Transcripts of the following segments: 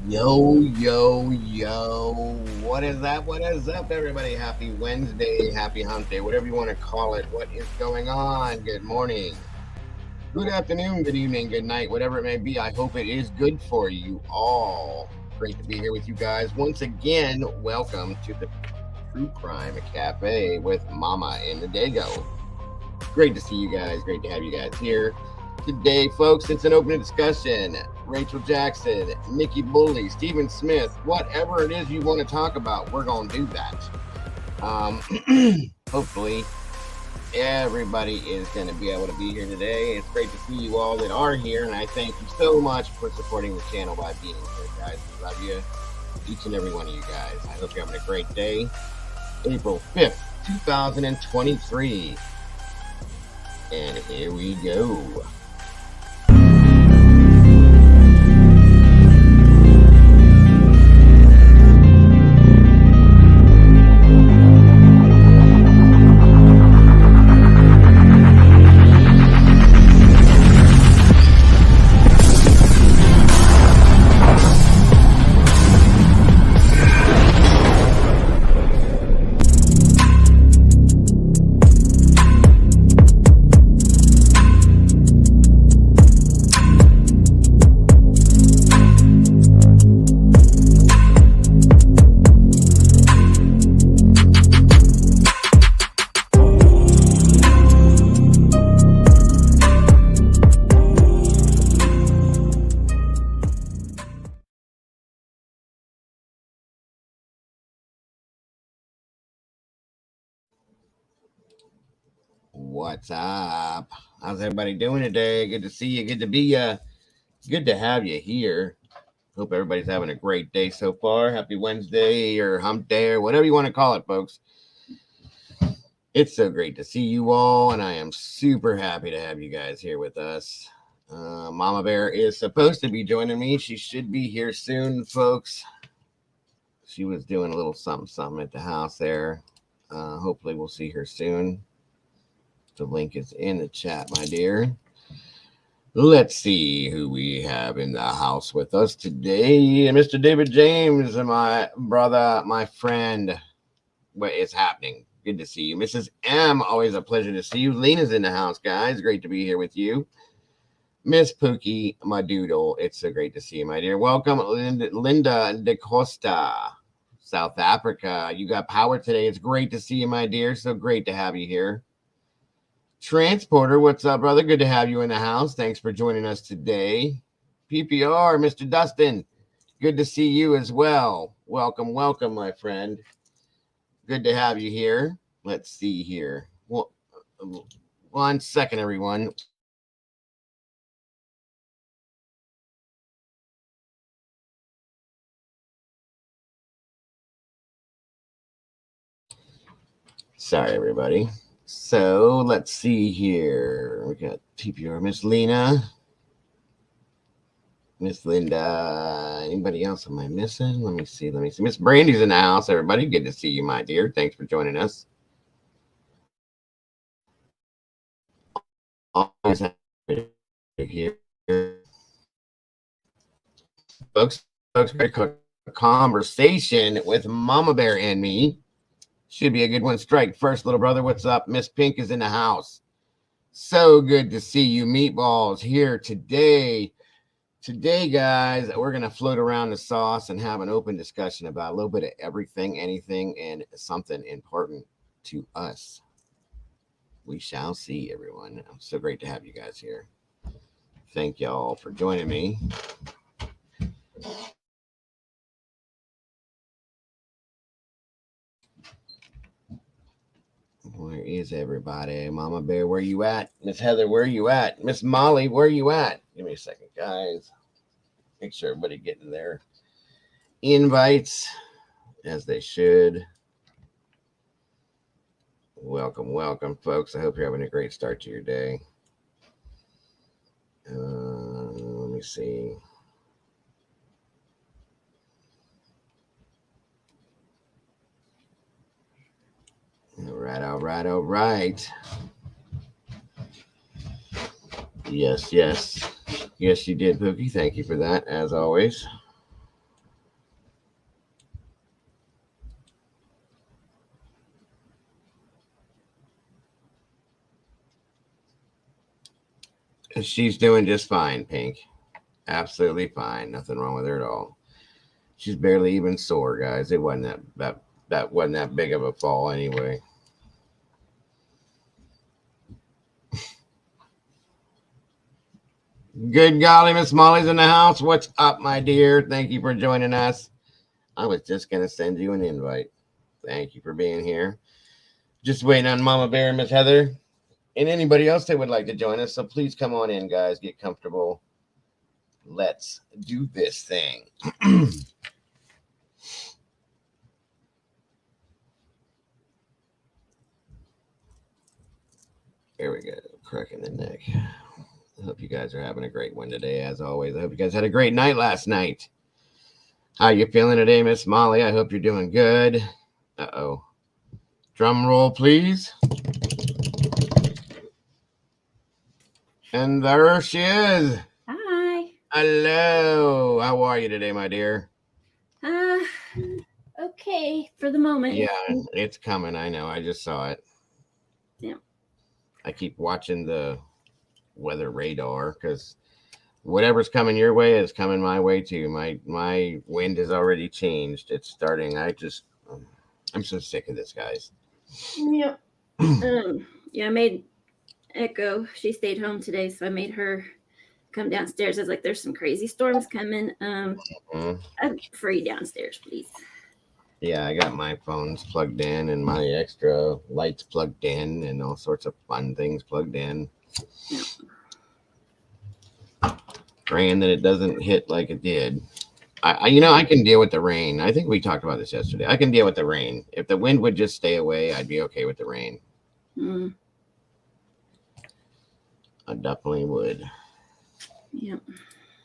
Yo, yo, yo. What is that? What is up, everybody? Happy Wednesday, happy hump day, whatever you want to call it. What is going on? Good morning, good afternoon, good evening, good night, whatever it may be. I hope it is good for you all. Great to be here with you guys. Once again, welcome to the True Crime Cafe with Mama and the Dago. Great to see you guys. Great to have you guys here. Today, folks, it's an open discussion. Rachel Jackson, Nikki Bulley, Stephen Smith, whatever it is you want to talk about, we're going to do that. Hopefully, everybody is going to be able to be here today. It's great to see you all that are here, and I thank you so much for supporting the channel by being here, guys. I love you, each and every one of you guys. I hope you're having a great day. April 5th, 2023. And here we go. What's up? How's everybody doing today? Good to see you. Good to be good to have you here. Hope everybody's having a great day so far. Happy Wednesday or hump day or whatever you want to call it, folks. It's so great to see you all, and I am super happy to have you guys here with us. Mama Bear is supposed to be joining me. She should be here soon, folks. She was doing a little something at the house there. Hopefully, we'll see her soon. The link is in the chat, my dear. Let's see who we have in the house with us today. Mr. David James, my brother, my friend. What is happening? Good to see you. Mrs. M, always a pleasure to see you. Lena's in the house, guys. Great to be here with you. Miss Pookie, my doodle. It's so great to see you, my dear. Welcome, Linda De Costa, South Africa. You got power today. It's great to see you, my dear. So great to have you here. Transporter, what's up, brother? Good to have you in the house. Thanks for joining us today. PPR, Mr. Dustin, good to see you as well. Welcome, welcome, my friend. Good to have you here. Let's see here. Well, 1 second, everyone. Sorry, everybody. So let's see here. We got PPR, Miss Lena, Miss Linda. Anybody else am I missing? Let me see. Miss Brandy's in the house, everybody. Good to see you, my dear. Thanks for joining us. Always happy to here. Folks, a conversation with Mama Bear and me. Should be a good one. Strike first, little brother. What's up? Miss Pink is in the house. So good to see you, meatballs, here today. Today, guys, we're going to float around the sauce and have an open discussion about a little bit of everything, anything, and something important to us. We shall see, everyone. So great to have you guys here. Thank y'all for joining me. Where is everybody? Mama Bear, where you at? Miss Heather, where you at? Miss Molly, where you at? Give me a second, guys. Make sure everybody getting their invites as they should. Welcome, welcome, folks. I hope you're having a great start to your day. Let me see. All right. Yes, you did, Pookie. Thank you for that, as always. She's doing just fine, Pink. Absolutely fine. Nothing wrong with her at all. She's barely even sore, guys. It wasn't that wasn't that big of a fall anyway. Good golly, Miss Molly's in the house. What's up, my dear? Thank you for joining us. I was just gonna send you an invite. Thank you for being here. Just waiting on Mama Bear and Miss Heather and anybody else that would like to join us. So please come on in, guys. Get comfortable. Let's do this thing. There we go. Cracking the neck. I hope you guys are having a great one today, as always. I hope you guys had a great night last night. How you feeling today, Miss Molly? I hope you're doing good. Uh-oh. Drum roll, please. And there she is. Hi. Hello. How are you today, my dear? Okay, for the moment. Yeah, it's coming. I know. I just saw it. Yeah. I keep watching the weather radar because whatever's coming your way is coming my way too. My wind has already changed. It's starting. I'm so sick of this, guys. Yep. Yeah, I made Echo. She stayed home today, so I made her come downstairs. I was like, "There's some crazy storms coming. I'm free downstairs, please." Yeah, I got my phones plugged in and my extra lights plugged in and all sorts of fun things plugged in. Yeah. Praying that it doesn't hit like it did. I can deal with the rain. I think we talked about this yesterday. I can deal with the rain. If the wind would just stay away, I'd be okay with the rain. I definitely would. Yeah.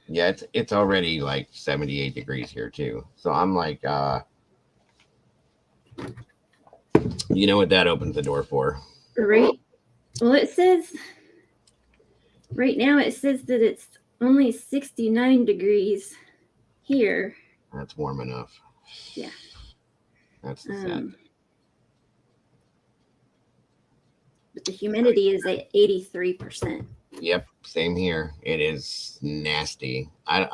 Yeah, it's already like 78 degrees here too. So I'm like, you know what that opens the door for? Right. Well, it says right now it says that it's only 69 degrees here. That's warm enough. Yeah. That's the sad. But the humidity is at 83%. Yep, same here. It is nasty. I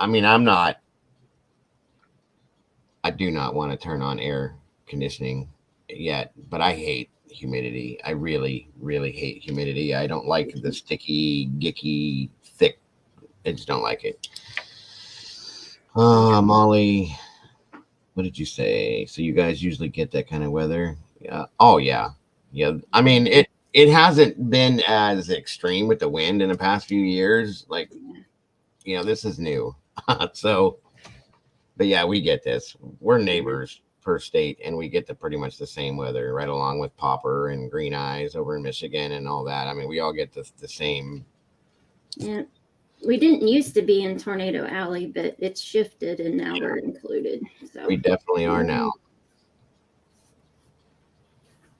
do not want to turn on air conditioning yet, but I hate humidity. I really, really hate humidity. I don't like the sticky, gicky, thick. I just don't like it. Molly, what did you say? So you guys usually get that kind of weather? Yeah. Oh yeah. Yeah. I mean, it hasn't been as extreme with the wind in the past few years. Like, this is new. So, but yeah, we get this. We're neighbors per state, and we get pretty much the same weather, right along with Popper and Green Eyes over in Michigan and all that. I mean, we all get the same. Yeah. We didn't used to be in Tornado Alley, but it's shifted, and now we're included. So we definitely are now.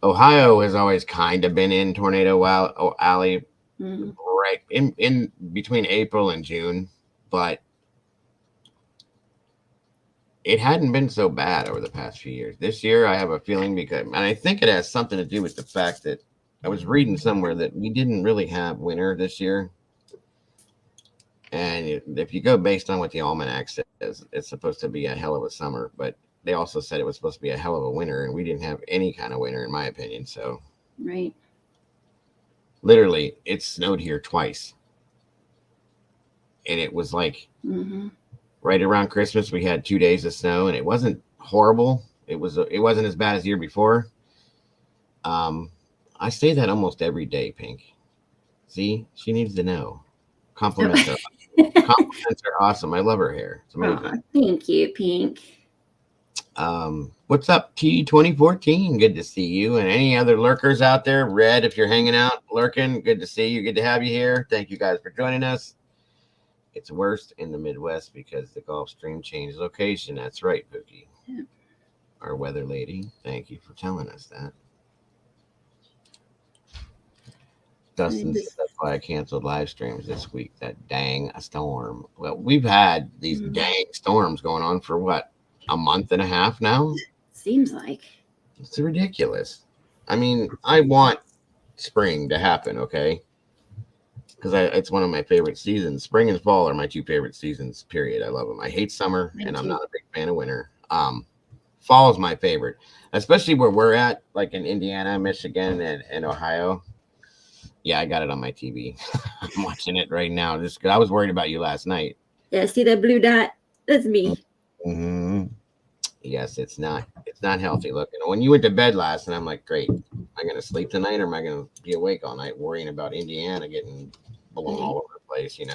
Ohio has always kind of been in Tornado Alley, right in between April and June, but it hadn't been so bad over the past few years. This year, I have a feeling and I think it has something to do with the fact that I was reading somewhere that we didn't really have winter this year. And if you go based on what the almanac says, it's supposed to be a hell of a summer, but they also said it was supposed to be a hell of a winter, and we didn't have any kind of winter, in my opinion. So, right. Literally, it snowed here twice. And it was like right around Christmas, we had 2 days of snow, and it wasn't horrible. It wasn't as bad as the year before. I say that almost every day, Pink. See, she needs to know. Compliments are compliments are awesome. I love her hair. It's amazing. Thank you, Pink. What's up, T2014? Good to see you. And any other lurkers out there, Red, if you're hanging out, lurking, good to see you. Good to have you here. Thank you guys for joining us. It's worst in the Midwest because the Gulf Stream changed location. That's right, Pookie. Yeah. Our weather lady. Thank you for telling us that. Dustin said that's why I canceled live streams this week. That dang storm. Well, we've had these dang storms going on for what? A month and a half now? Seems like. It's ridiculous. I mean, I want spring to happen, okay? because it's one of my favorite seasons. Spring and fall are my two favorite seasons. Period. I love them. I hate summer, Mine and I'm too. not a big fan of winter. Fall is my favorite, especially where we're at, like in Indiana, Michigan, and Ohio. Yeah, I got it on my TV. I'm watching it right now. Just 'cause I was worried about you last night. Yeah, see that blue dot? That's me. Hmm. Yes, it's not healthy looking. When you went to bed last night, I'm like, great. Am I gonna sleep tonight, or am I gonna be awake all night worrying about Indiana getting blown all over the place? It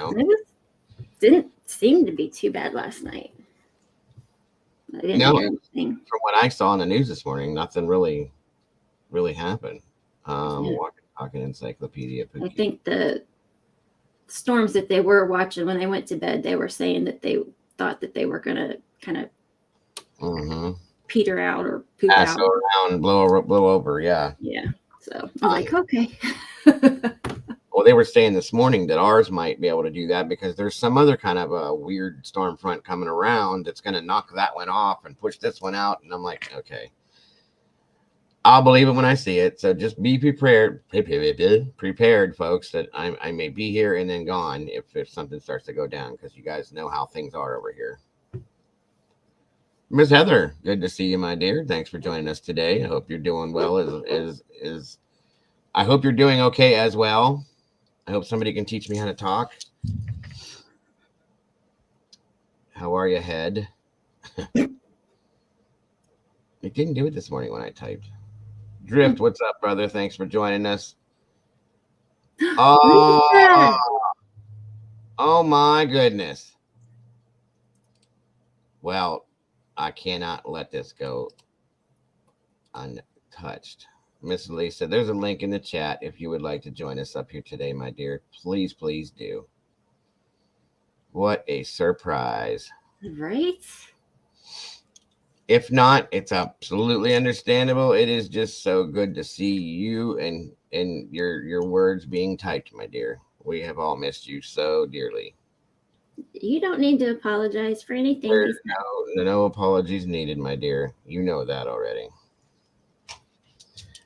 didn't seem to be too bad last night. I didn't No, hear anything. from what I saw in the news this morning, nothing really happened. Yeah. Walking talking encyclopedia. I think the storms that they were watching when they went to bed, they were saying that they thought that they were going to kind of Mm-hmm. peter out or poop Pass out. around, blow over. Yeah. Yeah. So I was like, okay. Well, they were saying this morning that ours might be able to do that because there's some other kind of a weird storm front coming around that's going to knock that one off and push this one out. And I'm like, okay, I'll believe it when I see it. So just be prepared, folks, that I may be here and then gone if something starts to go down, because you guys know how things are over here. Miss Heather, good to see you, my dear. Thanks for joining us today. I hope you're doing well. As I hope you're doing okay as well. I hope somebody can teach me how to talk. How are you, head? It didn't do it this morning when I typed. Drift, what's up, brother? Thanks for joining us. Oh, oh my goodness. Well, I cannot let this go untouched. Miss Lisa, there's a link in the chat if you would like to join us up here today, my dear. Please, please do. What a surprise. Right? If not, it's absolutely understandable. It is just so good to see you and your words being typed, my dear. We have all missed you so dearly. You don't need to apologize for anything. There's no apologies needed, my dear. You know that already.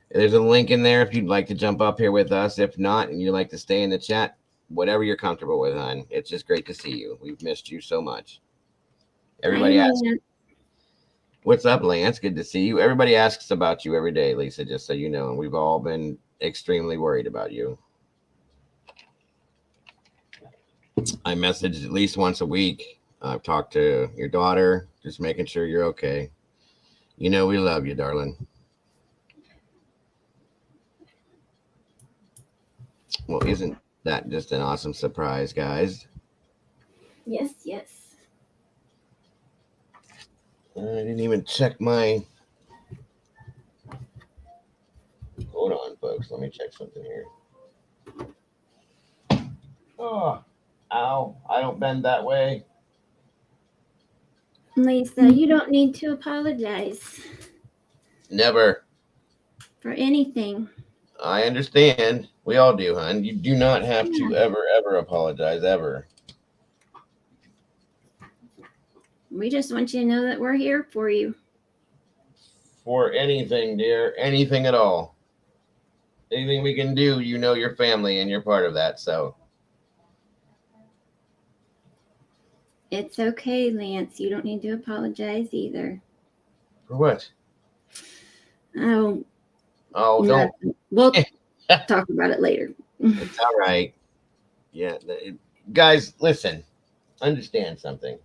There's a link in there if you'd like to jump up here with us. If not, and you'd like to stay in the chat, whatever you're comfortable with, hon. It's just great to see you. We've missed you so much. Everybody asks, what's up, Lance? Good to see you. Everybody asks about you every day, Lisa, just so you know. And we've all been extremely worried about you. I message at least once a week. I've talked to your daughter, just making sure you're okay. You know we love you, darling. Well, isn't that just an awesome surprise, guys? Yes, yes. I didn't even check my... Hold on, folks. Let me check something here. Oh, ow. I don't bend that way. Lisa, you don't need to apologize. Never. For anything. I understand. We all do, hon. You do not have to ever apologize, ever. We just want you to know that we're here for you. For anything, dear. Anything at all. Anything we can do, you know your family and you're part of that, so. It's okay, Lance. You don't need to apologize either. For what? Oh, don't. We'll talk about it later. It's all right. Yeah. Guys, listen. Understand something.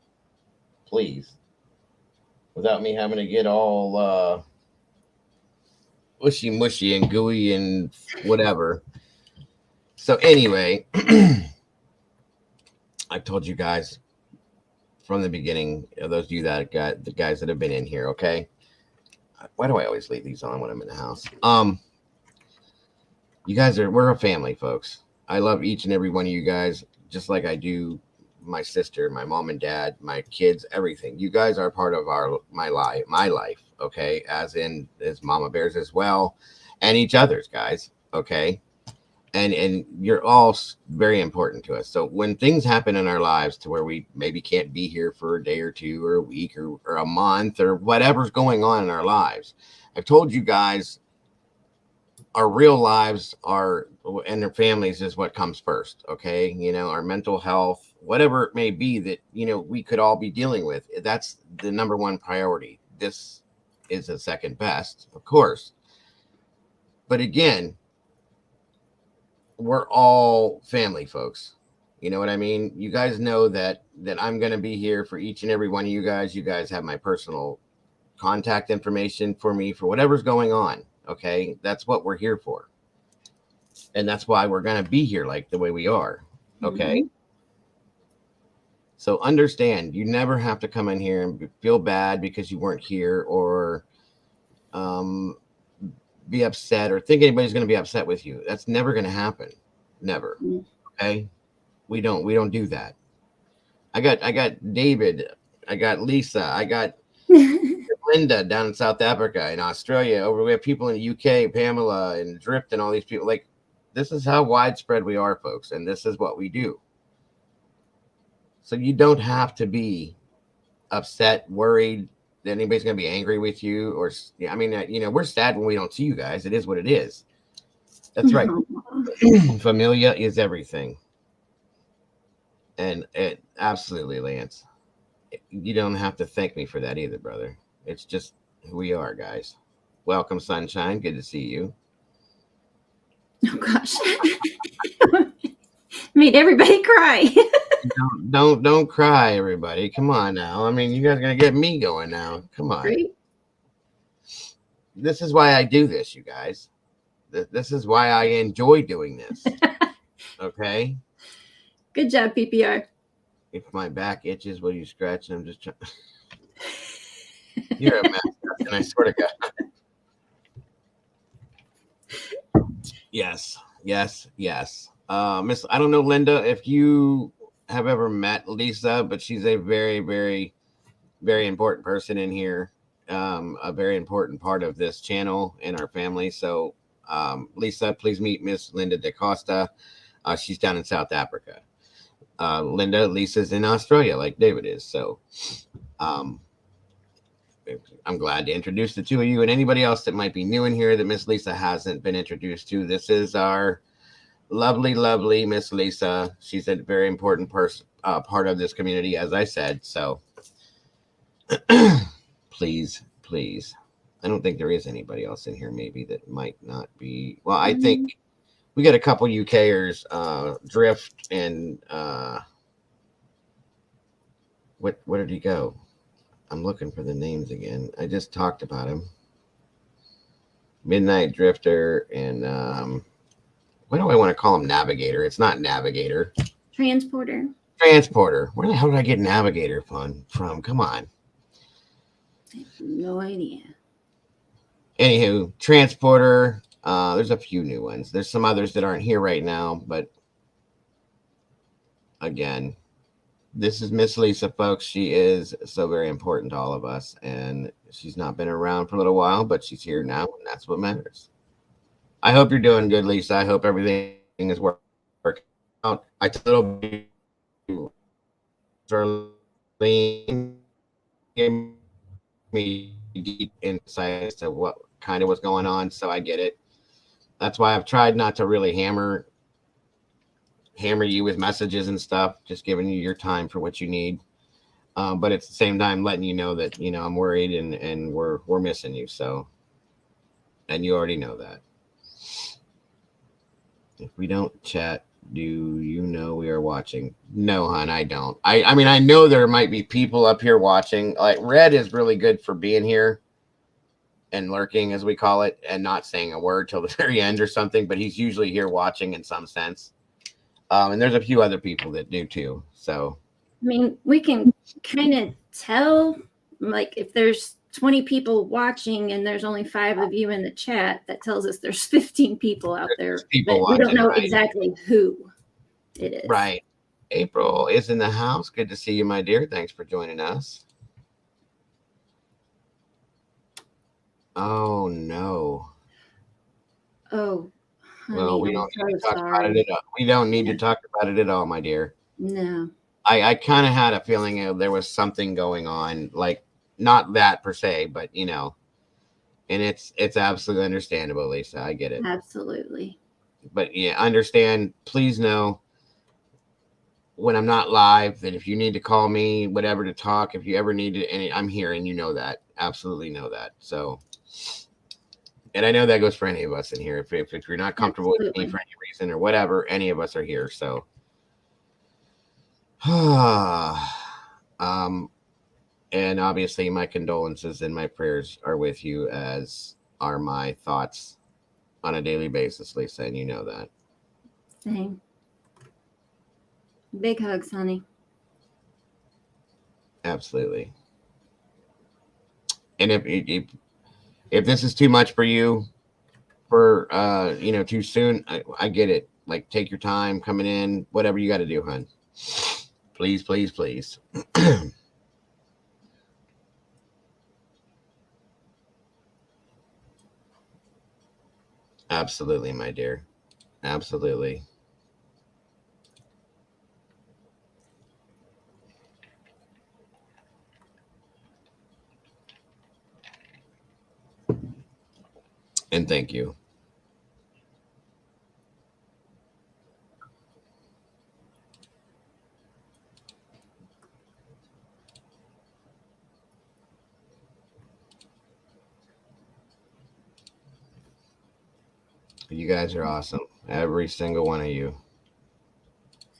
Please. Without me having to get all mushy and gooey and whatever. So anyway, I've told you guys from the beginning, those of you that got the guys that have been in here, okay? Why do I always leave these on when I'm in the house? You guys we're a family, folks. I love each and every one of you guys, just like I do my sister, my mom and dad, my kids, everything. You guys are part of my life, okay? As Mama Bear's as well, and each other's, guys, okay? And you're all very important to us. So when things happen in our lives to where we maybe can't be here for a day or two or a week or a month or whatever's going on in our lives, I've told you guys our real lives are and their families is what comes first. Okay. Our mental health, whatever it may be that, we could all be dealing with. That's the number one priority. This is the second best, of course. But again, we're all family folks. You know what I mean? You guys know that I'm going to be here for each and every one of you guys. You guys have my personal contact information for me for whatever's going on. Okay. That's what we're here for. And that's why we're going to be here like the way we are. Okay. Mm-hmm. So understand, you never have to come in here and feel bad because you weren't here, or be upset or think anybody's going to be upset with you. That's never going to happen. Never. Okay. We don't do that. I got David. I got Lisa. I got Linda down in South Africa, in Australia. We have people in the UK, Pamela and Drift, and all these people. Like, this is how widespread we are, folks, and this is what we do. So you don't have to be upset, worried that anybody's going to be angry with you, or I mean, we're sad when we don't see you guys. It is what it is. That's right. Familia is everything. And it absolutely, Lance. You don't have to thank me for that either, brother. It's just who we are, guys. Welcome, Sunshine. Good to see you. Oh gosh. Made everybody cry. Don't cry, everybody. Come on now. I mean, you guys are gonna get me going now. Come on. Great. This is why I do this, you guys. This is why I enjoy doing this. Okay. Good job, PPR. If my back itches, will you scratch? I'm just trying. You're a mess, and I swear to God. Yes. Miss, I don't know, Linda, if you have ever met Lisa, but she's a very, very, very important person in here. A very important part of this channel and our family. So, Lisa, please meet Miss Linda DaCosta. She's down in South Africa. Lisa's in Australia, like David is. So, I'm glad to introduce the two of you and anybody else that might be new in here that Miss Lisa hasn't been introduced to. This is our lovely, lovely Miss Lisa. She's a very important person, part of this community, as I said. So please. I don't think there is anybody else in here maybe that might not be. Well, I think we got a couple UKers, Drift and where did he go? I'm looking for the names again. I just talked about him. Midnight Drifter and what do I want to call him? Navigator. It's not Navigator. Transporter. Where the hell did I get Navigator from? Come on. I have no idea. Anywho, Transporter. There's a few new ones. There's some others that aren't here right now, but again, this is Miss Lisa, folks. She is so very important to all of us, and she's not been around for a little while, but she's here now, and that's what matters. I hope you're doing good, Lisa. I hope everything is working out. I took a little bit gave me deep insights to what kind of was going on, so I get it. That's why I've tried not to really hammer you with messages and stuff, just giving you your time for what you need. But at the same time, letting you know that, I'm worried and we're missing you. So, and you already know that. If we don't chat, do you know we are watching? No, hon, I don't. I mean, I know there might be people up here watching. Like Red is really good for being here and lurking, as we call it, and not saying a word till the very end or something, but he's usually here watching in some sense. And there's a few other people that do too. So, I mean, we can kind of tell, like, if there's 20 people watching and there's only 5 of you in the chat, that tells us there's 15 people out there. But we don't know exactly who it is. Right. April is in the house. Good to see you, my dear. Thanks for joining us. Oh, no. Oh, honey, well, we don't need to talk about it at all. We don't need to talk about it at all, my dear. No. I kind of had a feeling there was something going on, like not that per se, but and And it's absolutely understandable, Lisa. I get it. Absolutely. But yeah, understand, please know when I'm not live that if you need to call me, whatever, to talk, if you ever need to, I'm here, and you know that. Absolutely know that. So, and I know that goes for any of us in here. If you're not comfortable with me for any reason or whatever, any of us are here. So, and obviously my condolences and my prayers are with you, as are my thoughts on a daily basis, Lisa, and you know that. Same. Big hugs, honey. Absolutely. And if this is too much for you, for too soon, I get it. Like, take your time coming in, whatever you got to do, hon. Please, please, please. Absolutely, my dear. Absolutely. And thank you. You guys are awesome. Every single one of you.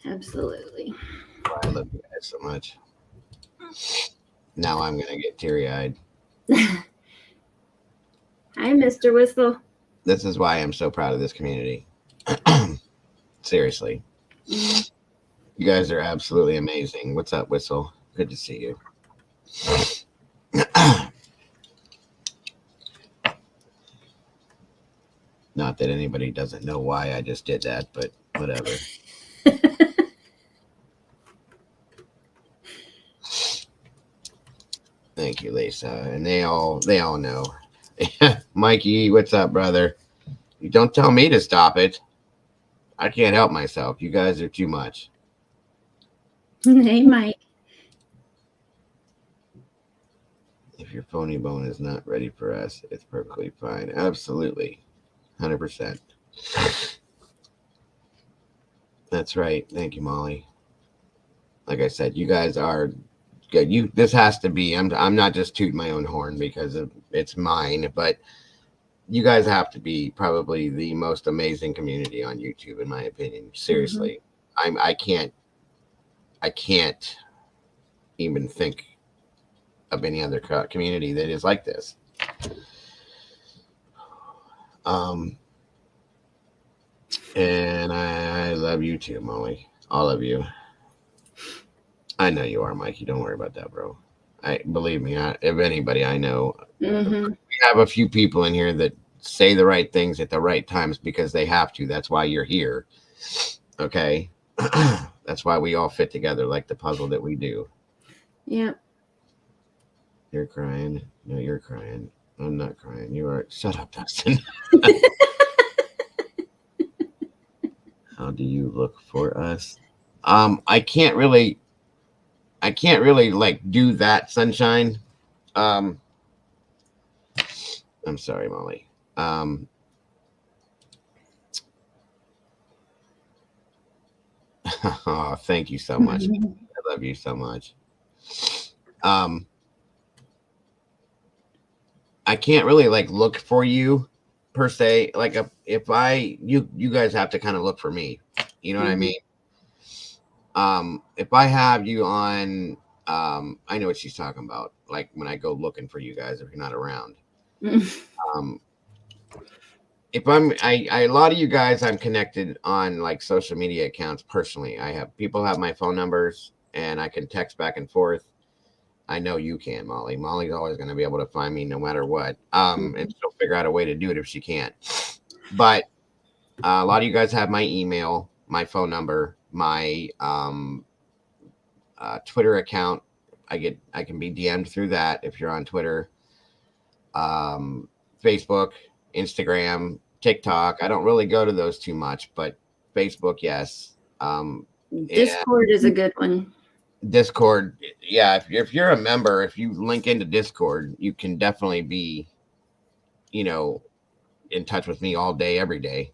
Absolutely. I love you guys so much. Now I'm going to get teary-eyed. Hi, Mr. Whistle. This is why I'm so proud of this community. Seriously. You guys are absolutely amazing. What's up, Whistle? Good to see you. Not that anybody doesn't know why I just did that, but whatever. Thank you, Lisa. And they all know. Mikey, what's up, brother? You don't tell me to stop it. I can't help myself. You guys are too much. Hey, Mike. If your phony bone is not ready for us, it's perfectly fine. Absolutely. 100%. That's right. Thank you, Molly. Like I said, you guys are good. This has to be, I'm not just tooting my own horn because it's mine, but you guys have to be probably the most amazing community on YouTube, in my opinion. Seriously. I can't even think of any other community that is like this. And I love you too, Molly. All of you. I know you are, Mikey. Don't worry about that, bro. Believe me. If anybody I know, we have a few people in here that say the right things at the right times because they have to. That's why you're here. Okay. That's why we all fit together like the puzzle that we do. Yep. You're crying. No, you're crying. I'm not crying. You are. Shut up, Dustin. How do you look for us? I can't really like do that, Sunshine. I'm sorry, Molly. Oh, thank you so much. I love you so much. I can't really like look for you per se. Like if you guys have to kind of look for me. You know what I mean? If I have you on, I know what she's talking about. Like when I go looking for you guys, if you're not around. If a lot of you guys, I'm connected on like social media accounts personally. People have my phone numbers and I can text back and forth. I know you can, Molly. Molly's always going to be able to find me no matter what. And she'll figure out a way to do it if she can't. But a lot of you guys have my email, my phone number, my Twitter account. I can be DM'd through that if you're on Twitter, Facebook, Instagram, TikTok. I don't really go to those too much, but Facebook, yes. Discord is a good one. Discord, yeah. If you're a member, if you link into Discord, you can definitely be you know, in touch with me all day, every day,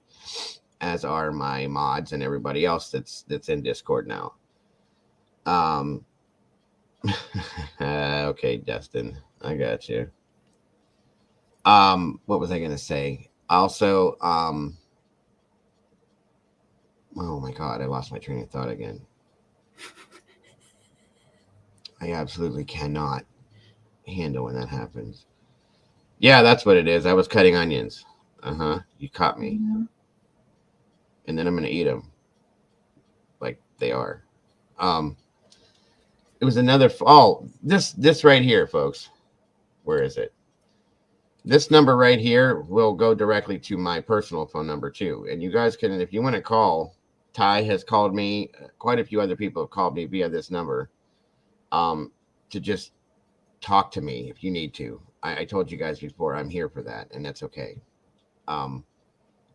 as are my mods and everybody else that's in Discord now. Um, okay, Dustin, I got you. What was I gonna say? Also, oh my god, I lost my train of thought again. I absolutely cannot handle when that happens. Yeah, that's what it is. I was cutting onions. You caught me. And then I'm gonna eat them like they are. Um, it was another. This right here, folks. Where is it? This number right here will go directly to my personal phone number too. And you guys can, if you want to call, Ty has called me. Quite a few other people have called me via this number, to just talk to me if you need to. I told you guys before, I'm here for that, and that's okay.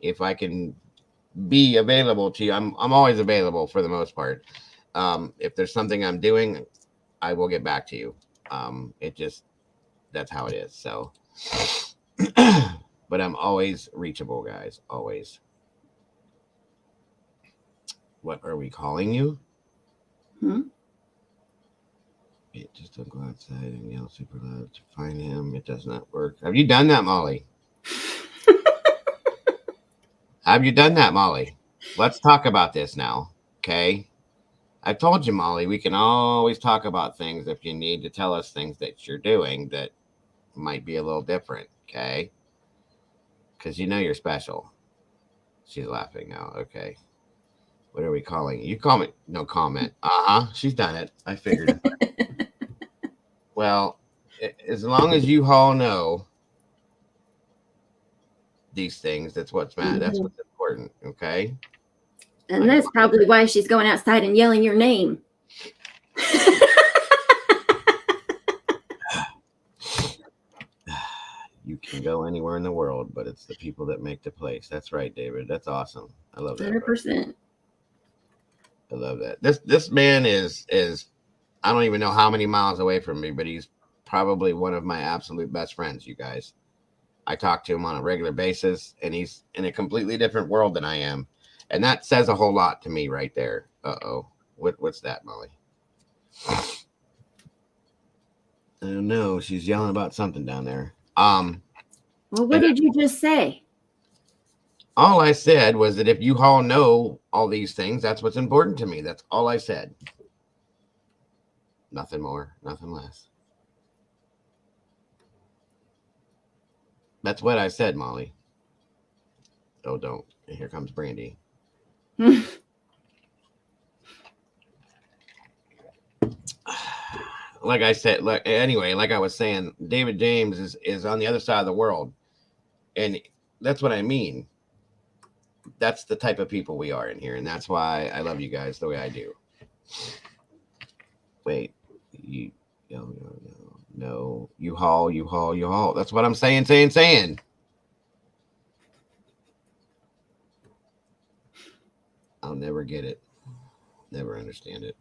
If I can be available to you, I'm always available for the most part. If there's something I'm doing, I will get back to you. It just, that's how it is. So, but I'm always reachable, guys. Always. What are we calling you? Just don't go outside and yell super loud to find him. It does not work. Have you done that, Molly? Have you done that, Molly? Let's talk about this now, okay? I told you, Molly, we can always talk about things if you need to tell us things that you're doing that might be a little different, okay? Because you know you're special. She's laughing now. Okay. What are we calling you? You call me. No comment. She's done it. I figured it. Well, as long as you all know these things, that's what's matter. That's what's important. Okay. And that's probably why she's going outside and yelling your name. You can go anywhere in the world, but it's the people that make the place. That's right, David. That's awesome. I love that. 100%. I love that. This man is I don't even know how many miles away from me, but he's probably one of my absolute best friends, you guys. I talk to him on a regular basis, and he's in a completely different world than I am. And that says a whole lot to me right there. Uh-oh. What's that, Molly? I don't know. She's yelling about something down there. Well, what did you just say? All I said was that if you all know all these things, that's what's important to me. That's all I said. Nothing more, nothing less. That's what I said, Molly. Oh, don't. And here comes Brandy. Like I said, anyway, like I was saying, David James is on the other side of the world. And that's what I mean. That's the type of people we are in here. And that's why I love you guys the way I do. Wait. No. You haul. That's what I'm saying. I'll never get it. Never understand it.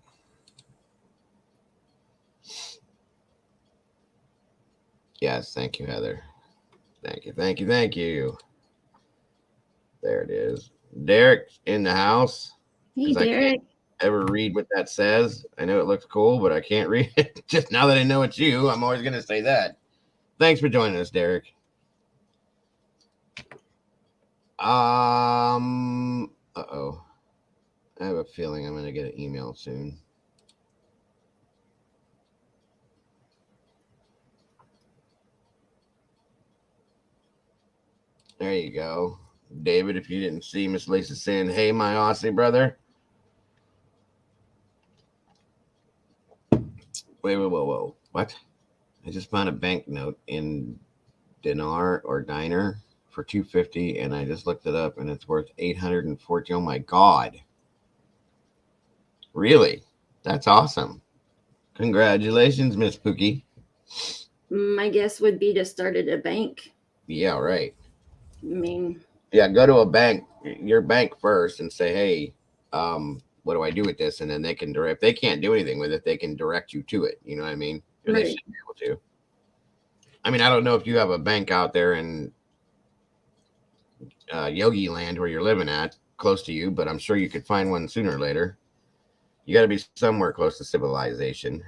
Yes, thank you, Heather. Thank you. There it is. Derek's in the house. Hey, Derek. I can't ever read what that says. I know it looks cool, but I can't read it. Just now that I know it's you, I'm always going to say that. Thanks for joining us, Derek. Uh-oh. I have a feeling I'm going to get an email soon. There you go. David, if you didn't see Miss Lisa saying, hey, my Aussie brother. Wait, whoa. What? I just found a banknote in dinar or diner for $250, and I just looked it up, and it's worth $840. Oh, my God. Really? That's awesome. Congratulations, Miss Pookie. My guess would be to start at a bank. Yeah, right. I mean, yeah, go to a bank, your bank first, and say, hey, what do I do with this? And then they can direct. If they can't do anything with it, they can direct you to it. You know what I mean? Or right. They should be able to. I mean, I don't know if you have a bank out there in Yogi Land where you're living at, close to you, but I'm sure you could find one sooner or later. You got to be somewhere close to civilization.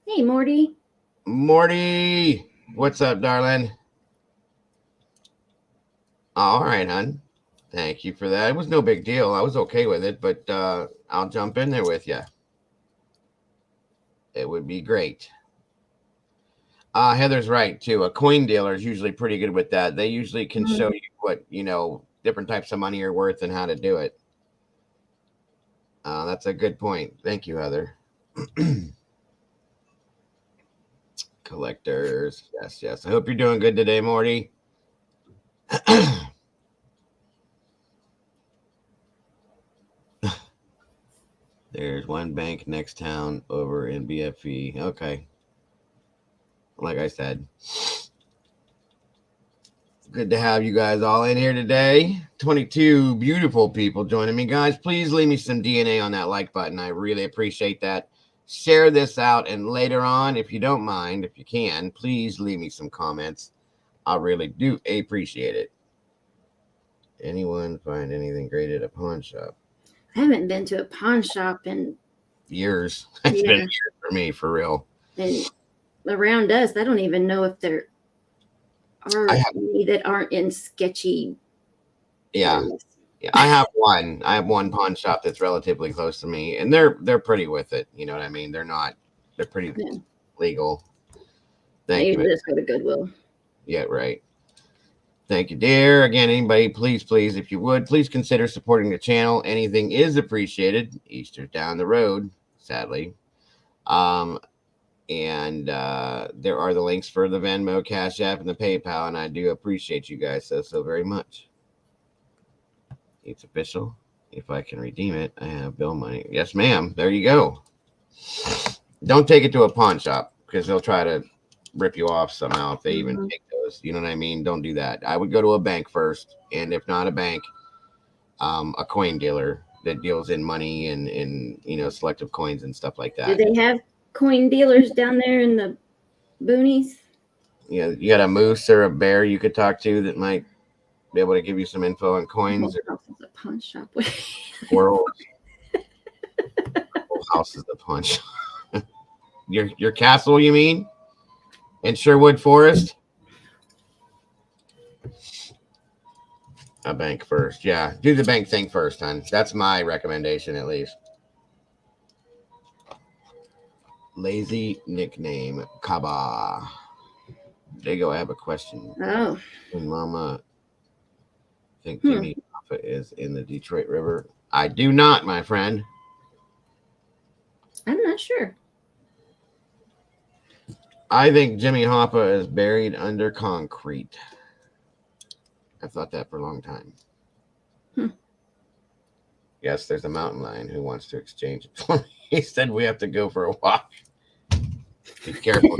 Hey, Morty. Morty, what's up, darling? All right, hon. Thank you for that. It was no big deal. I was okay with it, but I'll jump in there with you. It would be great. Heather's right too. A coin dealer is usually pretty good with that. They usually can show you what different types of money are worth and how to do it. That's a good point. Thank you, Heather. Collectors, yes. I hope you're doing good today, Morty. There's one bank next town over in BFE. Okay. Like I said, good to have you guys all in here today. 22 beautiful people joining me. Guys, please leave me some DNA on that like button. I really appreciate that. Share this out, and later on, if you don't mind, if you can, please leave me some comments. I really do appreciate it. Anyone find anything great at a pawn shop? I haven't been to a pawn shop in years. It's been years for me, for real. And around us, I don't even know if there are any that aren't in sketchy. Yeah. I have one. I have one pawn shop that's relatively close to me, and they're pretty with it. You know what I mean? They're pretty legal. Thank you. Just go to Goodwill. Yeah, right. Thank you, dear. Again, anybody, please, if you would, please consider supporting the channel. Anything is appreciated. Easter's down the road, sadly. And there are the links for the Venmo, Cash App, and the PayPal, and I do appreciate you guys so very much. It's official. If I can redeem it, I have bill money. Yes, ma'am. There you go. Don't take it to a pawn shop because they'll try to rip you off somehow if they even take those. You know what I mean? Don't do that. I would go to a bank first, and if not a bank, a coin dealer that deals in money and selective coins and stuff like that. Do they have coin dealers down there in the boonies? Yeah, you got a moose or a bear you could talk to that might be able to give you some info on coins. Whole house is a pawn shop. Whole house is a pawn shop. Your castle, you mean? In Sherwood Forest? A bank first. Yeah, do the bank thing first, hon. That's my recommendation, at least. Lazy nickname, Kaba. Dago, I have a question. Oh. When Mama think Jimmy Hoffa is in the Detroit River? I do not, my friend. I'm not sure. I think Jimmy Hoffa is buried under concrete. I've thought that for a long time. Yes, there's a mountain lion who wants to exchange it for me. He said we have to go for a walk. Be careful.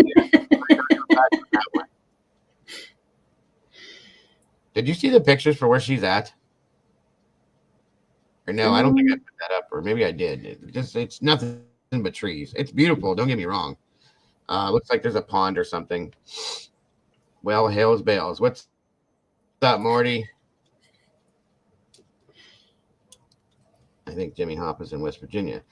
Did you see the pictures for where she's at? Or no, I don't think I put that up. Or maybe I did. It's nothing but trees. It's beautiful. Don't get me wrong. Looks like there's a pond or something. Well, hails bales. What's up, Morty? I think Jimmy Hoffa's in West Virginia.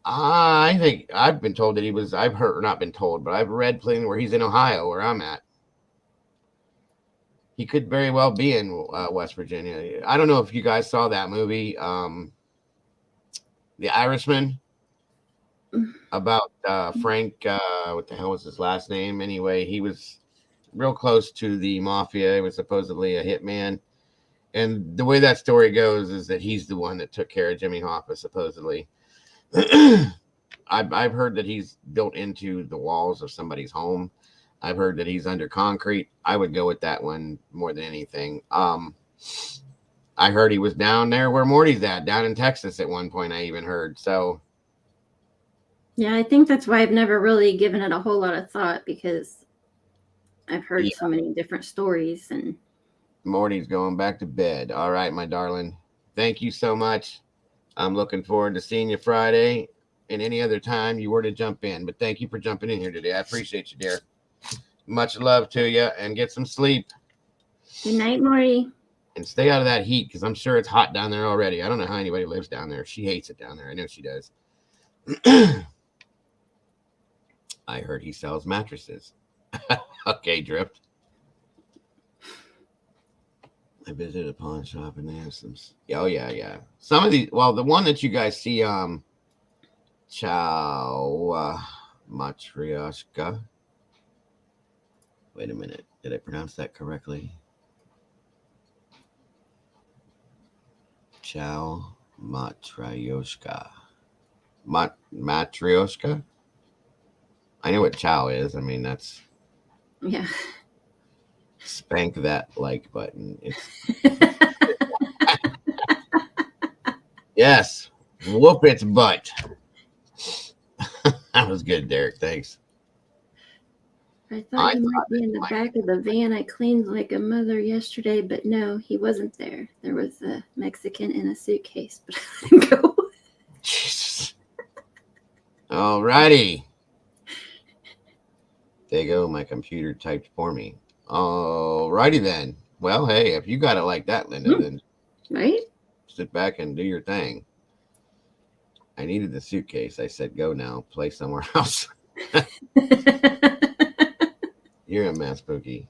I think I've been told that he was. I've heard, or not been told, but I've read plenty where he's in Ohio, where I'm at. He could very well be in West Virginia. I don't know if you guys saw that movie, The Irishman, about Frank. What the hell was his last name? Anyway, he was real close to the mafia. He was supposedly a hitman. And the way that story goes is that he's the one that took care of Jimmy Hoffa, supposedly. I've heard that he's built into the walls of somebody's home. I've heard that he's under concrete. I would go with that one more than anything. I heard he was down there where Morty's at, down in Texas at one point, I even heard. So, yeah, I think that's why I've never really given it a whole lot of thought, because I've heard so many different stories. And Morty's going back to bed. All right, my darling. Thank you so much. I'm looking forward to seeing you Friday and any other time you were to jump in. But thank you for jumping in here today. I appreciate you, dear. Much love to you, and get some sleep. Good night, Morty. And stay out of that heat because I'm sure it's hot down there already. I don't know how anybody lives down there. She hates it down there. I know she does. I heard he sells mattresses. Okay, Drift. I visited a pawn shop and they have some. Oh yeah. Some of these. Well, the one that you guys see, Chow Matryoshka. Wait a minute. Did I pronounce that correctly? Chow Matryoshka. Matryoshka? I know what chow is. I mean, that's. Yeah. Spank that like button. Yes. Whoop its butt. That was good, Derek. Thanks. I thought he might be in the back of the van. I cleaned like a mother yesterday, but no, he wasn't there. There was a Mexican in a suitcase, but I didn't go. Jesus. All righty. Dago, my computer typed for me. All righty then. Well, hey, if you got it like that, Linda, then right? Sit back and do your thing. I needed the suitcase. I said, go now. Play somewhere else. You're a mess, Pookie.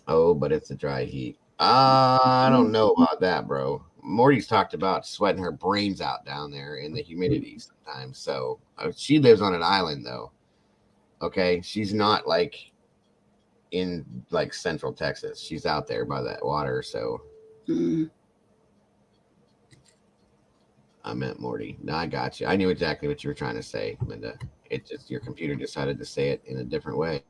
Oh, but it's a dry heat. I don't know about that, bro. Morty's talked about sweating her brains out down there in the humidity sometimes. So she lives on an island, though. Okay, she's not like in like central Texas. She's out there by that water. So I meant Morty. No, I got you. I knew exactly what you were trying to say, Linda. It just your computer decided to say it in a different way.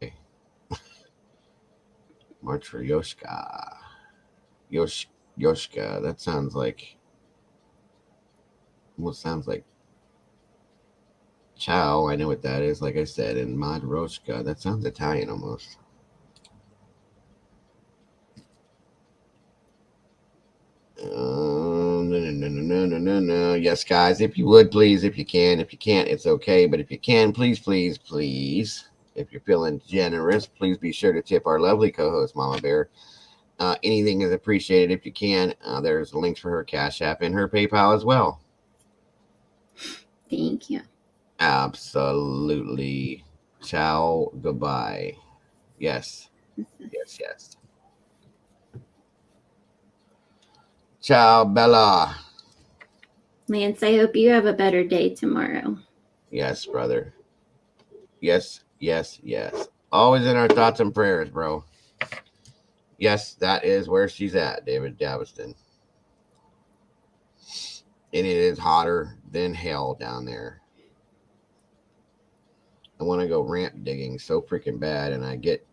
Matryoshka. Yoshka. That sounds like. What sounds like Chow. I know what that is. Like I said, and Madroshka. That sounds Italian almost. No. Yes, guys, if you would, please, if you can. If you can't, it's okay. But if you can, please. If you're feeling generous, please be sure to tip our lovely co-host, Mama Bear. Anything is appreciated if you can. There's links for her Cash App and her PayPal as well. Thank you. Absolutely. Ciao. Goodbye. Yes. Ciao, Bella. Lance, I hope you have a better day tomorrow. Yes, brother. Yes. Always in our thoughts and prayers, bro. Yes, that is where she's at, David Galveston. And it is hotter than hell down there. I want to go ramp digging so freaking bad, and I get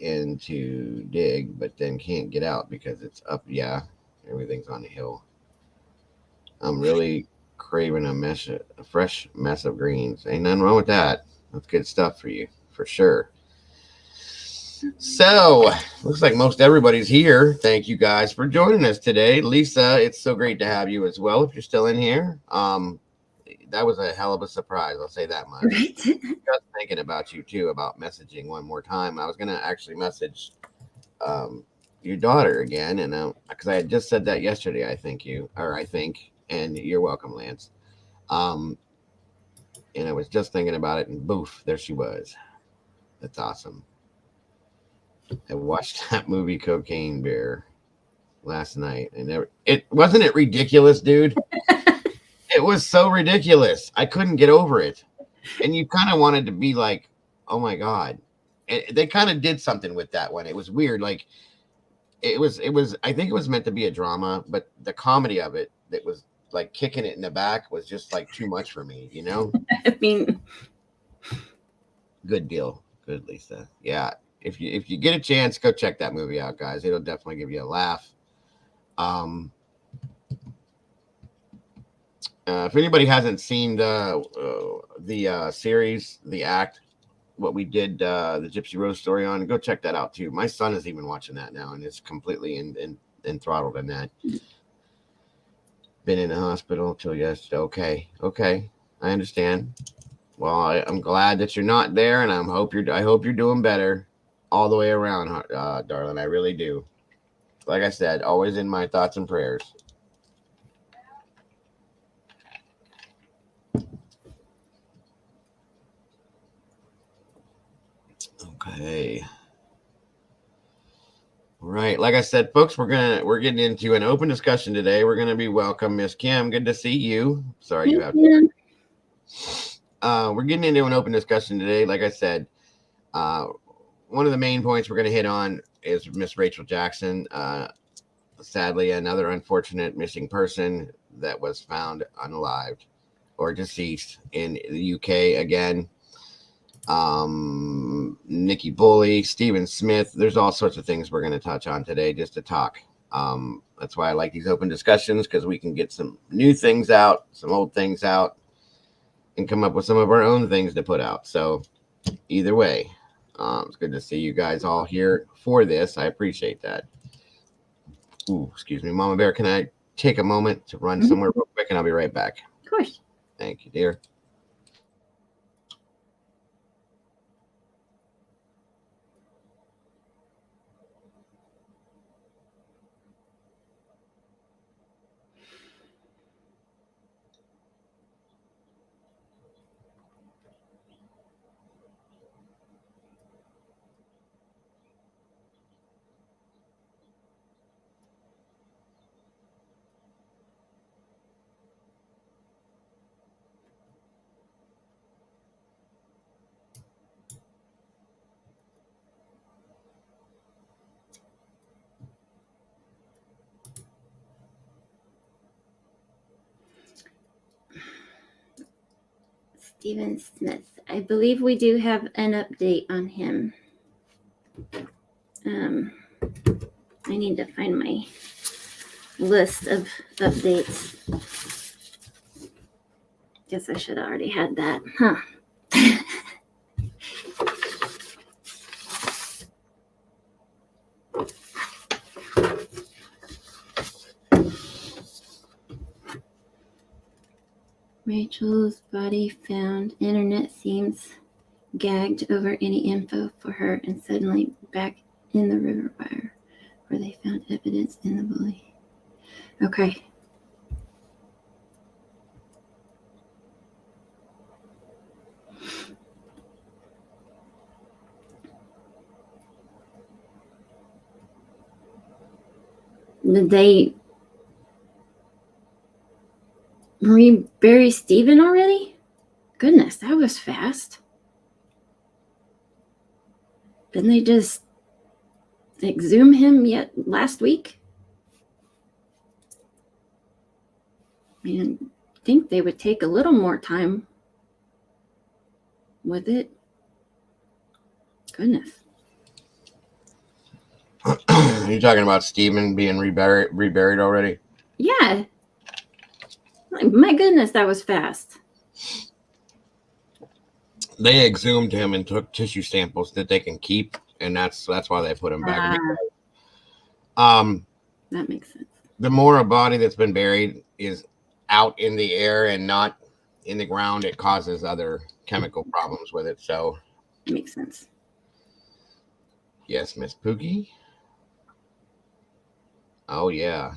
into dig, but then can't get out because it's up. Yeah, everything's on the hill. I'm really craving a fresh mess of greens. Ain't nothing wrong with that. That's good stuff for you, for sure. So, looks like most everybody's here. Thank you guys for joining us today. Lisa, it's so great to have you as well if you're still in here. That was a hell of a surprise, I'll say that much. Right? Just thinking about you too, about messaging one more time. I was going to actually message your daughter again, and because I had just said that yesterday, I think, and you're welcome, Lance. And I was just thinking about it, and boof, there she was. That's awesome. I watched that movie Cocaine Bear last night, and it wasn't it ridiculous, dude. It was so ridiculous. I couldn't get over it, and you kind of wanted to be like, "Oh my god!" And they kind of did something with that one. It was weird. Like it was. I think it was meant to be a drama, but the comedy of it, that was like kicking it in the back, was just like too much for me. You know. I mean, good deal, good Lisa. Yeah. If you get a chance, go check that movie out, guys. It'll definitely give you a laugh. If anybody hasn't seen the series, The Act, what we did, the Gypsy Rose story on, go check that out too. My son is even watching that now and is completely enthralled in that. Been in the hospital till yesterday. Okay, I understand. Well, I'm glad that you're not there, and I hope you're doing better. all the way around, darling. I really do. Like I said, always in my thoughts and prayers. Okay. Right. Like I said, folks, we're getting into an open discussion today. We're gonna be welcome, Miss Kim. Good to see you. Sorry you have we're getting into an open discussion today. Like I said, one of the main points we're gonna hit on is Miss Rachel Jackson. Sadly, another unfortunate missing person that was found unalived or deceased in the UK again. Nikki Bulley, Stephen Smith. There's all sorts of things we're going to touch on today just to talk. That's why I like these open discussions, because we can get some new things out, some old things out, and come up with some of our own things to put out. So either way, it's good to see you guys all here for this. I appreciate that. Ooh, excuse me, Mama Bear. Can I take a moment to run somewhere real quick, and I'll be right back? Of course. Thank you, dear. Stephen Smith. I believe we do have an update on him. I need to find my list of updates. Guess I should have already had that, huh? Rachel's body found. Internet seems gagged over any info for her, and suddenly back in the river wire where they found evidence in the Bulley. Okay. Did they rebury Stephen already? Goodness, that was fast. Didn't they just exhume him yet last week? I think they would take a little more time with it. Goodness. Are you talking about Stephen being reburied already? Yeah. My goodness, that was fast. They exhumed him and took tissue samples that they can keep, and that's why they put him back. That makes sense. The more a body that's been buried is out in the air and not in the ground, it causes other chemical problems with it. So makes sense. Yes, Miss Pookie. Oh yeah,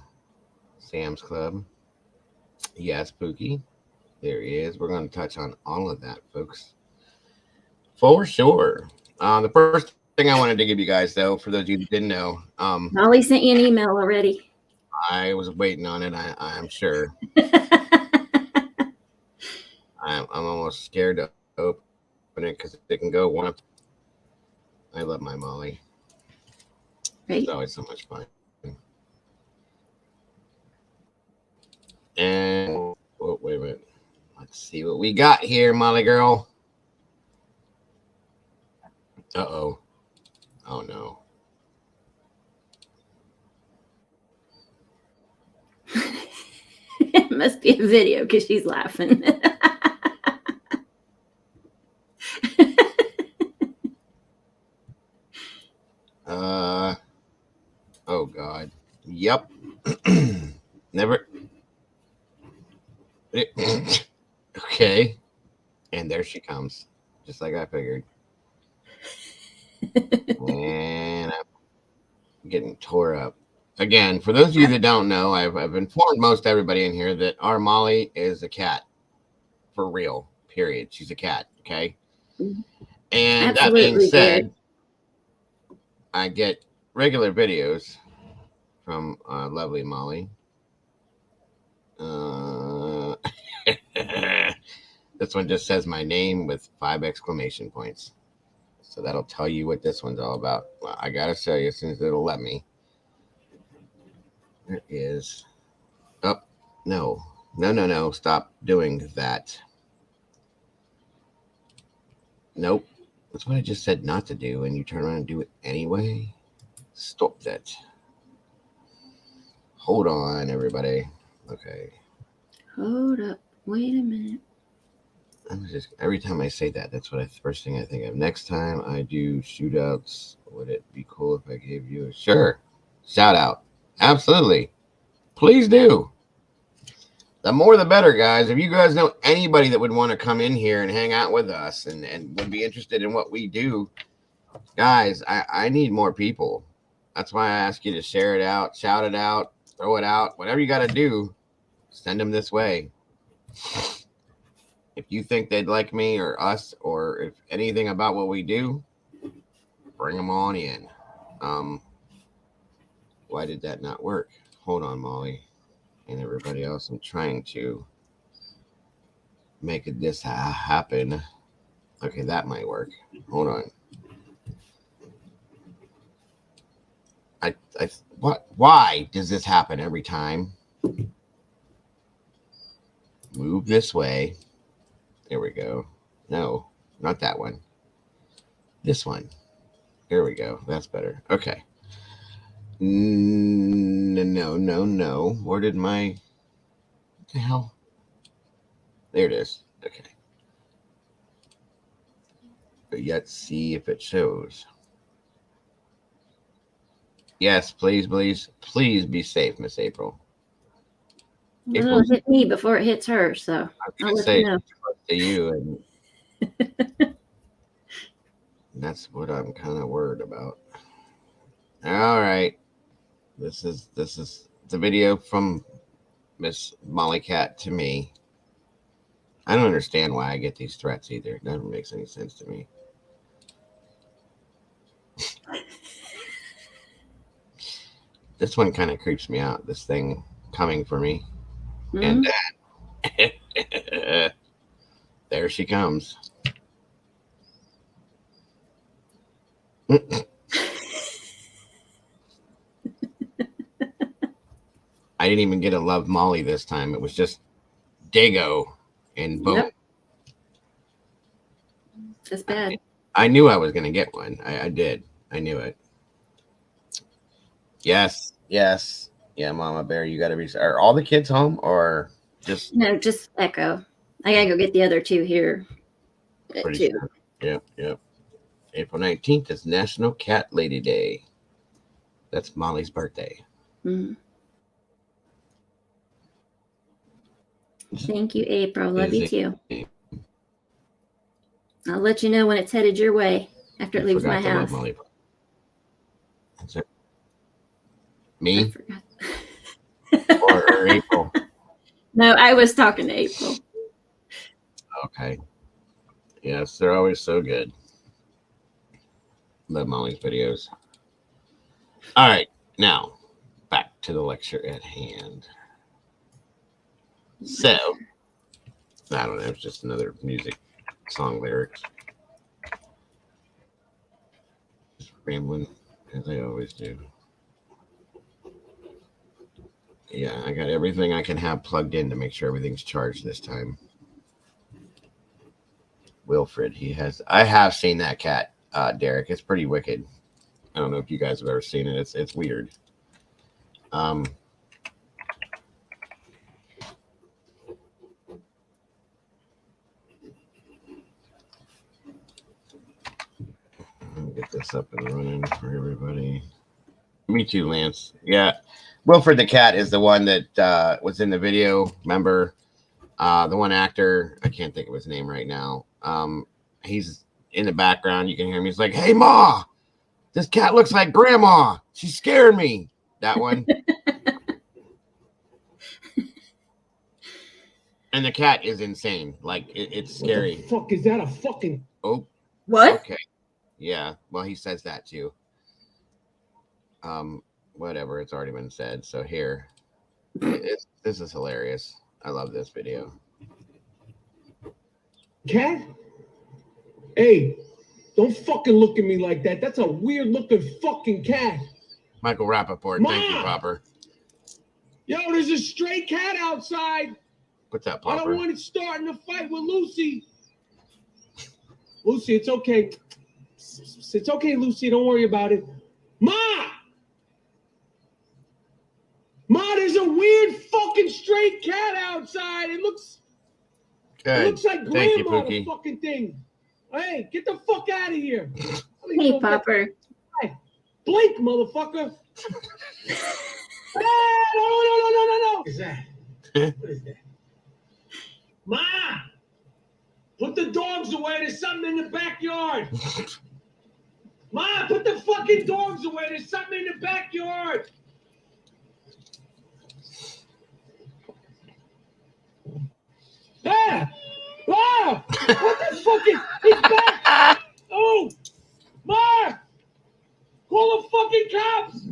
Sam's Club. Yes, Pookie. There he is. We're going to touch on all of that, folks. For sure. The first thing I wanted to give you guys, though, for those of you who didn't know, Molly sent you an email already. I was waiting on it. I'm sure. I'm almost scared to open it because it can go one. I love my Molly. Right. It's always so much fun. And oh, wait a minute. Let's see what we got here, Molly girl. Uh-oh. Oh, no. It must be a video because she's laughing. Oh, God. Yep. Never. Okay. And there she comes. Just like I figured. And I'm getting tore up. Again, for those of you that don't know, I've informed most everybody in here that our Molly is a cat. For real, period. She's a cat, okay? And that being Absolutely, Derek. said, I get regular videos from lovely Molly. This one just says my name with 5 exclamation points. So that'll tell you what this one's all about. Well, I gotta show you as soon as it'll let me. There is. Oh, no. Stop doing that. Nope. That's what I just said not to do, and you turn around and do it anyway. Stop that. Hold on, everybody. Okay. Hold up. Wait a minute. Every time I say that, that's what first thing I think of. Next time I do shootouts, would it be cool if I gave you a shout out? Absolutely. Please do. The more the better, guys. If you guys know anybody that would want to come in here and hang out with us and would be interested in what we do, guys, I need more people. That's why I ask you to share it out, shout it out, throw it out, whatever you got to do, send them this way. If you think they'd like me or us or if anything about what we do, bring them on in. Why did that not work? Hold on, Molly and everybody else. I'm trying to make this happen. Okay, that might work. Hold on. Why does this happen every time? Move this way. There we go. No, not that one. This one. There we go. That's better. Okay. No. Where did my... What the hell? There it is. Okay. But yet see if it shows. Yes, please be safe, Miss April. It'll hit me before it hits her, so I'll let you know. To you, and that's what I'm kind of worried about. All right, this is the video from Miss Molly Cat to me. I don't understand why I get these threats either. It never makes any sense to me. This one kind of creeps me out. This thing coming for me, and there she comes. I didn't even get a love Molly this time. It was just Dago and boom. Yep. That's bad. I knew I was going to get one. I did. I knew it. Yes. Yeah, Mama Bear, you got to be... Are all the kids home or just... No, just Echo. I got to go get the other two here. Pretty sure. Yep. April 19th is National Cat Lady Day. That's Molly's birthday. Mm-hmm. Thank you, April. Love you too. I'll let you know when it's headed your way after it leaves my house. Molly. Me? Or April? No, I was talking to April. Okay. Yes, they're always so good. Love Molly's videos. All right, now back to the lecture at hand. So, I don't know, it's just another music song lyrics. Just rambling, as I always do. Yeah, I got everything I can have plugged in to make sure everything's charged this time. Wilfred, I have seen that cat, Derek. It's pretty wicked. I don't know if you guys have ever seen it. It's weird. Get this up and running for everybody. Me too, Lance. Yeah. Wilfred the cat is the one that was in the video. Remember, the one actor, I can't think of his name right now. He's in the background. You can hear him. He's like, "Hey, Ma, This cat looks like grandma. She's scaring me. That one. And the cat is insane. Like, it's scary. What the fuck is that? A fucking... Oh. What? Okay. Yeah. Well, he says that too. Whatever. It's already been said. So here. This is hilarious. I love this video. Cat? Hey, don't fucking look at me like that. That's a weird looking fucking cat. Michael Rappaport. Mom! Thank you, Popper. Yo, there's a stray cat outside. What's up, I Popper? don't want it starting a fight with Lucy. Lucy, it's okay. It's okay, Lucy. Don't worry about it. Ma! Ma, there's a weird fucking stray cat outside. It looks like Thank you, grandma, Pookie. the fucking thing. Hey, get the fuck out of here. Hey, Popper. Blink, motherfucker. No. Is that? What is that? Ma! Put the dogs away. There's something in the backyard. Ma, put the fucking dogs away. There's something in the backyard. Ah! Ah! What the fuck is... He's back! Oh! Ma! Call the fucking cops!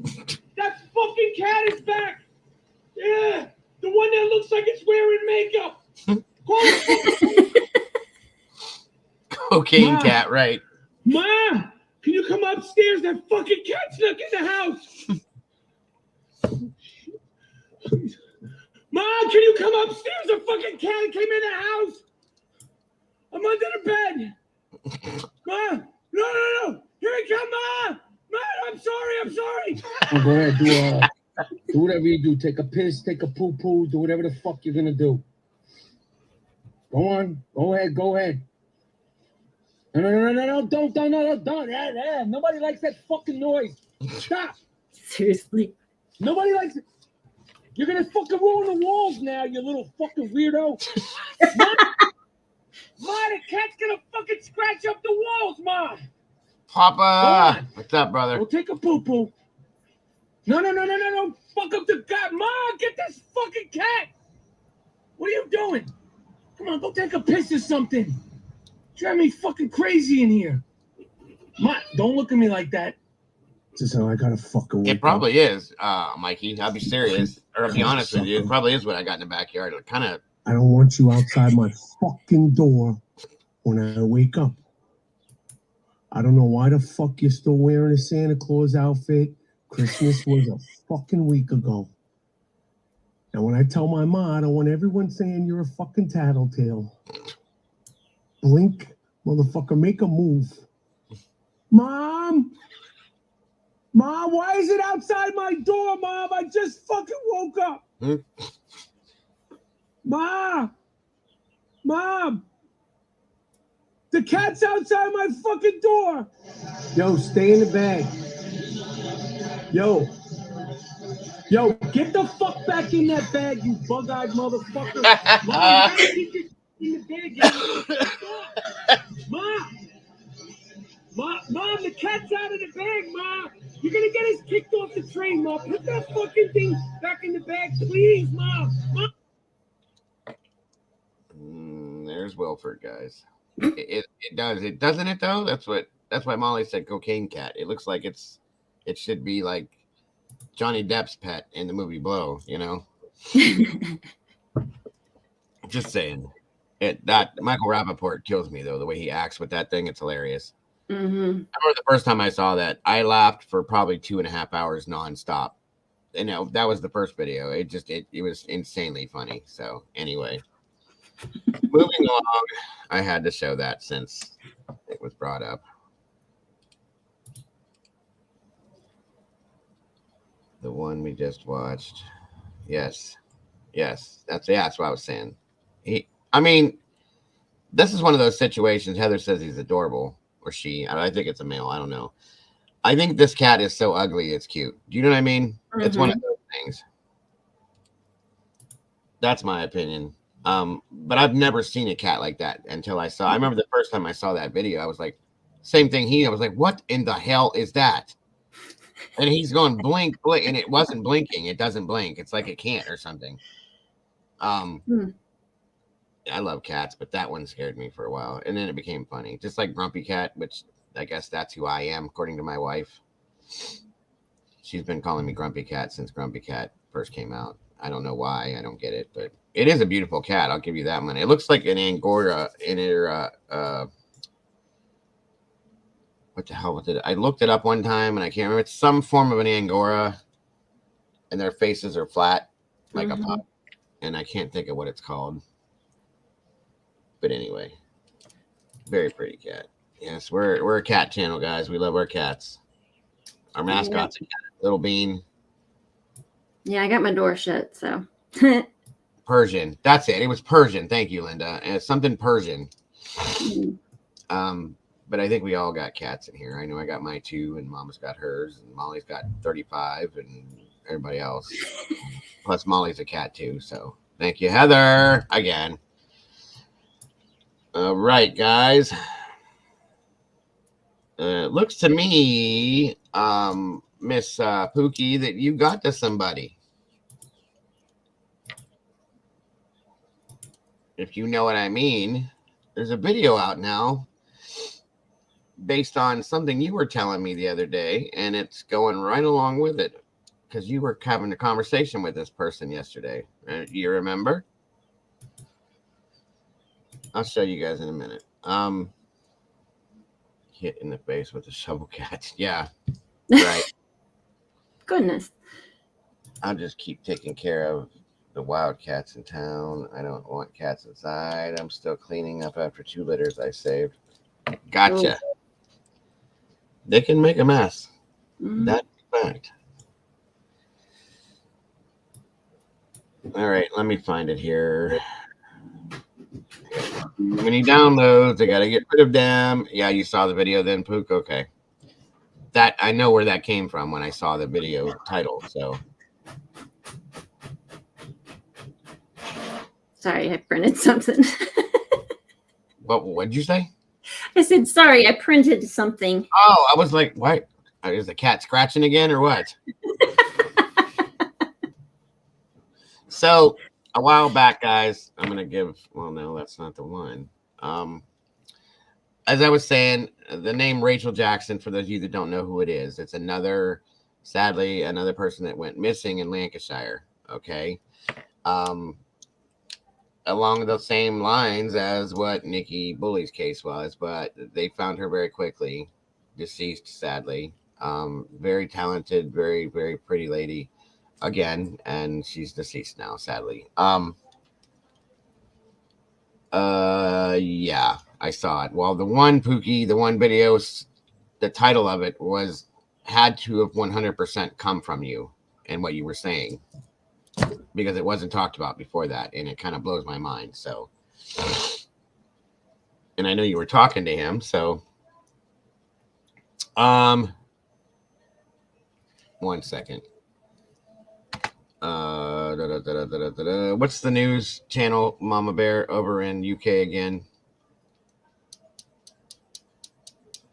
That fucking cat is back! Yeah! The one that looks like it's wearing makeup! Call the fucking... Cocaine Ma. cat, right? Ma! Can you come upstairs? That fucking cat snuck in the house! Ma, can you come upstairs? A fucking cat came in the house! I'm under the bed! Ma! No! Here it come, Ma! Ma, I'm sorry! Oh, go ahead, do whatever you do. Take a piss, take a poo-poo, do whatever the fuck you're gonna do. Go on. Go ahead. No, don't. Nobody likes that fucking noise. Stop. Seriously. Nobody likes it. You're gonna fucking ruin the walls now, you little fucking weirdo. Ma, the cat's gonna fucking scratch up the walls, Ma! Papa! What's up, brother? Go take a poo-poo. No. Fuck up the cat. Ma, get this fucking cat. What are you doing? Come on, go take a piss or something. Drive me fucking crazy in here. Ma, don't look at me like that. This is how I gotta fucking It probably is, Mikey. I'll be serious. Or I'll be honest with you. It probably is what I got in the backyard. It kind of... I don't want you outside my fucking door when I wake up. I don't know why the fuck you're still wearing a Santa Claus outfit. Christmas was a fucking week ago. And when I tell my ma, I don't want everyone saying you're a fucking tattletale. Blink, motherfucker, make a move. Mom, why is it outside my door, Mom? I just fucking woke up. Mom, the cat's outside my fucking door. Yo, stay in the bag. Yo, get the fuck back in that bag, you bug-eyed motherfucker. Mom, get this in the bag. Mom, the cat's out of the bag, Ma. You're gonna get us kicked off the train, Ma. Put that fucking thing back in the bag, please, Mom. There's Wilford, guys. It does. It doesn't it though? That's why Molly said cocaine cat. It looks like it should be like Johnny Depp's pet in the movie Blow, you know? Just saying. That Michael Rappaport kills me though, the way he acts with that thing, it's hilarious. Mm-hmm. I remember the first time I saw that, I laughed for probably 2.5 hours nonstop. You know, that was the first video. It was insanely funny. So anyway, moving along, I had to show that since it was brought up. The one we just watched. Yes. That's what I was saying. I mean, this is one of those situations. Heather says he's adorable, or she. I think it's a male. I don't know. I think this cat is so ugly, it's cute. Do you know what I mean? Mm-hmm. It's one of those things. That's my opinion. But I've never seen a cat like that until I remember the first time I saw that video, I was like, Same thing. I was like, what in the hell is that? And he's going blink, blink, and it wasn't blinking. It doesn't blink. It's like it can't or something. I love cats, but that one scared me for a while, and then it became funny. Just like Grumpy Cat, which I guess that's who I am, according to my wife. She's been calling me Grumpy Cat since Grumpy Cat first came out. I don't know why. I don't get it, but it is a beautiful cat. I'll give you that one. It looks like an Angora in her. What the hell was it? I looked it up one time and I can't remember. It's some form of an Angora, and their faces are flat like a pup, and I can't think of what it's called. But anyway, very pretty cat. Yes, we're a cat channel, guys. We love our cats. Our mascot's a cat, Little Bean. Yeah, I got my door shut, so. Persian. That's it. It was Persian. Thank you, Linda. And it's something Persian. But I think we all got cats in here. I know I got my 2, and Mama's got hers, and Molly's got 35, and everybody else. Plus, Molly's a cat too. So thank you, Heather, again. All right, guys. Looks to me, Miss Pookie, that you got to somebody. If you know what I mean, there's a video out now based on something you were telling me the other day, and it's going right along with it because you were having a conversation with this person yesterday. You remember? I'll show you guys in a minute. Hit in the face with a shovel cat. Yeah, right. Goodness. I'll just keep taking care of the wild cats in town. I don't want cats inside. I'm still cleaning up after 2 litters I saved. Gotcha. Oh. They can make a mess. That's a fact. All right, let me find it here. When he downloads, I gotta get rid of them. Yeah, you saw the video then, Pook? Okay. That I know where that came from when I saw the video title, so. Sorry, I printed something. What'd you say? I said, sorry, I printed something. Oh, I was like, what? Is the cat scratching again or what? So a while back, guys, I'm going to give, well, no, that's not the one. As I was saying, the name Rachel Jackson, for those of you that don't know who it is, it's sadly, another person that went missing in Lancashire. Okay. Along the same lines as what Nikki Bulley's case was, but they found her very quickly, deceased, sadly. Very talented, very, very pretty lady again, and she's deceased now, sadly. Yeah, I saw it. Well, the one Pookie, the one video, the title of it had to have 100% come from you and what you were saying, because it wasn't talked about before that, and it kind of blows my mind. So, and I know you were talking to him, so, 1 second. What's the news channel, Mama Bear, over in UK again?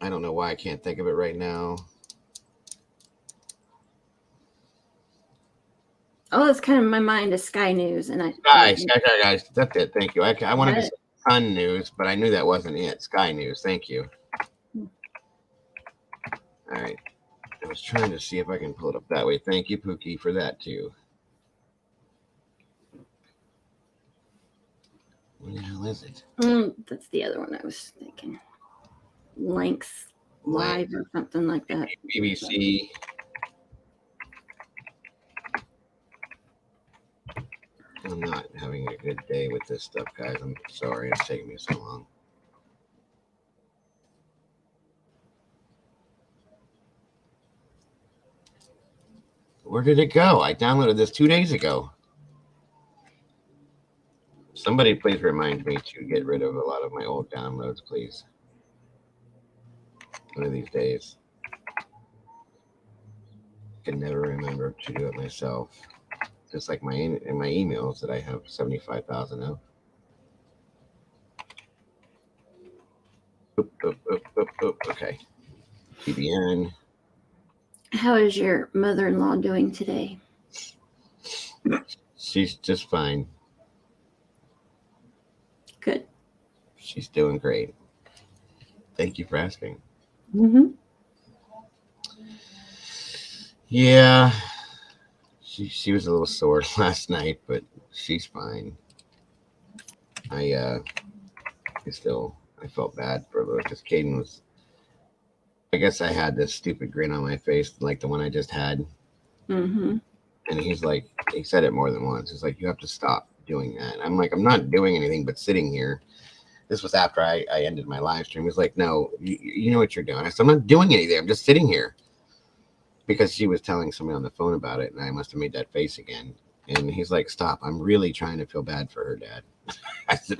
I don't know why I can't think of it right now. Oh, it's kind of my mind is Sky News, and Sky, guys. That's it. Thank you. I wanted to say Sun News, but I knew that wasn't it. Sky News. Thank you. All right. I was trying to see if I can pull it up that way. Thank you, Pookie, for that too. What the hell is it? That's the other one I was thinking. Links Live or something like that. BBC. I'm not having a good day with this stuff, guys. I'm sorry it's taking me so long. Where did it go? I downloaded this 2 days ago. Somebody please remind me to get rid of a lot of my old downloads, please. One of these days. I can never remember to do it myself. Just like in my emails that I have 75,000 of. Oh, okay. PBN. How is your mother-in-law doing today? She's just fine. Good. She's doing great. Thank you for asking. Mm-hmm. Yeah, she was a little sore last night, but she's fine. I I felt bad for her because Caden was. I guess I had this stupid grin on my face like the one I just had, Mm-hmm. and he's like, he said it more than once. He's like, you have to stop doing that. I'm like, I'm not doing anything but sitting here. This was after I ended my live stream. He's like, no, you know what you're doing. I said, I'm not doing anything. I'm just sitting here. Because she was telling somebody on the phone about it, and I must have made that face again. And he's like, stop. I'm really trying to feel bad for her, Dad. I said,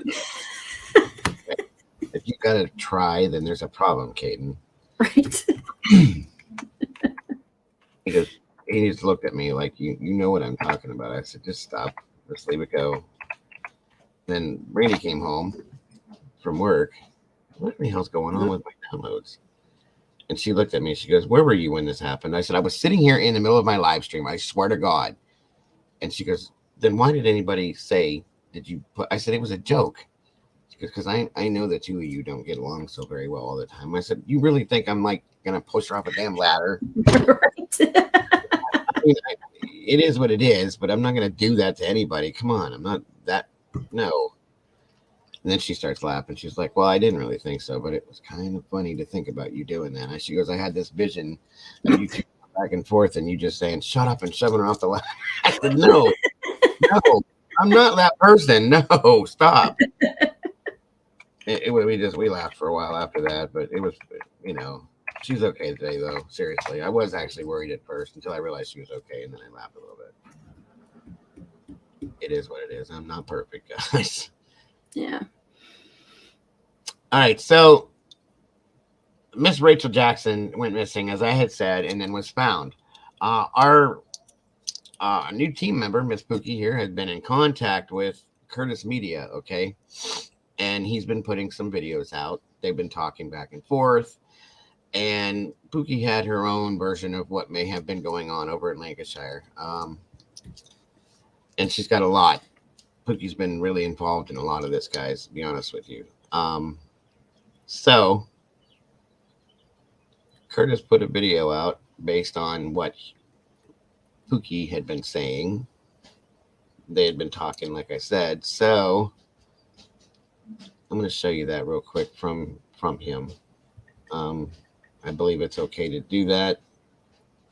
if you got to try, then there's a problem, Caden. Right. He just looked at me like, you know what I'm talking about. I said, just stop. Just leave it go. Then Brandy came home from work. What the hell's going on with my downloads? And she looked at me. She goes, where were you when this happened? I said, I was sitting here in the middle of my live stream. I swear to God. And she goes, then why did anybody say, did you put, I said, it was a joke. She goes, because I know the two of you don't get along so very well all the time. I said, you really think I'm like going to push her off a damn ladder? Right. I mean, it is what it is, but I'm not going to do that to anybody. Come on. I'm not that. No. And then she starts laughing. She's like, well, I didn't really think so, but it was kind of funny to think about you doing that. And she goes, I had this vision of you two back and forth and you just saying, shut up and shoving her off the ladder. I said, no, I'm not that person. No, stop. We laughed for a while after that, but it was, she's okay today, though. Seriously. I was actually worried at first until I realized she was okay. And then I laughed a little bit. It is what it is. I'm not perfect, guys. Yeah. All right, so Miss Rachel Jackson went missing, as I had said, and then was found. Our new team member, Miss Pookie here, had been in contact with Curtis Media, okay? And he's been putting some videos out. They've been talking back and forth. And Pookie had her own version of what may have been going on over in Lancashire. And she's got a lot. Pookie's been really involved in a lot of this, guys, to be honest with you. So Curtis put a video out based on what Pookie had been saying. They had been talking, like I said. So I'm going to show you that real quick from him. I believe it's okay to do that.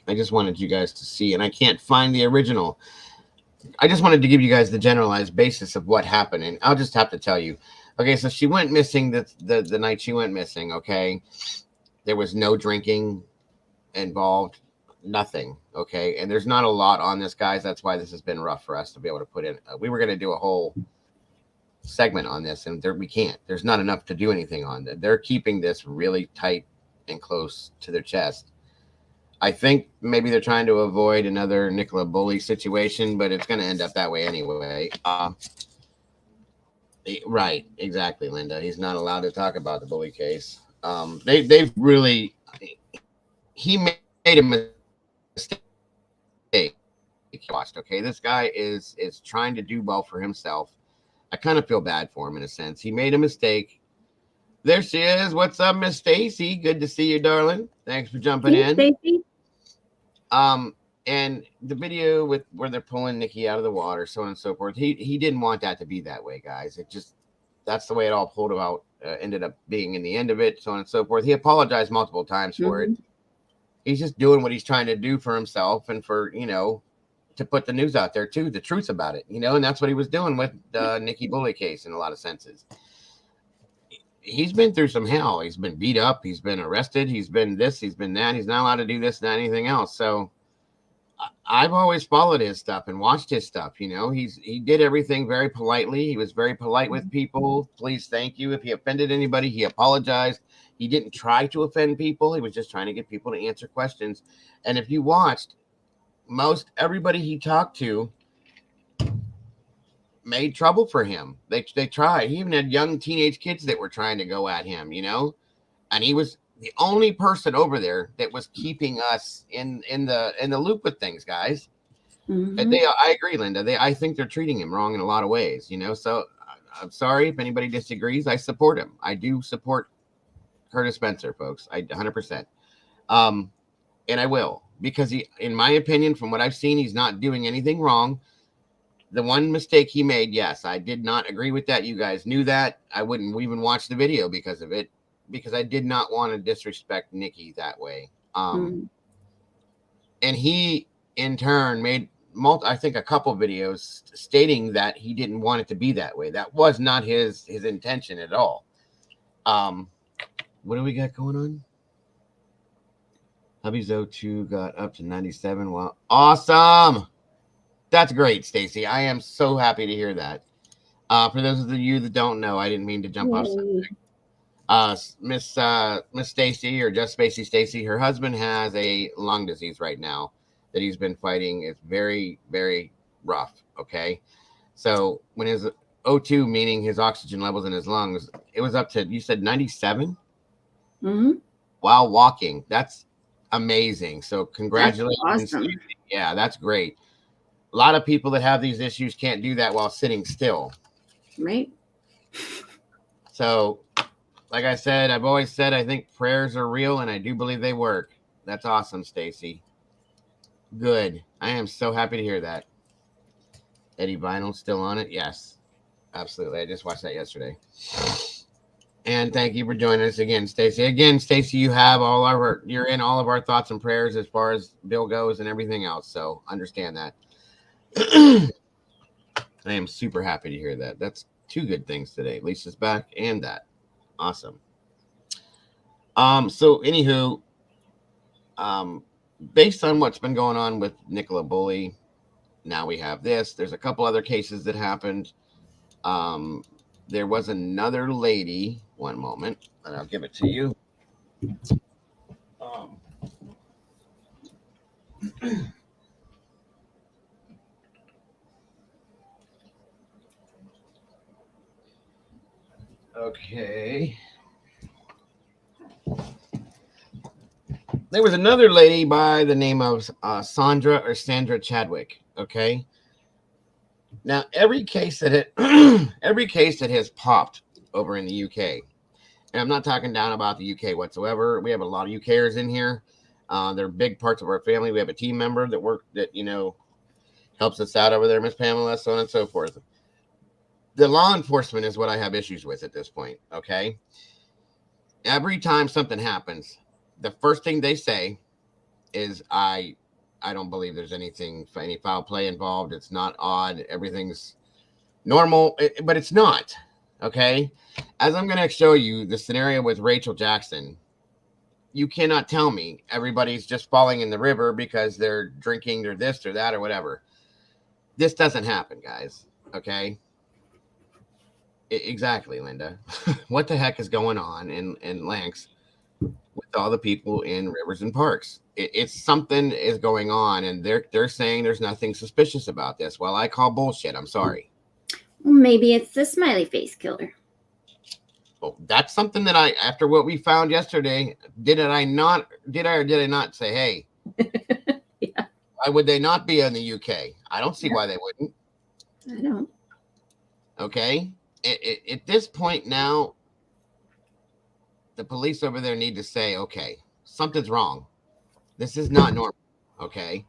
I just wanted you guys to see, and I can't find the original. I just wanted to give you guys the generalized basis of what happened, and I'll just have to tell you. Okay, so she went missing the night she went missing, okay? There was no drinking involved, nothing, okay? And there's not a lot on this, guys. That's why this has been rough for us to be able to put in. We were going to do a whole segment on this, and we can't. There's not enough to do anything on that. They're keeping this really tight and close to their chest. I think maybe they're trying to avoid another Nicolla Bulley situation, but it's going to end up that way anyway. Right, exactly, Linda. He's not allowed to talk about the Bulley case. They've really, he made a mistake. Okay, this guy is trying to do well for himself. I kind of feel bad for him in a sense. He made a mistake. There she is. What's up, Miss Stacy? Good to see you, darling. Thanks for jumping in. Stacy? And the video with where they're pulling Nikki out of the water, so on and so forth. He didn't want that to be that way, guys. It just, that's the way it all pulled out, ended up being in the end of it, so on and so forth. He apologized multiple times for it. He's just doing what he's trying to do for himself and for, to put the news out there too, the truth about it, and that's what he was doing with the Nikki Bulley case in a lot of senses. He's been through some hell. He's been beat up. He's been arrested. He's been this. He's been that. He's not allowed to do this, not anything else. So I've always followed his stuff and watched his stuff. He did everything very politely. He was very polite with people. Please, thank you. If he offended anybody, he apologized. He didn't try to offend people. He was just trying to get people to answer questions. And if you watched, most everybody he talked to made trouble for him. They tried. He even had young teenage kids that were trying to go at him, and he was the only person over there that was keeping us in the loop with things, guys. Mhm. I agree, Linda. I think they're treating him wrong in a lot of ways, So I'm sorry if anybody disagrees. I support him. I do support Curtis Spencer, folks. 100%. And I will, because he, in my opinion, from what I've seen, he's not doing anything wrong. The one mistake he made, yes, I did not agree with that. You guys knew that. I wouldn't even watch the video because of it, because I did not want to disrespect Nikki that way. Mhm. And he, in turn, made I think a couple videos stating that he didn't want it to be that way. That was not his intention at all. What do we got going on? Hubby's O2 got up to 97. Wow. Awesome. That's great, Stacy. I am so happy to hear that. For those of you that don't know, I didn't mean to jump off subject. Miss Stacy, or just Spacey Stacy, her husband has a lung disease right now that he's been fighting. It's very, very rough. Okay. So when his O2, meaning his oxygen levels in his lungs, it was up to, you said 97 while walking. That's amazing. So congratulations. That's awesome. Yeah, that's great. A lot of people that have these issues can't do that while sitting still. Right. So, like I said, I've always said I think prayers are real, and I do believe they work. That's awesome, Stacy. Good. I am so happy to hear that. Eddie Vinyl's still on it? Yes, absolutely. I just watched that yesterday. And thank you for joining us again, Stacy. Again, Stacy, you're in all of our thoughts and prayers as far as Bill goes and everything else. So understand that. I am super happy to hear that. That's two good things today. Lisa's back and that. Awesome. So anywho, based on what's been going on with Nicolla Bulley, now we have this. There's a couple other cases that happened. There was another lady. One moment, and I'll give it to you. Okay. There was another lady by the name of Sandra Chadwick. Okay. Now, every case that has popped over in the UK, and I'm not talking down about the UK whatsoever. We have a lot of UKers in here. They're big parts of our family. We have a team member that helps us out over there, Miss Pamela, so on and so forth. The law enforcement is what I have issues with at this point. Okay. Every time something happens, the first thing they say is, I don't believe there's any foul play involved. It's not odd. Everything's normal, but it's not. Okay. As I'm going to show you the scenario with Rachel Jackson, you cannot tell me everybody's just falling in the river because they're drinking or this or that or whatever. This doesn't happen, guys. Okay. Exactly, Linda. What the heck is going on in Lanks with all the people in rivers and parks? It's something is going on, and they're saying there's nothing suspicious about this. Well, I call bullshit. I'm sorry. Well, maybe it's the smiley face killer. Well, that's something that after what we found yesterday, did I not say, hey, Yeah. Why would they not be in the UK? I don't see why they wouldn't. I don't. Okay. At this point now, the police over there need to say, okay, something's wrong. This is not normal. Okay.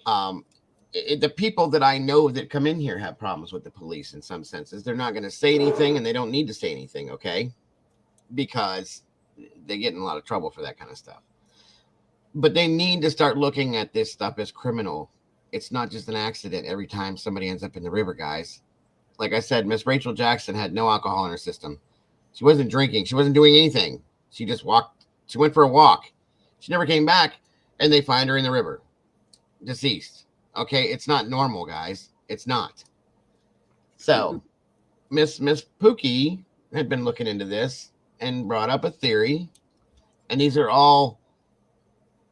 The people that I know that come in here have problems with the police in some senses. They're not going to say anything, and they don't need to say anything. Okay. Because they get in a lot of trouble for that kind of stuff. But they need to start looking at this stuff as criminal. It's not just an accident every time somebody ends up in the river, guys. Like I said, Miss Rachel Jackson had no alcohol in her system. She wasn't drinking. She wasn't doing anything. She just walked. She went for a walk. She never came back, and they find her in the river, deceased. Okay, it's not normal, guys. It's not. So, Miss Pookie had been looking into this and brought up a theory, and these are all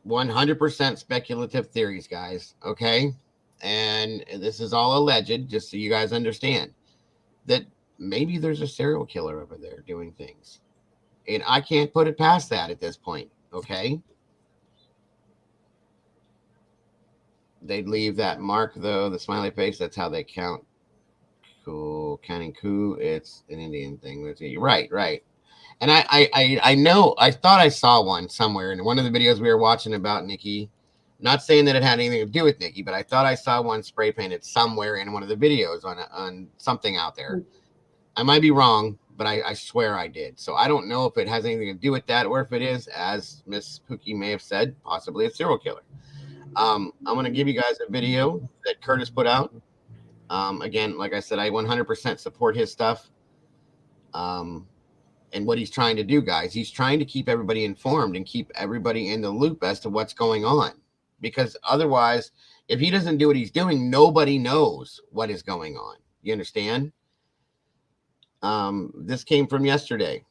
100% speculative theories, guys. Okay, and this is all alleged, just so you guys understand that maybe there's a serial killer over there doing things. And I can't put it past that at this point. Okay. They'd leave that mark, though, the smiley face. That's how they count. Cool. Counting coup. It's an Indian thing. Right. And I know, I thought I saw one somewhere in one of the videos we were watching about Nikki. Not saying that it had anything to do with Nikki, but I thought I saw one spray painted somewhere in one of the videos on something out there. I might be wrong, but I swear I did. So I don't know if it has anything to do with that, or if it is, as Miss Pookie may have said, possibly a serial killer. I'm going to give you guys a video that Curtis put out. Again, like I said, I 100% support his stuff. And what he's trying to do, guys, he's trying to keep everybody informed and keep everybody in the loop as to what's going on. Because otherwise, if he doesn't do what he's doing, nobody knows what is going on. You understand? This came from yesterday.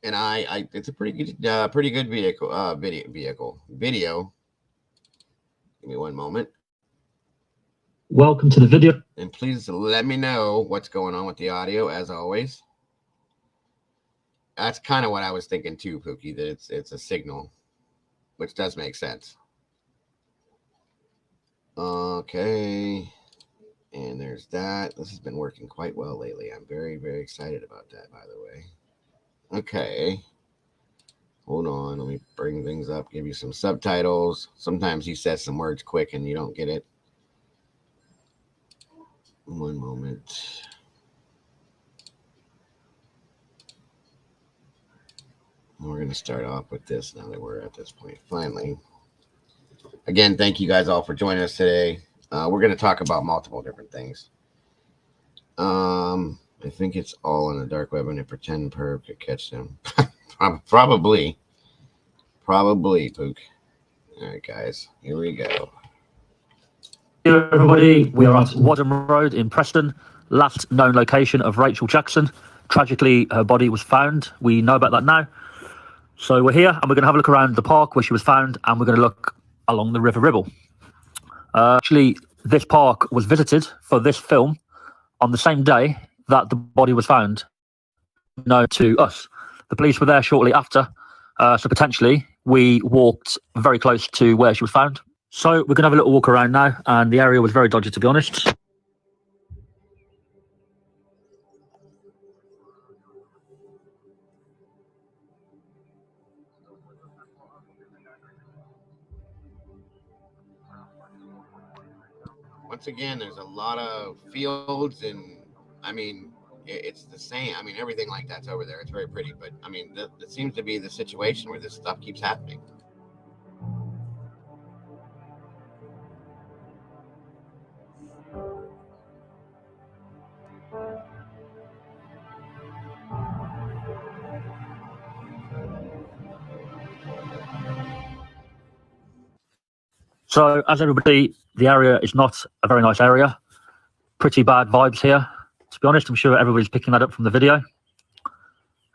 And it's a pretty good video. Give me one moment. Welcome to the video. And please let me know what's going on with the audio, as always. That's kind of what I was thinking too, Pookie, that it's a signal, which does make sense. Okay. And there's that. This has been working quite well lately. I'm very, very excited about that, by the way. Okay. Hold on. Let me bring things up, give you some subtitles. Sometimes he says some words quick and you don't get it. One moment. We're going to start off with this now that we're at this point. Finally. Again, thank you guys all for joining us today. We're going to talk about multiple different things. I think it's all on the dark web, and a pretend perv could catch them. Probably, Pook. All right, guys, here we go. Hello, everybody. We are at Wadham Road in Preston, last known location of Rachel Jackson. Tragically, her body was found. We know about that now. So we're here, and we're going to have a look around the park where she was found, and we're going to look along the River Ribble. Actually, this park was visited for this film on the same day that the body was found, known to us. The police were there shortly after, so potentially we walked very close to where she was found. So we're going to have a little walk around now, and the area was very dodgy, to be honest. Once again, there's a lot of fields, and I mean, it's the same. I mean, everything like that's over there. It's very pretty, but I mean, that seems to be the situation where this stuff keeps happening. So, as everybody, the area is not a very nice area. Pretty bad vibes here, to be honest. I'm sure everybody's picking that up from the video.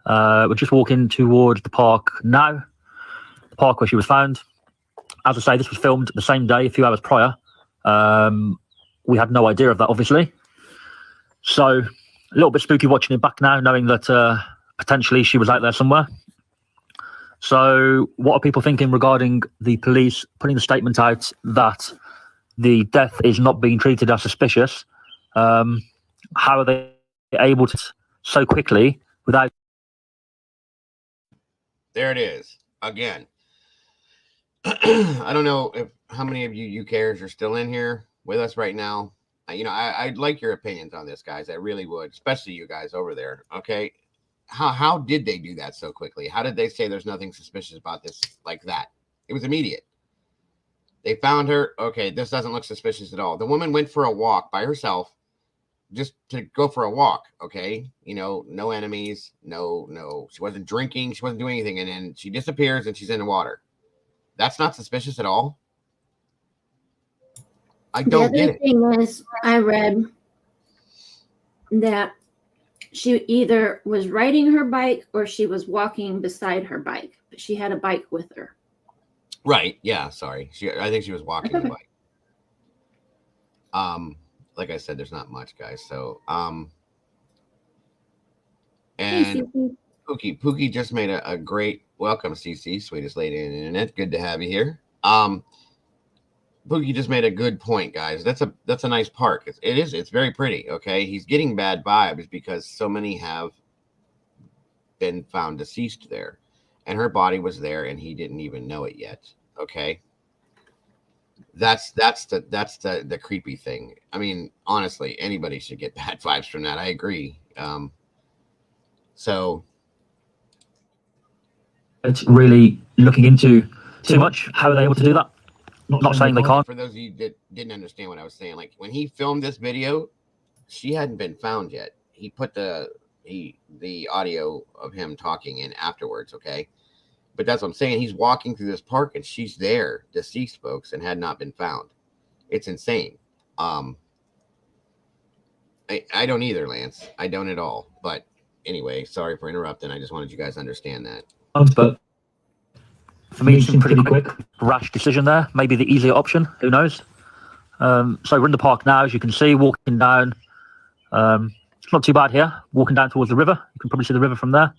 We're just walking towards the park now, the park where she was found. As I say, this was filmed the same day, a few hours prior. We had no idea of that, obviously. So, a little bit spooky watching it back now, knowing that potentially she was out there somewhere. So what are people thinking regarding the police putting the statement out that the death is not being treated as suspicious? How are they able to so quickly without... There it is again. I don't know how many of you UKers are still in here with us right now. You know, I'd like your opinions on this, guys. I really would, especially you guys over there. Okay. How did they do that so quickly? How did they say there's nothing suspicious about this like that? It was immediate. They found her. Okay, this doesn't look suspicious at all. The woman went for a walk by herself, just to go for a walk. Okay, you know, no enemies, no. She wasn't drinking. She wasn't doing anything, and then she disappears and she's in the water. That's not suspicious at all. I don't get it. The other thing is, I read that she either was riding her bike or she was walking beside her bike, but she had a bike with her. Right. Yeah. Sorry. I think she was walking the bike. Like I said, there's not much, guys. So, Hey, And Susie. Pookie just made a great welcome, CC, sweetest lady in the internet. Good to have you here. Pookie just made a good point, guys. That's a nice park. It's very pretty. Okay, he's getting bad vibes because so many have been found deceased there, and her body was there, and he didn't even know it yet. Okay, that's the creepy thing. I mean, honestly, anybody should get bad vibes from that. I agree. So It's really looking into too much. How are they able to do that? Not saying they can't. for those of you that didn't understand what I was saying, like when he filmed this video, she hadn't been found yet. He put the audio of him talking in afterwards, okay? But that's what I'm saying. He's walking through this park and she's there, deceased folks, and had not been found. It's insane. I don't either, Lance. I don't at all. But anyway, sorry for interrupting. I just wanted you guys to understand that. But for me, it seemed pretty quick, rash decision there. Maybe the easier option. Who knows? So we're in the park now, as you can see, walking down. It's not too bad here. Walking down towards the river. You can probably see the river from there.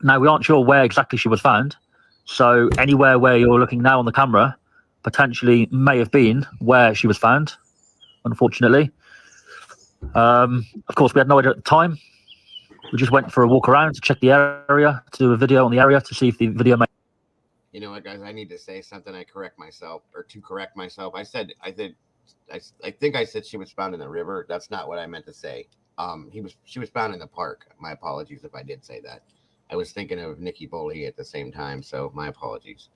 Now, we aren't sure where exactly she was found. So anywhere where you're looking now on the camera potentially may have been where she was found, unfortunately. Of course, we had no idea at the time. We just went for a walk around to check the area, to do a video on the area to see if the video made. You know what, guys? I need to say something. I correct myself, or to correct myself. I think I said she was found in the river. That's not what I meant to say. She was found in the park. My apologies if I did say that. I was thinking of Nikki Bulley at the same time, so my apologies.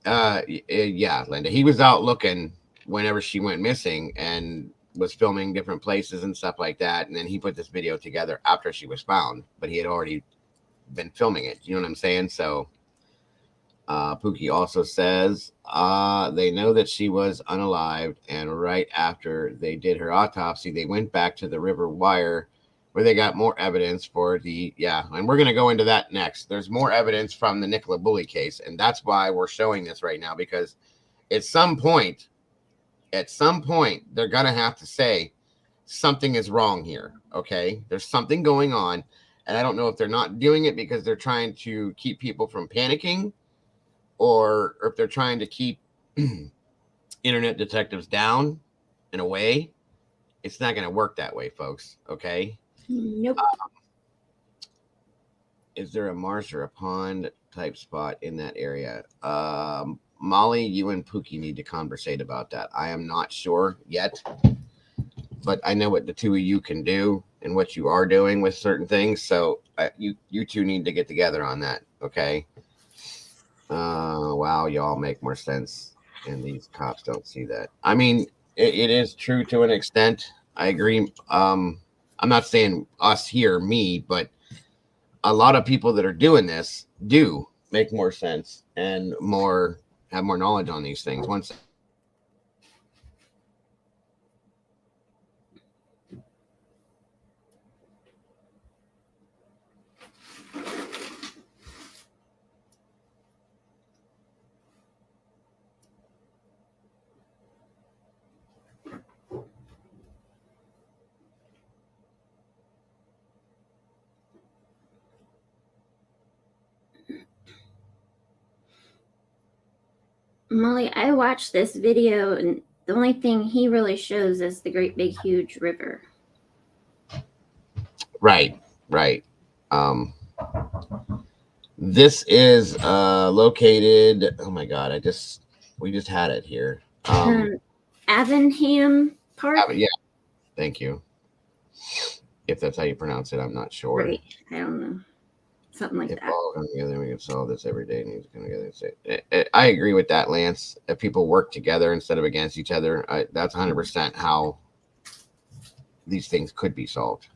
Yeah, Linda. He was out looking whenever she went missing and was filming different places and stuff like that. And then he put this video together after she was found, but he had already been filming it. You know what I'm saying? So Pookie also says they know that she was unalived, and right after they did her autopsy, they went back to the river wire where they got more evidence for and we're going to go into that next. There's more evidence from the Nicolla Bulley case, and that's why we're showing this right now, because at some point, they're going to have to say something is wrong here, okay? There's something going on, and I don't know if they're not doing it because they're trying to keep people from panicking, or if they're trying to keep internet detectives down in a way. It's not going to work that way, folks, okay? Nope. Is there a marsh or a pond type spot in that area? Molly, you and Pookie need to conversate about that. I am not sure yet, but I know what the two of you can do and what you are doing with certain things. So you two need to get together on that, okay? Wow, y'all make more sense, and these cops don't see that. I mean, it is true to an extent. I agree. I'm not saying us here, me, but a lot of people that are doing this do make more sense and have more knowledge on these things. Once Molly, I watched this video, and the only thing he really shows is the great big huge river. Right. This is located. Oh my God! We just had it here. Avenham Park. Yeah. Thank you. If that's how you pronounce it, I'm not sure. Right. I don't know. Something like that. All come together, we can solve this every day. Needs to come together. I agree with that, Lance. If people work together instead of against each other, that's 100% how these things could be solved.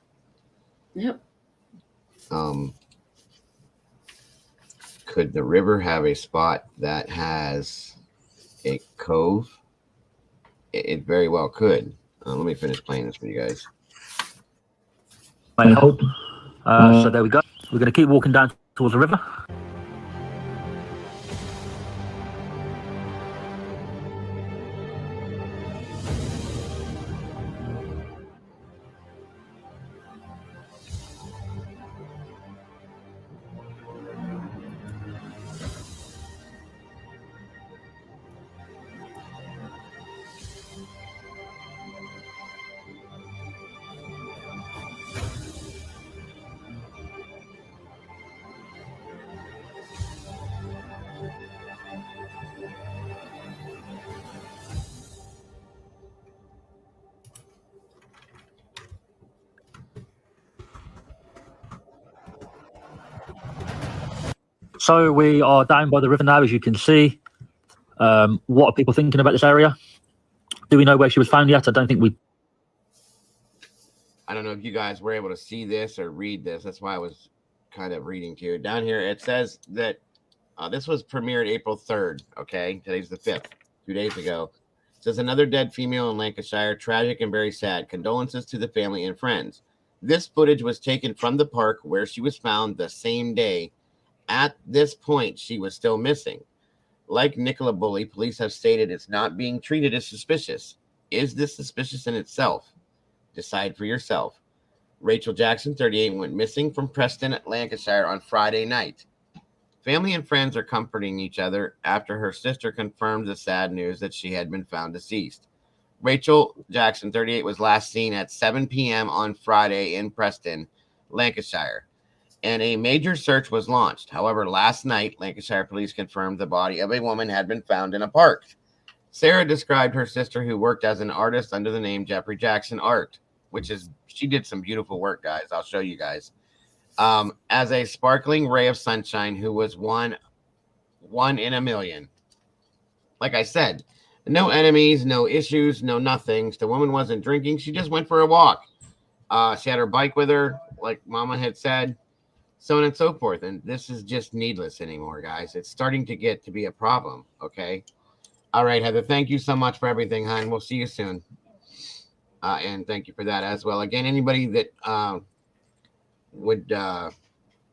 Yep. Could the river have a spot that has a cove? It very well could. Let me finish playing this for you guys. I hope. So there we go. We're going to keep walking down towards the river. So we are down by the river now, as you can see. What are people thinking about this area? Do we know where she was found yet? I don't think we. I don't know if you guys were able to see this or read this. That's why I was kind of reading to you. Down here, it says that this was premiered April 3rd. Okay, today's the 5th, 2 days ago. It says another dead female in Lancashire, tragic and very sad. Condolences to the family and friends. This footage was taken from the park where she was found the same day. At this point, she was still missing. Like Nicolla Bulley, police have stated it's not being treated as suspicious. Is this suspicious in itself? Decide for yourself. Rachel Jackson, 38, went missing from Preston, Lancashire on Friday night. Family and friends are comforting each other after her sister confirmed the sad news that she had been found deceased. Rachel Jackson, 38, was last seen at 7 p.m. on Friday in Preston, Lancashire, and a major search was launched. However, last night, Lancashire police confirmed the body of a woman had been found in a park. Sarah described her sister, who worked as an artist under the name Jeffrey Jackson Art, which is, she did some beautiful work, guys. I'll show you guys. As a sparkling ray of sunshine who was one in a million. Like I said, no enemies, no issues, no nothings. The woman wasn't drinking. She just went for a walk. She had her bike with her, like Mama had said, so on and so forth. And this is just needless anymore, guys. It's starting to get to be a problem, okay? All right, Heather, thank you so much for everything, hon. We'll see you soon. And thank you for that as well. Again, anybody that would, oh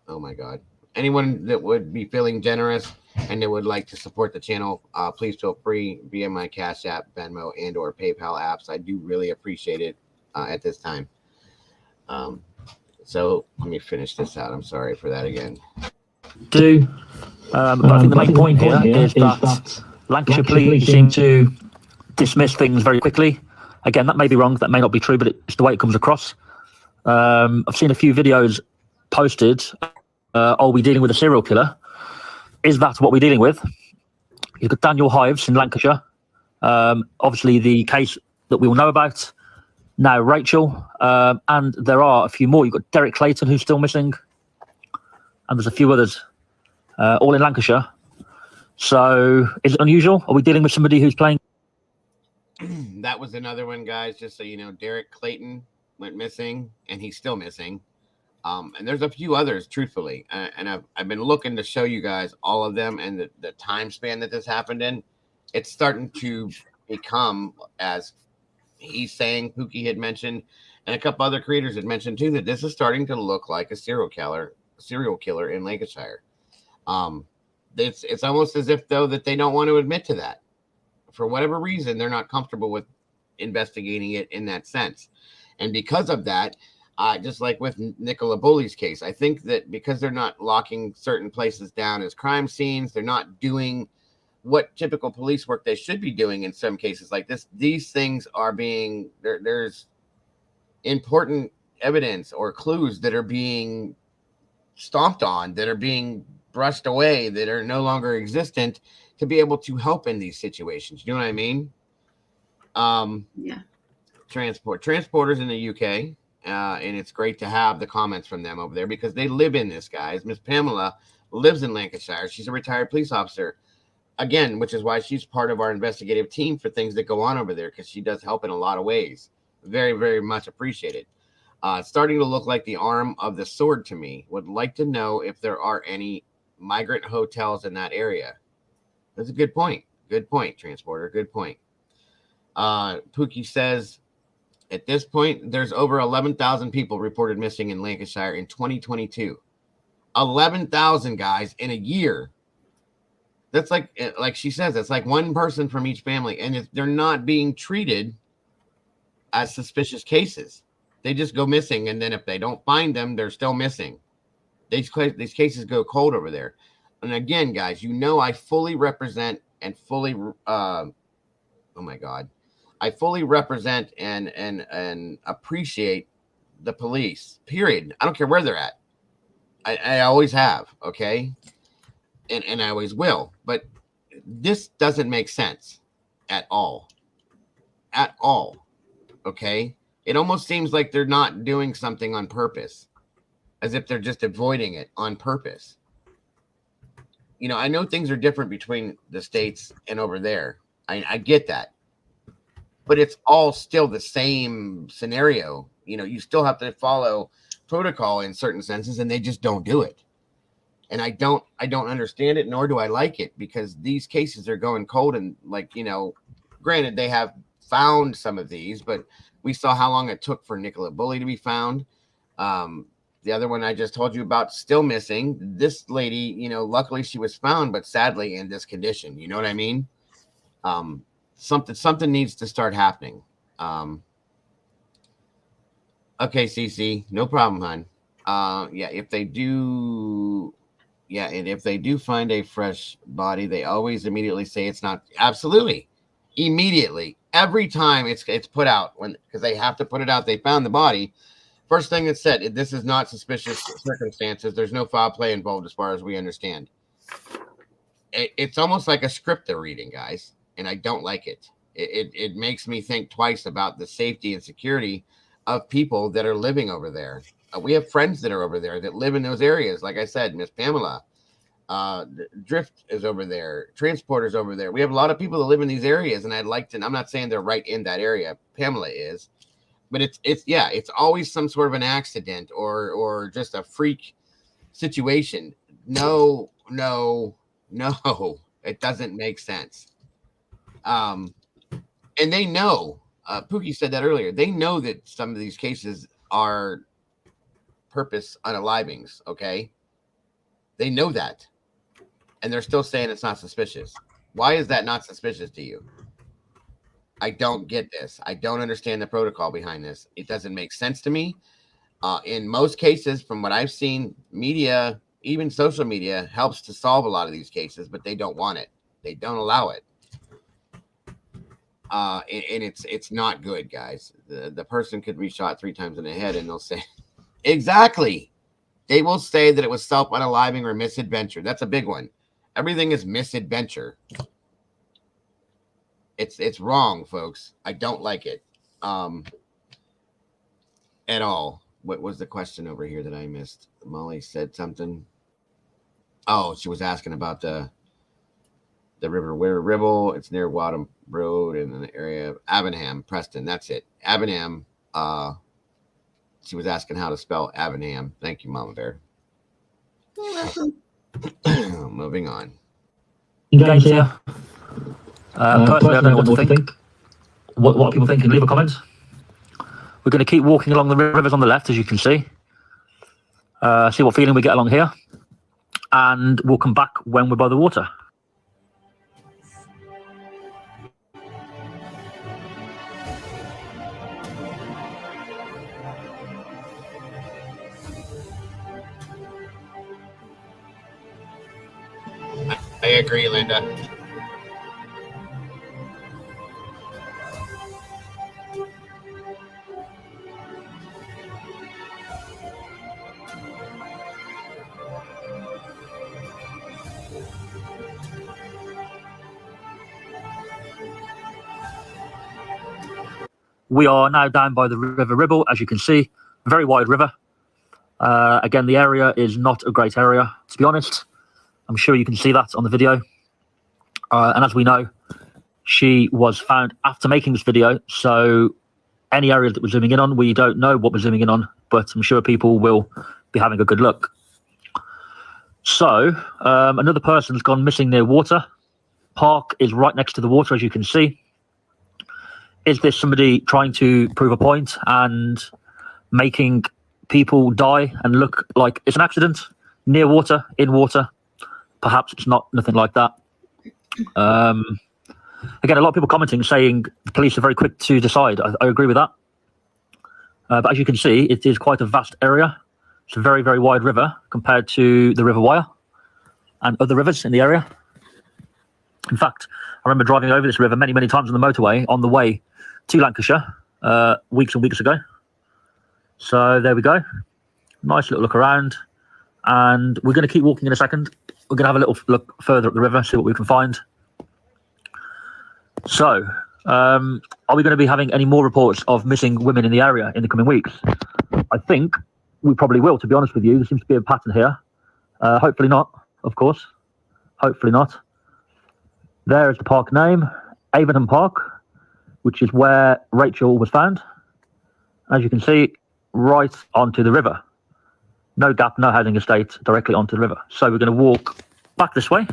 my God, anyone that would be feeling generous and that would like to support the channel, please feel free via my Cash App, Venmo, and or PayPal apps. I do really appreciate it at this time. So let me finish this out. I'm sorry for that again. But I think the main point here is that Lancashire police seem to dismiss things very quickly. Again, that may be wrong, that may not be true, but it's the way it comes across. I've seen a few videos posted. Are we dealing with a serial killer? Is that what we're dealing with? You've got Daniel Hives in Lancashire. Obviously, the case that we all know about. Now, Rachel. And there are a few more. You've got Derek Clayton, who's still missing. And there's a few others, all in Lancashire. So, is it unusual? Are we dealing with somebody who's playing? That was another one, guys. Just so you know, Derek Clayton went missing, and he's still missing. And there's a few others, truthfully. And I've been looking to show you guys all of them and the time span that this happened in. It's starting to become, as he's saying, Pookie had mentioned, and a couple other creators had mentioned too, that this is starting to look like a serial killer in Lancashire. It's almost as if, though, that they don't want to admit to that. For whatever reason, they're not comfortable with investigating it in that sense. And because of that, just like with Nicolla Bulley's case, I think that because they're not locking certain places down as crime scenes, they're not doing what typical police work they should be doing in some cases like this. These things are being, there's important evidence or clues that are being stomped on, that are being brushed away, that are no longer existent, to be able to help in these situations. You know what I mean? Yeah. Transporters in the UK, and it's great to have the comments from them over there because they live in this, guys. Miss Pamela lives in Lancashire. She's a retired police officer, again, which is why she's part of our investigative team for things that go on over there, because she does help in a lot of ways. Very, very much appreciated. Starting to look like the arm of the sword to me. Would like to know if there are any migrant hotels in that area. That's a good point. Good point, Transporter. Good point. Pookie says, at this point, there's over 11,000 people reported missing in Lancashire in 2022. 11,000, guys, in a year. That's like she says, that's like one person from each family. And if they're not being treated as suspicious cases, they just go missing. And then if they don't find them, they're still missing. These cases go cold over there. And again, guys, you know, I fully represent and fully, oh my God, I fully represent and appreciate the police, period. I don't care where they're at. I always have, okay? And I always will. But this doesn't make sense at all. At all, okay? It almost seems like they're not doing something on purpose, as if they're just avoiding it on purpose. I know things are different between the states and over there. I get that, but it's all still the same scenario. You still have to follow protocol in certain senses, and they just don't do it. And I don't understand it, nor do I like it, because these cases are going cold. And granted, they have found some of these, but we saw how long it took for Nicolla Bulley to be found. The other one I just told you about, still missing. This lady, luckily she was found, but sadly in this condition. You know what I mean? Something needs to start happening. Okay, CC, no problem, hon. If they do find a fresh body, they always immediately say it's not. Absolutely, immediately, every time it's put out, because they have to put it out. They found the body. First thing that's said, this is not suspicious circumstances. There's no foul play involved, as far as we understand. It's almost like a script they're reading, guys, and I don't like it. It makes me think twice about the safety and security of people that are living over there. We have friends that are over there that live in those areas. Like I said, Miss Pamela, Drift is over there. Transporter's over there. We have a lot of people that live in these areas, and I'd like to. I'm not saying they're right in that area. Pamela is. But it's always some sort of an accident or just a freak situation. No, it doesn't make sense. And they know. Pookie said that earlier. They know that some of these cases are purpose unalivings. Okay, they know that, and they're still saying it's not suspicious. Why is that not suspicious to you? I don't get this. I don't understand the protocol behind this. It doesn't make sense to me. In most cases, from what I've seen, media, even social media, helps to solve a lot of these cases, but they don't want it. They don't allow it. And it's not good, guys. The person could be shot 3 times in the head, and they'll say, exactly. They will say that it was self-unaliving or misadventure. That's a big one. Everything is misadventure. It's wrong, folks. I don't like it at all. What was the question over here that I missed? Molly said something. Oh, she was asking about the river Ribble. It's near Wadham Road in the area of Avenham, Preston. That's it. Avenham. She was asking how to spell Avenham. Thank you, Mama Bear. You're welcome. Moving on. Games here. Personally, I don't know what to think. What people think, leave a comment. We're going to keep walking along the rivers on the left, as you can see. See what feeling we get along here. And we'll come back when we're by the water. I agree, Linda. We are now down by the river Ribble, as you can see. Very wide river. Again, the area is not a great area, to be honest. I'm sure you can see that on the video. And as we know, she was found after making this video. So any areas that we're zooming in on, we don't know what we're zooming in on, but I'm sure people will be having a good look. So another person's gone missing near water. Park is right next to the water, as you can see. Is this somebody trying to prove a point and making people die and look like it's an accident? Near water, in water? Perhaps it's not, nothing like that. Again, a lot of people commenting saying the police are very quick to decide. I agree with that. But as you can see, it is quite a vast area. It's a very, very wide river compared to the River Wyre and other rivers in the area. In fact, I remember driving over this river many, many times on the motorway on the way to Lancashire weeks and weeks ago. So there we go. Nice little look around. And we're going to keep walking in a second. We're going to have a little look further up the river, see what we can find. So, are we going to be having any more reports of missing women in the area in the coming weeks? I think we probably will, to be honest with you. There seems to be a pattern here. Hopefully not, of course. Hopefully not. There is the park name, Avonham Park, which is where Rachel was found. As you can see, right onto the river. No gap, no housing estate, directly onto the river. So we're going to walk back this way.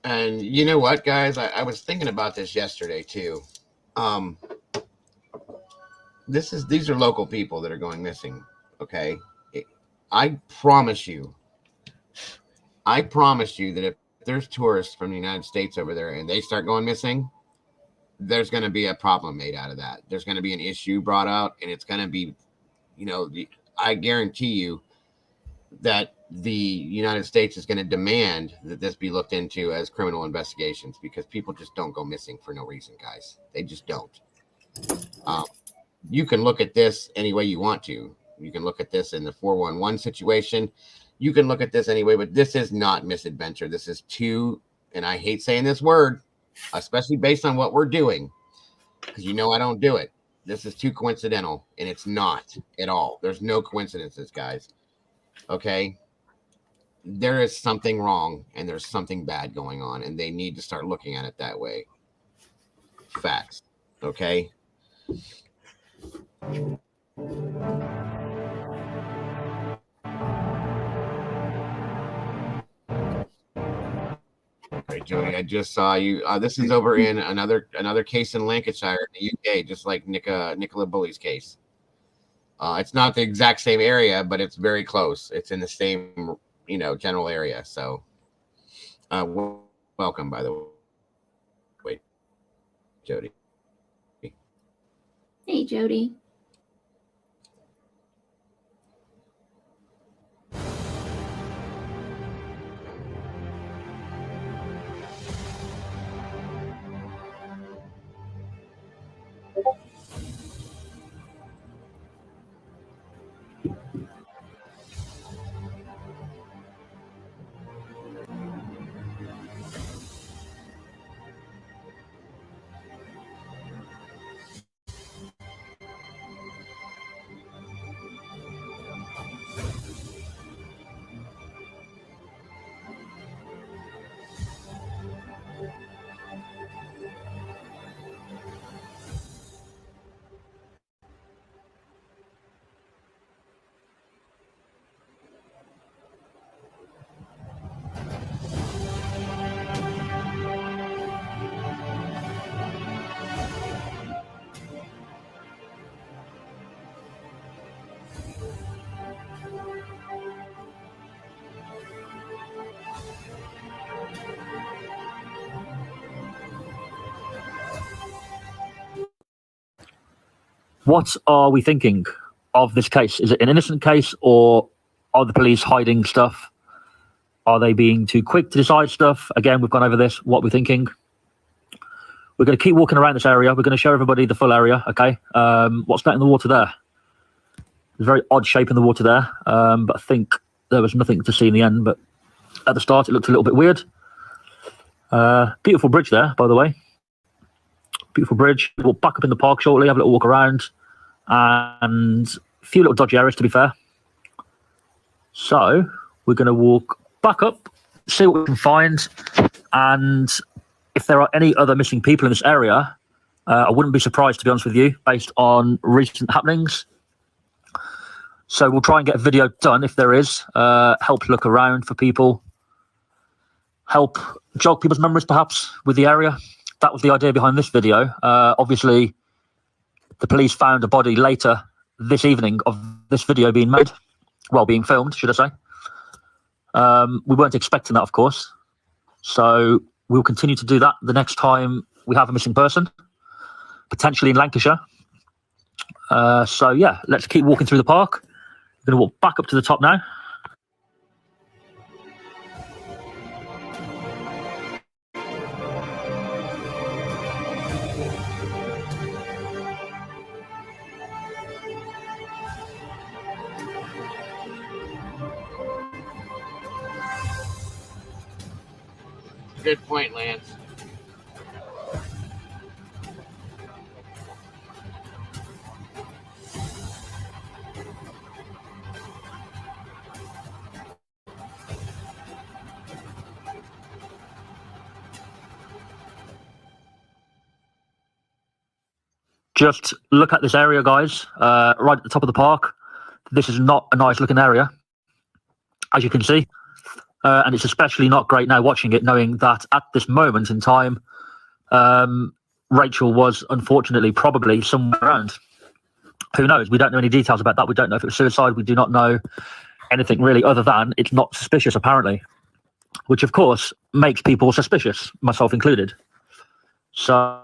And you know what, guys? I was thinking about this yesterday too. Um, these are local people that are going missing. Okay, I promise you that if there's tourists from the United States over there and they start going missing, there's going to be a problem made out of that. There's going to be an issue brought out, and it's going to be, I guarantee you that the United States is going to demand that this be looked into as criminal investigations, because people just don't go missing for no reason, guys. They just don't. You can look at this any way you want to. You can look at this in the 411 situation. You can look at this anyway, but this is not misadventure. This is too, and I hate saying this word, especially based on what we're doing, because I don't do it. This is too coincidental, and it's not at all. There's no coincidences, guys. Okay? There is something wrong, and there's something bad going on, and they need to start looking at it that way. Facts. Okay? Right, Jody, I just saw you. This is over in another case in Lancashire, in the UK, just like Nicolla Bulley's case. It's not the exact same area, but it's very close. It's in the same, general area. So, welcome, by the way, Jody. Hey, Jody. What are we thinking of this case? Is it an innocent case, or are the police hiding stuff? Are they being too quick to decide stuff? Again, we've gone over this, what we're thinking. We're going to keep walking around this area. We're going to show everybody the full area, okay? What's that in the water there? There's a very odd shape in the water there, but I think there was nothing to see in the end, but at the start it looked a little bit weird. Beautiful bridge there, by the way. Beautiful bridge. We'll back up in the park shortly, have a little walk around, and a few little dodgy areas, to be fair. So we're going to walk back up, see what we can find, and if there are any other missing people in this area, I wouldn't be surprised, to be honest with you, based on recent happenings. So we'll try and get a video done if there is, help look around for people, help jog people's memories perhaps with the area. That was the idea behind this video. Obviously, the police found a body later this evening of this video being made, well, being filmed, should I say. We weren't expecting that, of course. So we'll continue to do that the next time we have a missing person, potentially in Lancashire. So yeah, let's keep walking through the park. We're going to walk back up to the top now. Good point, Lance. Just look at this area, guys, right at the top of the park. This is not a nice looking area, as you can see. And it's especially not great now watching it, knowing that at this moment in time, Rachel was unfortunately probably somewhere around. Who knows? We don't know any details about that. We don't know if it was suicide. We do not know anything really other than it's not suspicious, apparently, which of course makes people suspicious, myself included. So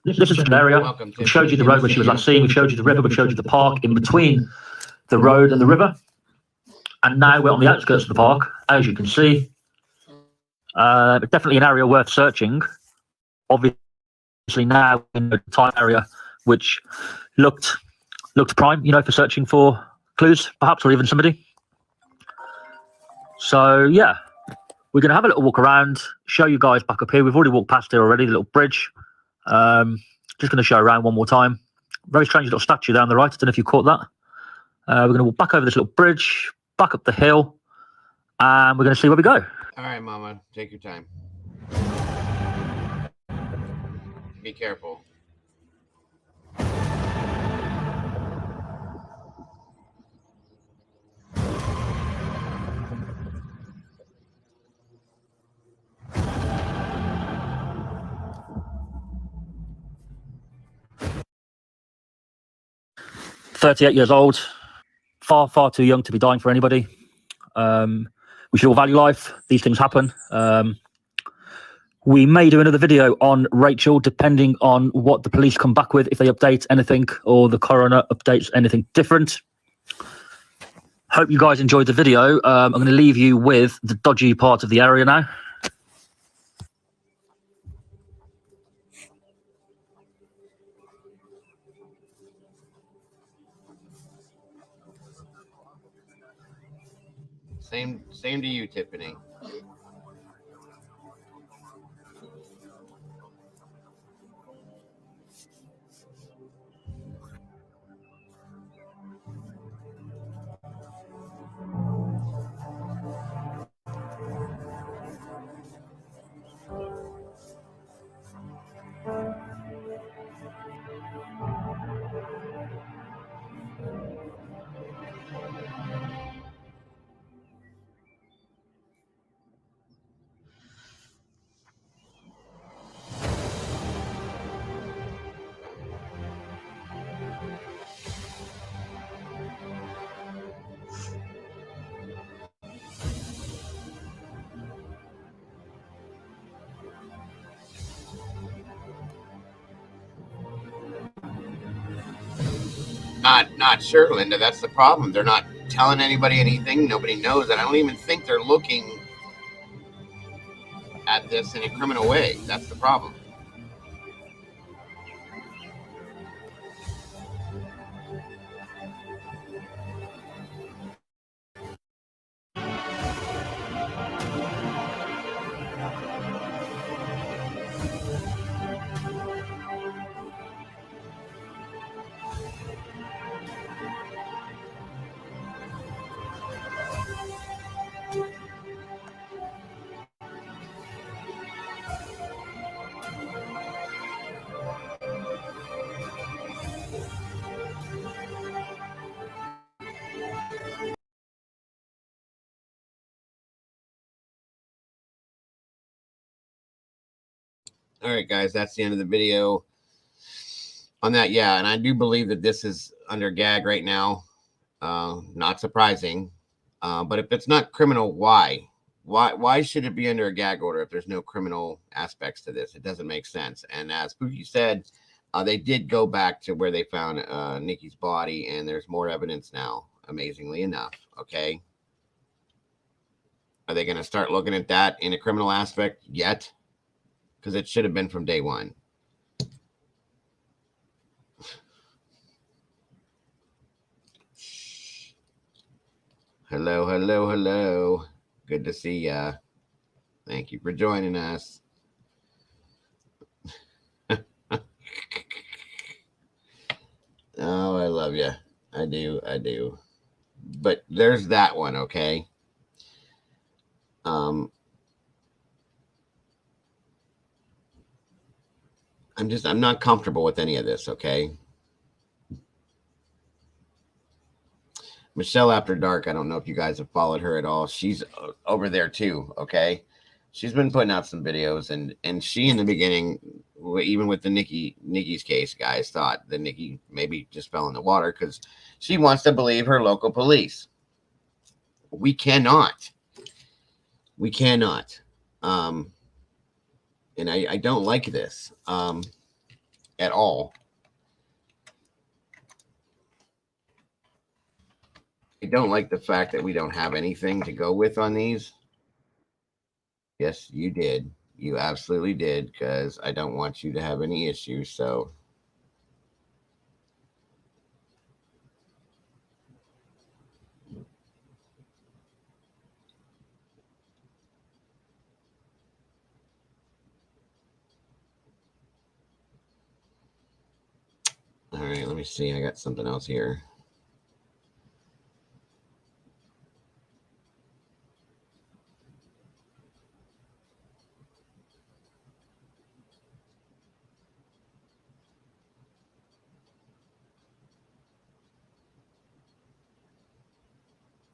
this is an area. We showed you the road where she was last seen. We showed you the river. We showed you the park in between the road and the river. And now we're on the outskirts of the park, as you can see. Definitely an area worth searching. Obviously now in the time area, which looked prime, you know, for searching for clues, perhaps, or even somebody. So yeah, we're going to have a little walk around, show you guys back up here. We've already walked past here already, the little bridge. Just going to show around one more time. Very strange little statue there on the right. I don't know if you caught that. We're going to walk back over this little bridge, back up the hill, and we're going to see where we go. All right, Mama, take your time. Be careful. "38 years old, far too young to be dying for anybody. We should all value life. These things happen. We may do another video on Rachel, depending on what the police come back with, if they update anything or the coroner updates anything different. Hope you guys enjoyed the video. I'm going to leave you with the dodgy part of the area now. Same to you, Tiffany. Not sure, Linda. That's the problem. They're not telling anybody anything. Nobody knows. And I don't even think they're looking at this in a criminal way. That's the problem. All right, guys, that's the end of the video on that. Yeah, and I do believe that this is under gag right now. Not surprising. But if it's not criminal, why? Why should it be under a gag order if there's no criminal aspects to this? It doesn't make sense. And as Pookie said, they did go back to where they found Nikki's body, and there's more evidence now, amazingly enough. Okay. Are they going to start looking at that in a criminal aspect yet? Because it should have been from day one. Hello, hello, hello. Good to see ya. Thank you for joining us. Oh, I love you. I do. But there's that one, okay? I'm not comfortable with any of this, okay? Michelle After Dark, I don't know if you guys have followed her at all. She's over there too, okay? She's been putting out some videos, and she in the beginning, even with the Nikki's case, guys thought that Nikki maybe just fell in the water because she wants to believe her local police. We cannot. And I don't like this at all. I don't like the fact that we don't have anything to go with on these. Yes, you did. You absolutely did, because I don't want you to have any issues. So all right, let me see. I got something else here.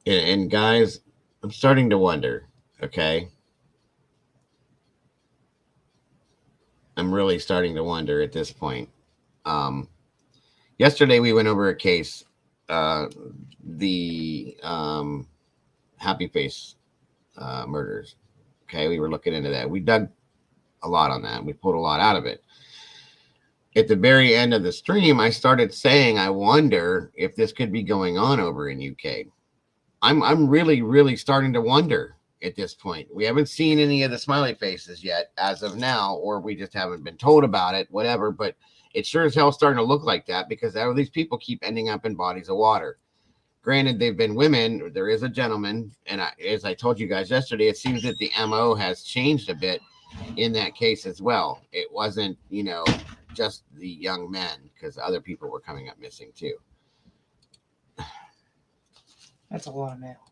And guys, I'm starting to wonder, okay? I'm really starting to wonder at this point. Yesterday we went over a case, the Happy Face murders. Okay, we were looking into that. We dug a lot on that. We pulled a lot out of it. At the very end of the stream, I started saying, I wonder if this could be going on over in UK. I'm really starting to wonder at this point. We haven't seen any of the smiley faces yet as of now, or we just haven't been told about it, whatever, but it sure as hell starting to look like that because all these people keep ending up in bodies of water. Granted, they've been women. There is a gentleman, and as I told you guys yesterday, it seems that the MO has changed a bit in that case as well. It wasn't, just the young men, because other people were coming up missing too. That's a lot of mail.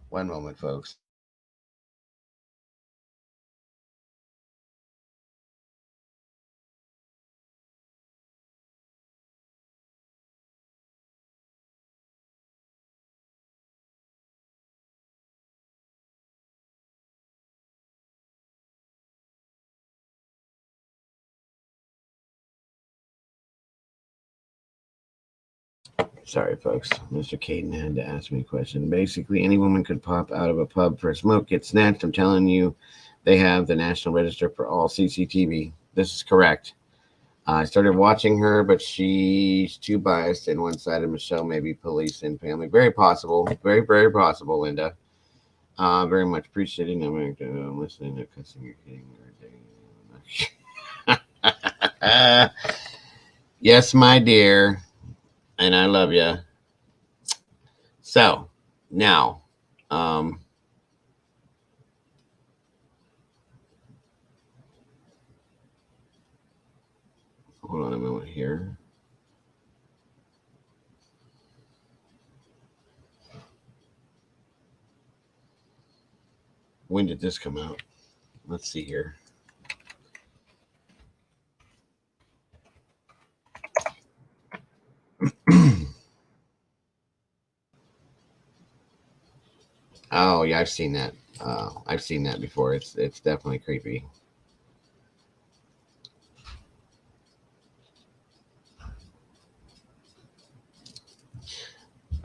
One moment, folks. Sorry, folks. Mr. Caden had to ask me a question. Basically, any woman could pop out of a pub for a smoke, get snatched. I'm telling you, they have the National Register for all CCTV. This is correct. I started watching her, but she's too biased. And one side of Michelle, maybe police and family. Very possible. Very, very possible, Linda. Very much appreciated. I'm listening to cussing. You're kidding. Yes, my dear. And I love you. So now, hold on a moment here. When did this come out? Let's see here. Oh, yeah, I've seen that. I've seen that before. It's definitely creepy.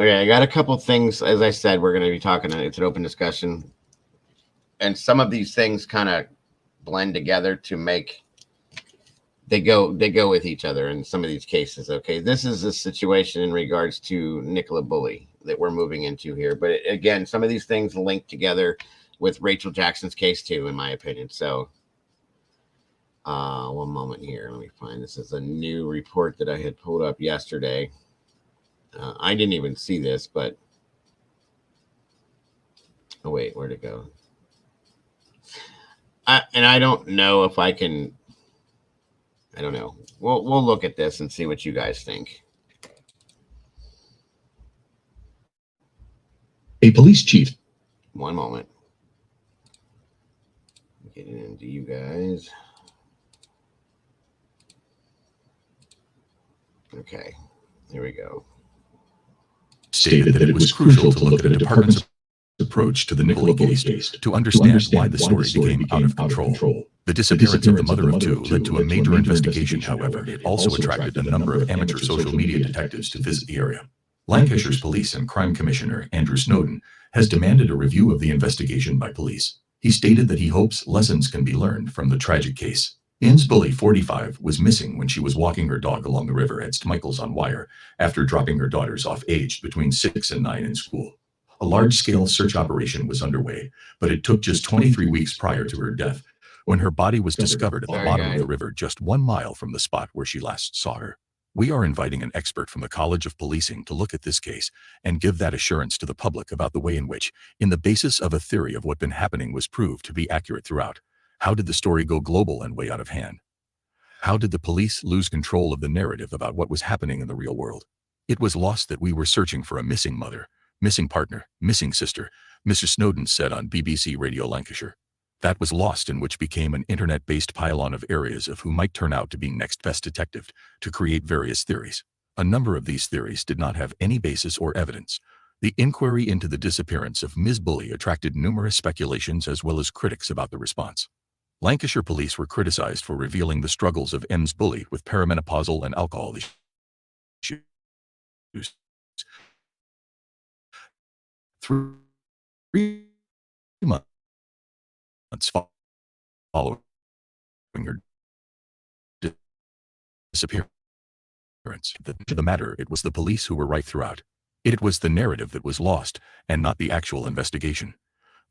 Okay, I got a couple things. As I said, we're going to be talking. It's an open discussion, and some of these things kind of blend together to make they go with each other in some of these cases. Okay, this is a situation in regards to Nicolla Bulley that we're moving into here, but again, some of these things link together with Rachel Jackson's case too, in my opinion. So, one moment here. Let me find this. Is a new report that I had pulled up yesterday. I didn't even see this, but oh wait, where'd it go? I don't know if I can. I don't know. We'll look at this and see what you guys think. A police chief. One moment. Getting into you guys. Okay, here we go. Stated that it was crucial to look at the department's approach to the Nicolla case to understand why the story became out of control. The disappearance of the mother of two led to a major investigation, however. It also attracted a number of amateur social media detectives to visit the area. Lancashire's Police and Crime Commissioner Andrew Snowden has demanded a review of the investigation by police. He stated that he hopes lessons can be learned from the tragic case. Bulley, 45, was missing when she was walking her dog along the river at St. Michael's on Wire after dropping her daughters off aged between 6 and 9 in school. A large-scale search operation was underway, but it took just 23 weeks prior to her death when her body was discovered at the bottom of the river just 1 mile from the spot where she last saw her. We are inviting an expert from the College of Policing to look at this case and give that assurance to the public about the way in which, in the basis of a theory of what been happening was proved to be accurate throughout. How did the story go global and way out of hand? How did the police lose control of the narrative about what was happening in the real world? It was lost that we were searching for a missing mother, missing partner, missing sister, Mr. Snowden said on BBC Radio Lancashire. That was lost in which became an internet-based pylon of areas of who might turn out to be next best detective to create various theories. A number of these theories did not have any basis or evidence. The inquiry into the disappearance of Ms. Bulley attracted numerous speculations as well as critics about the response. Lancashire police were criticized for revealing the struggles of Ms. Bulley with perimenopausal and alcohol issues. 3 months following her disappearance. To the matter, it was the police who were right throughout. It was the narrative that was lost, and not the actual investigation.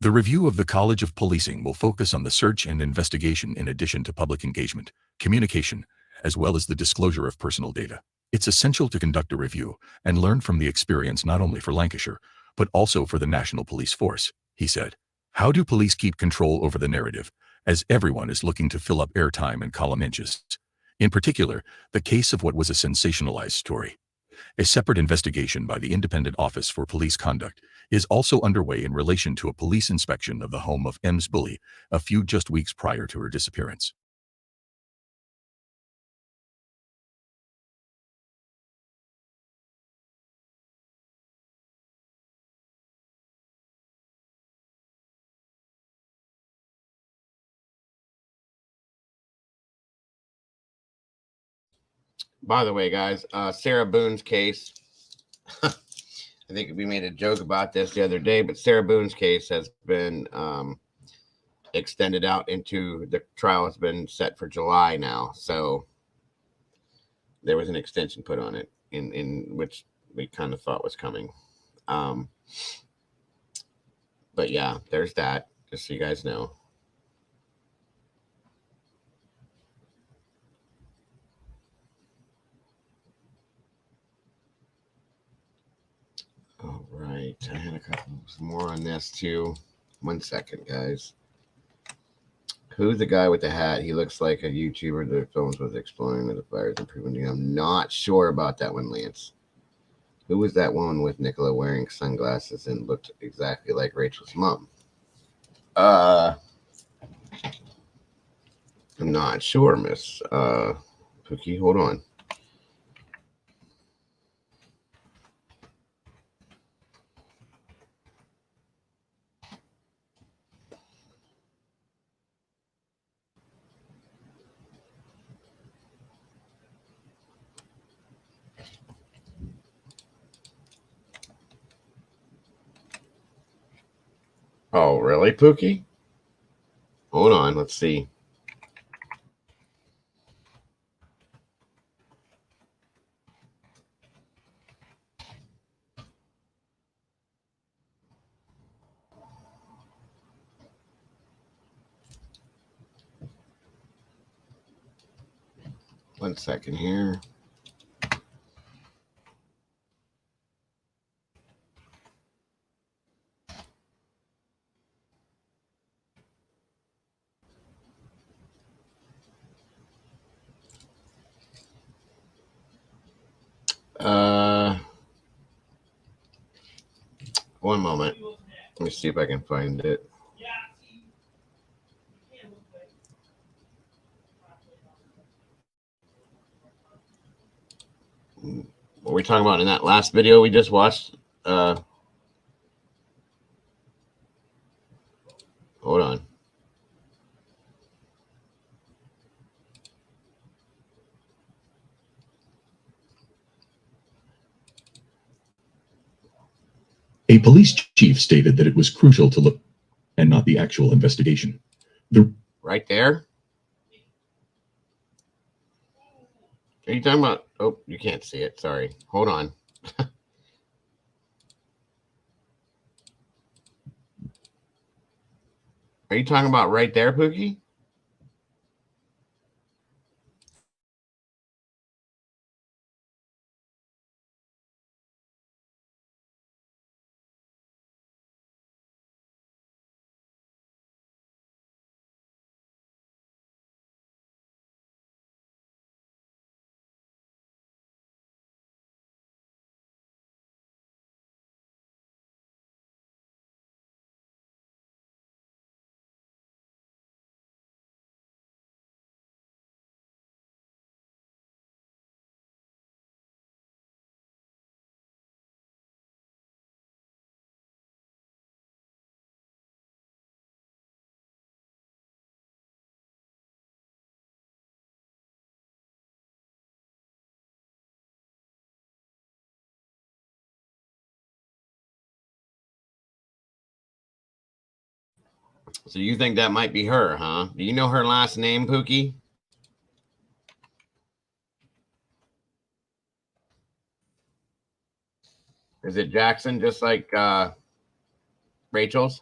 The review of the College of Policing will focus on the search and investigation in addition to public engagement, communication, as well as the disclosure of personal data. It's essential to conduct a review and learn from the experience not only for Lancashire, but also for the National Police Force, he said. How do police keep control over the narrative, as everyone is looking to fill up airtime and column inches? In particular, the case of what was a sensationalized story. A separate investigation by the Independent Office for Police Conduct is also underway in relation to a police inspection of the home of Ms. Bulley a few just weeks prior to her disappearance. By the way, guys, Sarah Boone's case, I think we made a joke about this the other day, but Sarah Boone's case has been extended out into the trial has been set for July now. So there was an extension put on it in which we kind of thought was coming. But yeah, there's that, just so you guys know. All right, I had a couple more on this too. 1 second, guys. Who's the guy with the hat? He looks like a YouTuber that films with exploring the fires and preventing. I'm not sure about that one, Lance. Who was that woman with Nicolla wearing sunglasses and looked exactly like Rachel's mom? I'm not sure, Miss Pookie. Hold on. Oh, really, Pookie? Hold on, let's see. One second here. One moment. Let me see if I can find it. What were we talking about in that last video we just watched? Hold on. A police chief stated that it was crucial to look and not the actual investigation. Right there? Are you talking about? Oh, you can't see it. Sorry. Hold on. Are you talking about right there, Pookie? So you think that might be her, huh? Do you know her last name, Pookie? Is it Jackson, just like Rachel's?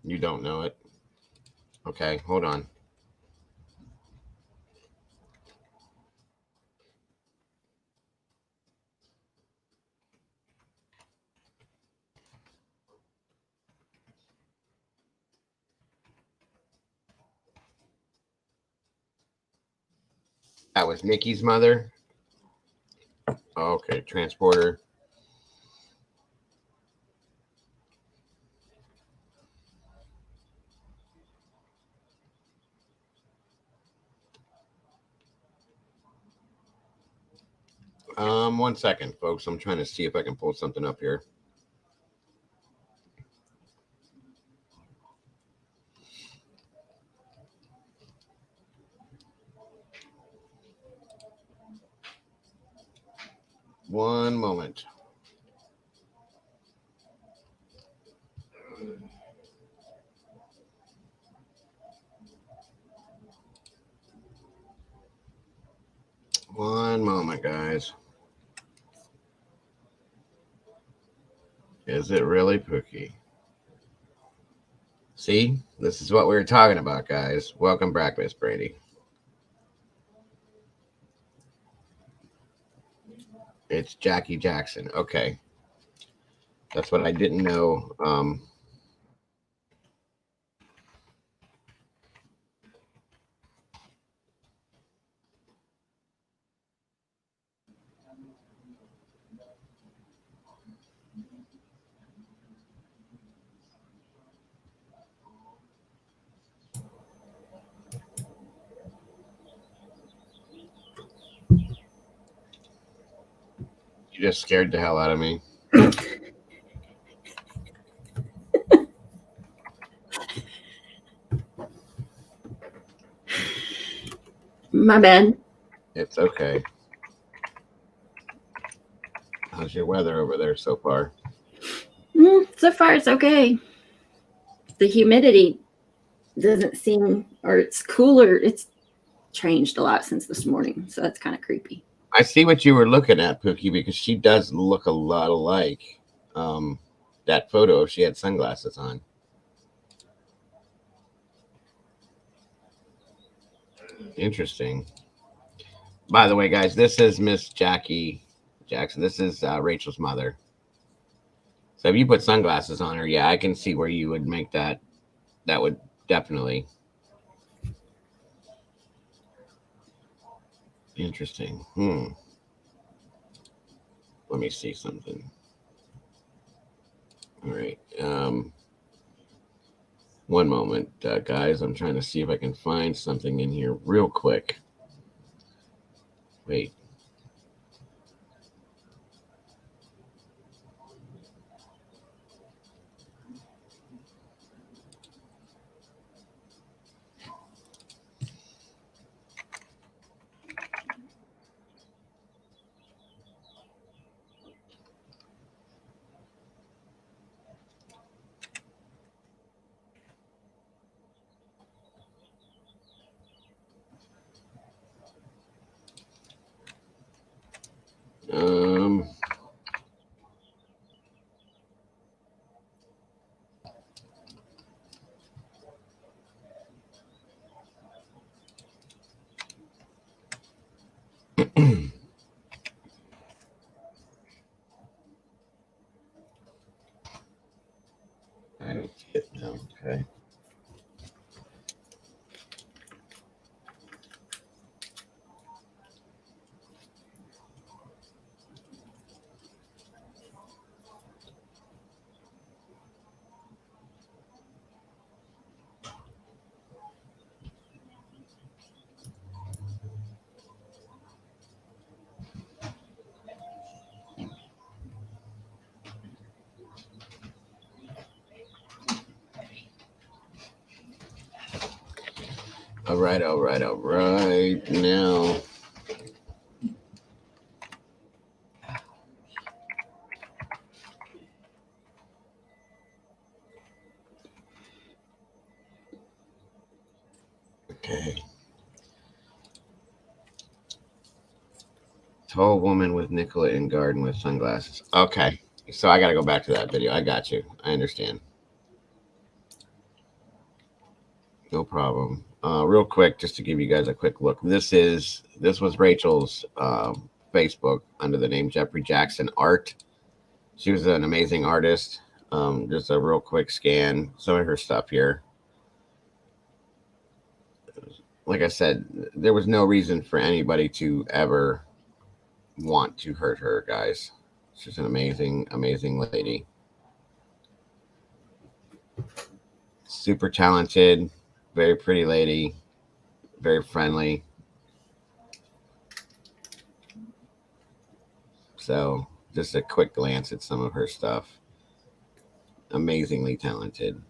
You don't know it. Okay, hold on. That was Nikki's mother. Okay, transporter. One second, folks. I'm trying to see if I can pull something up here. One moment. One moment, guys. Is it really Pookie? See, this is what we were talking about, guys. Welcome back, Miss Brady. It's Jackie Jackson. Okay. That's what I didn't know. You just scared the hell out of me. My bad. It's okay. How's your weather over there so far? So far, it's okay. The humidity doesn't seem, or it's cooler. It's changed a lot since this morning, so that's kind of creepy. I see what you were looking at, Pookie, because she does look a lot alike that photo if she had sunglasses on. Interesting. By the way, guys, this is Miss Jackie Jackson. This is Rachel's mother. So if you put sunglasses on her, yeah, I can see where you would make that. That would definitely. Interesting. Let me see something. All right. One moment, guys. I'm trying to see if I can find something in here real quick. Wait. I don't see it now. Okay. All right. Now. Okay. Tall woman with Nicolla in garden with sunglasses. Okay. So I got to go back to that video. I got you. I understand. No problem. Real quick, just to give you guys a quick look. This was Rachel's Facebook under the name Jeffrey Jackson Art. She was an amazing artist. Just a real quick scan. Some of her stuff here. Like I said, there was no reason for anybody to ever want to hurt her, guys. She's an amazing, amazing lady. Super talented, very pretty lady, very friendly. So just a quick glance at some of her stuff. Amazingly talented.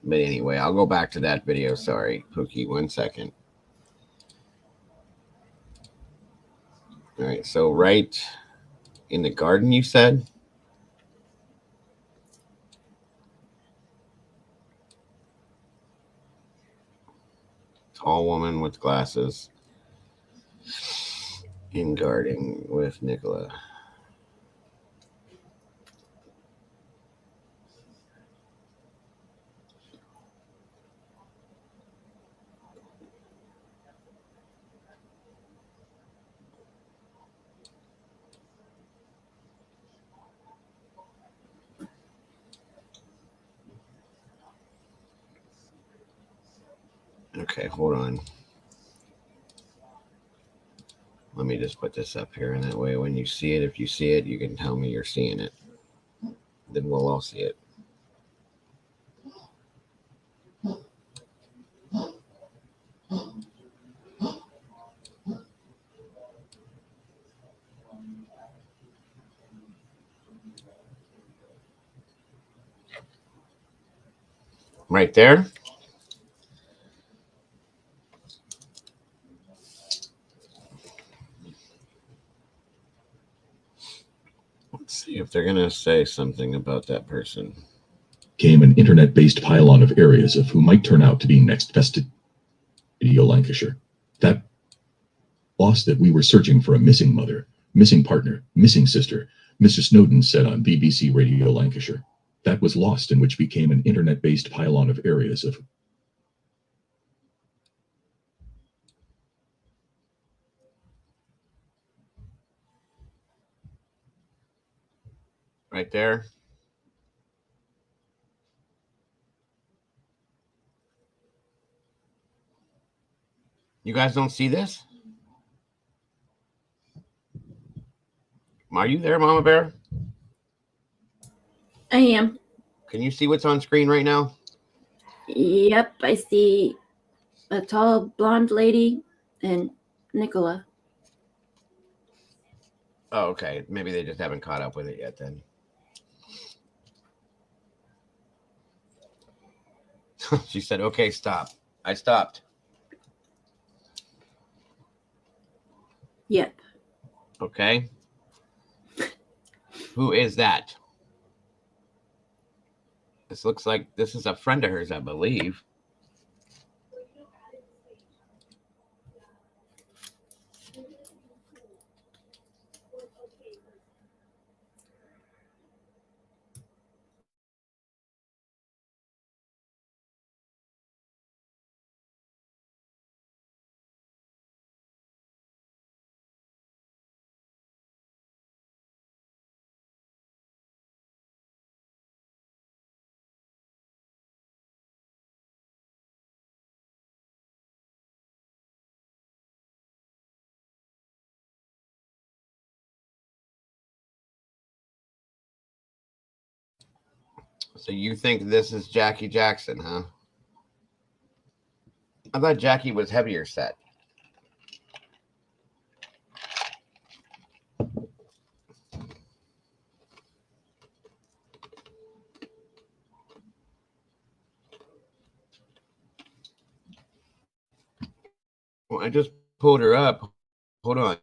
But anyway, I'll go back to that video. Sorry, Pookie, 1 second. All right, so right in the garden, you said? Tall woman with glasses in garden with Nicolla. Okay, hold on. Let me just put this up here, and that way when you see it, if you see it, you can tell me you're seeing it. Then we'll all see it. Right there. See if they're gonna say something about that person. Came an internet-based pylon of areas of who might turn out to be next best Radio Lancashire. That lost that we were searching for a missing mother, missing partner, missing sister, Mr. Snowden said on BBC Radio Lancashire. That was lost in which became an internet-based pylon of areas of Right there. You guys don't see this? Are you there, Mama Bear? I am. Can you see what's on screen right now? Yep, I see a tall blonde lady and Nicolla. Oh, okay. Maybe they just haven't caught up with it yet then. She said, okay, stop. I stopped. Yep. Okay. Who is that? This looks like this is a friend of hers, I believe. So you think this is Jackie Jackson, huh? I thought Jackie was heavier set. Well, I just pulled her up. Hold on.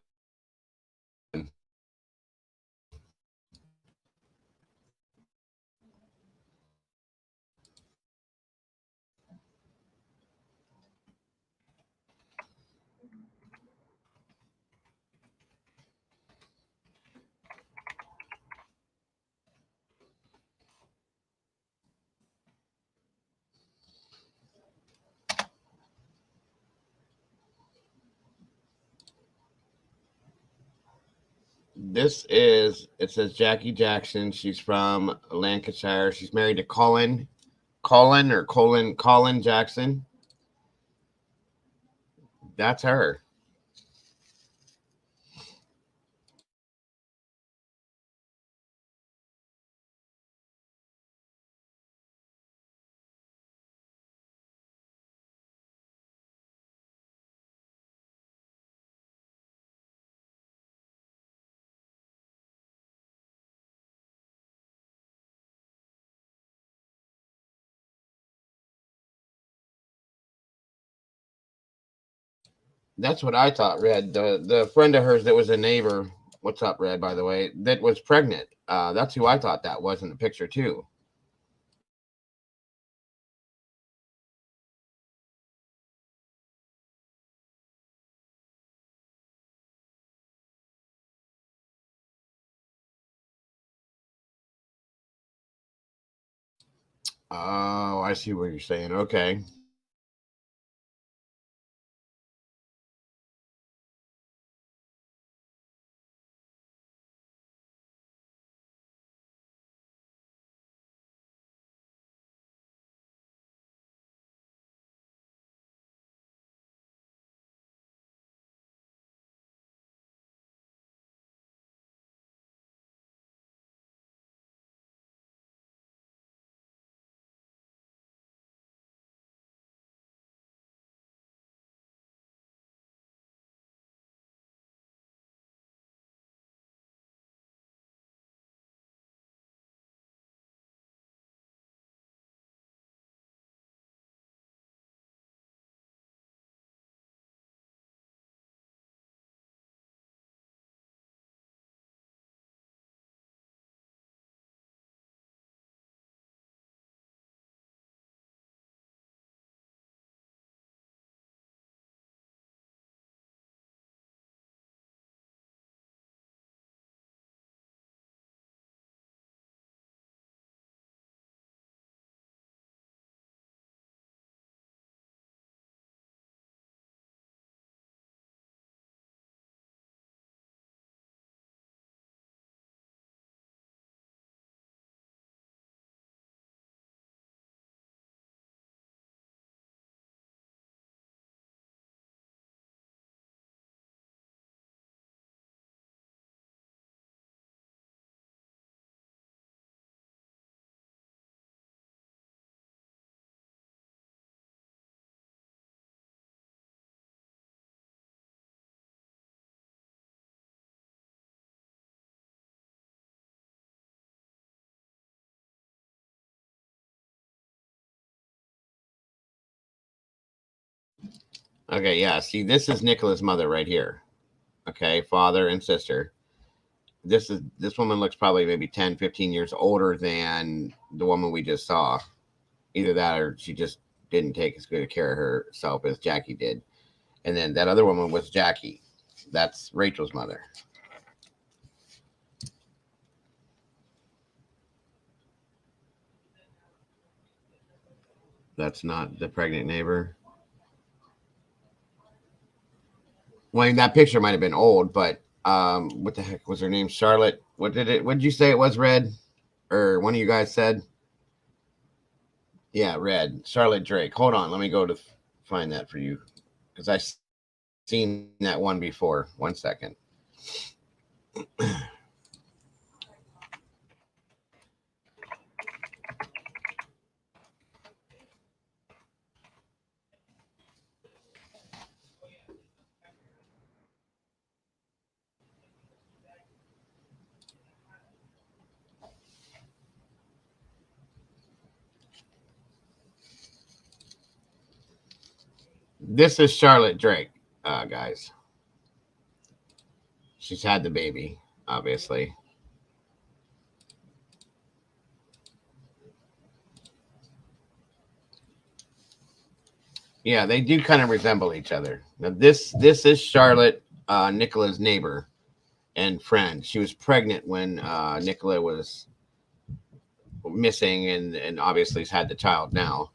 It says Jackie Jackson. She's from Lancashire. She's married to Colin Jackson. That's her. That's what I thought, Red. The friend of hers that was a neighbor. What's up, Red, by the way, that was pregnant. That's who I thought that was in the picture, too. Oh, I see what you're saying. Okay. Okay, yeah. See, this is Nicolla's mother right here. Okay, father and sister. This woman looks probably maybe 10, 15 years older than the woman we just saw. Either that or she just didn't take as good a care of herself as Jackie did. And then that other woman was Jackie. That's Rachel's mother. That's not the pregnant neighbor. Well, that picture might have been old, but what the heck was her name? Charlotte. What did you say it was, Red? Or one of you guys said? Yeah, Red. Charlotte Drake. Hold on, let me go to find that for you. Because I've seen that one before. 1 second. This is Charlotte Drake, guys. She's had the baby, obviously. Yeah, they do kind of resemble each other. Now, this is Charlotte, Nicola's neighbor and friend. She was pregnant when Nicolla was missing, and obviously has had the child now.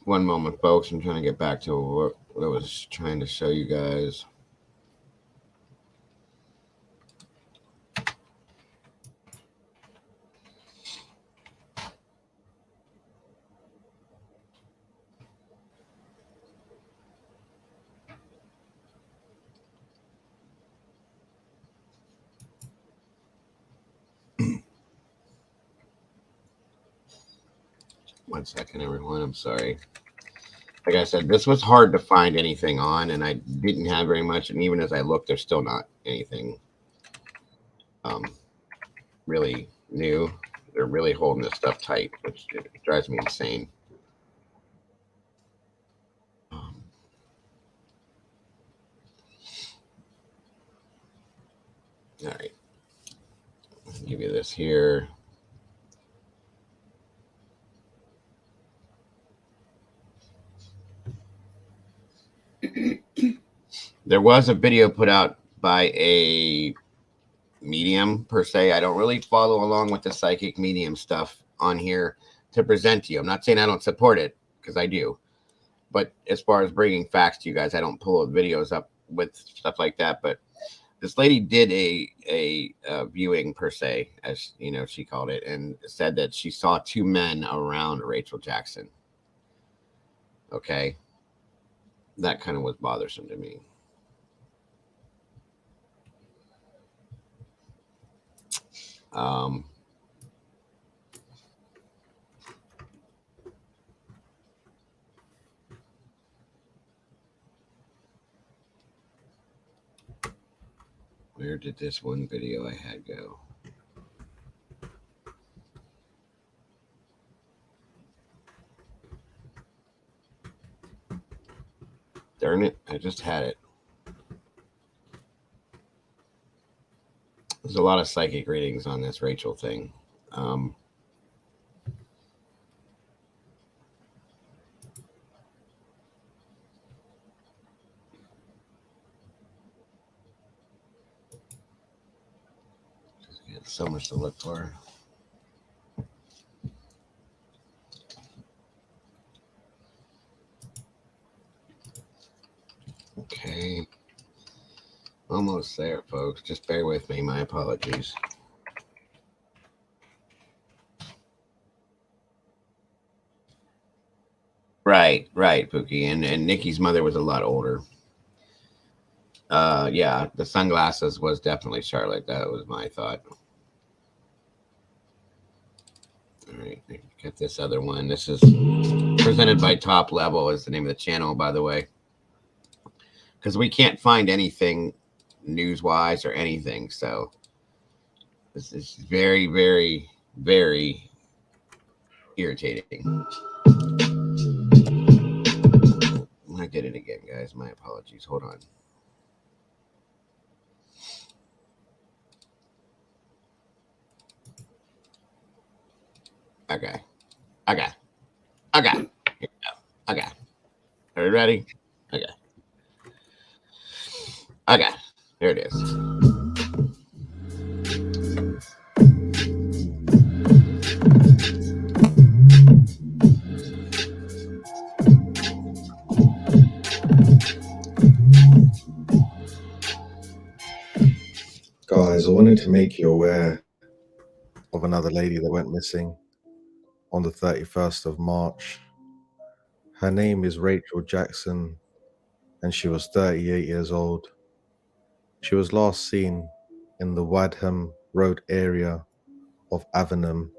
One moment, folks. I'm trying to get back to what I was trying to show you guys. One second, everyone. I'm sorry. Like I said, this was hard to find anything on, and I didn't have very much. And even as I look, there's still not anything really new. They're really holding this stuff tight, which drives me insane. All right. I'll give you this here. There was a video put out by a medium per se. I don't really follow along with the psychic medium stuff on here to present to you. I'm not saying I don't support it, because I do. But as far as bringing facts to you guys, I don't pull videos up with stuff like that. But this lady did a viewing per se, as you know, she called it, and said that she saw two men around Rachel Jackson. Okay. that kind of was bothersome to me. Where did this one video I had go? Darn it, I just had it. There's a lot of psychic readings on this Rachel thing. So much to look for. Okay. Almost there, folks. Just bear with me. My apologies. Right, Pookie. And Nikki's mother was a lot older. Yeah, the sunglasses was definitely Charlotte. That was my thought. All right, get this other one. This is presented by Top Level, is the name of the channel, by the way. Because we can't find anything news-wise or anything, so this is very, very, very irritating. I did it again, guys. My apologies. Hold on. Okay. Here we go. Okay. Are you ready? Okay. Here it is. Guys, I wanted to make you aware of another lady that went missing on the 31st of March. Her name is Rachel Jackson, and she was 38 years old. She was last seen in the Wadham Road area of Avenham,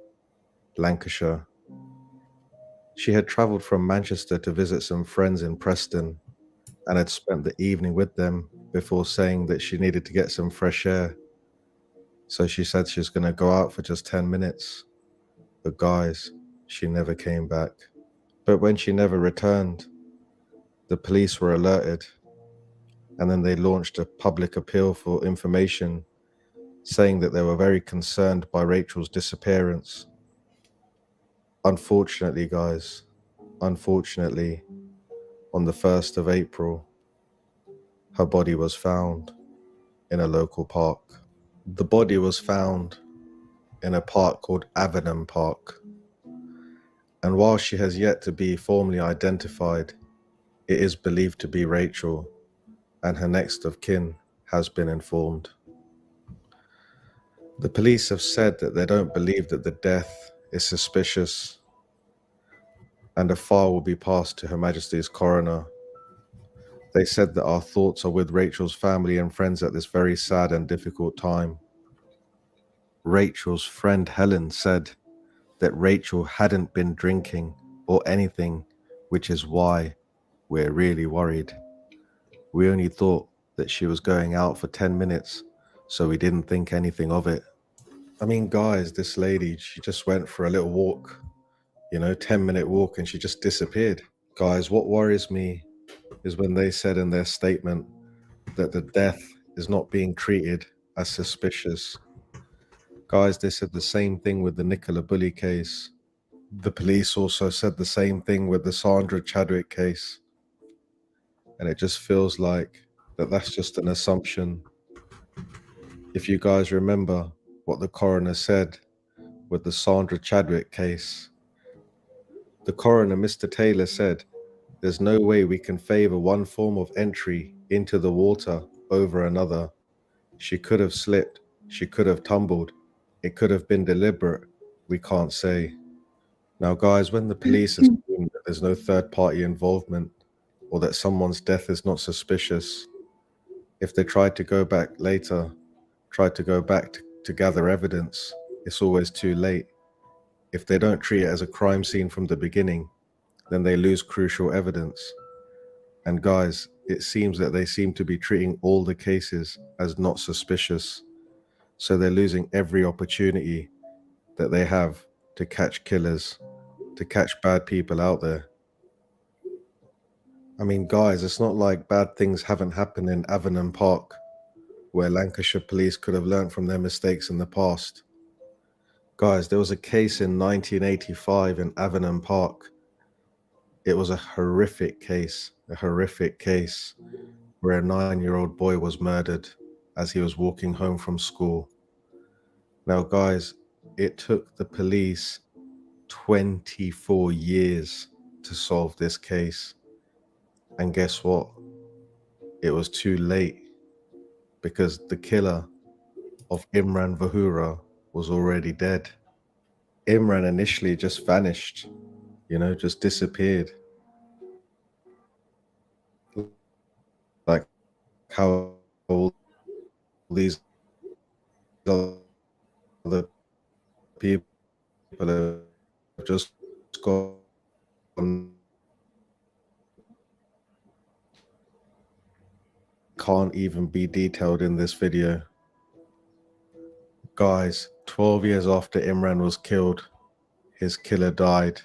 Lancashire. She had travelled from Manchester to visit some friends in Preston and had spent the evening with them before saying that she needed to get some fresh air. So she said she was going to go out for just 10 minutes. But guys, she never came back. But when she never returned, the police were alerted, and then they launched a public appeal for information, saying that they were very concerned by Rachel's disappearance. Unfortunately, guys, on the 1st of April, her body was found in a local park. The body was found in a park called Avenham Park. And while she has yet to be formally identified, it is believed to be Rachel, and her next of kin has been informed. The police have said that they don't believe that the death is suspicious, and a file will be passed to Her Majesty's coroner. They said that our thoughts are with Rachel's family and friends at this very sad and difficult time. Rachel's friend Helen said that Rachel hadn't been drinking or anything, which is why we're really worried. We only thought that she was going out for 10 minutes, so we didn't think anything of it. I mean, guys, this lady, she just went for a little walk, 10-minute walk, and she just disappeared. Guys, what worries me is when they said in their statement that the death is not being treated as suspicious. Guys, they said the same thing with the Nicolla Bulley case. The police also said the same thing with the Sandra Chadwick case. And it just feels like that's just an assumption. If you guys remember what the coroner said with the Sandra Chadwick case, the coroner, Mr. Taylor, said, "There's no way we can favor one form of entry into the water over another. She could have slipped. She could have tumbled. It could have been deliberate. We can't say." Now, guys, when the police assume that there's no third-party involvement or that someone's death is not suspicious, if they try to go back later, to gather evidence, it's always too late. If they don't treat it as a crime scene from the beginning, then they lose crucial evidence. And guys, it seems that they seem to be treating all the cases as not suspicious. So they're losing every opportunity that they have to catch killers, to catch bad people out there. I mean, guys, it's not like bad things haven't happened in Avonham Park, where Lancashire police could have learned from their mistakes in the past. Guys, there was a case in 1985 in Avonham Park. It was a horrific case where a 9-year-old boy was murdered as he was walking home from school. Now, guys, it took the police 24 years to solve this case. And guess what? It was too late, because the killer of Imran Vahura was already dead. Imran initially just vanished, just disappeared. Like how all these other people have just gone, can't even be detailed in this video. Guys, 12 years after Imran was killed, his killer died.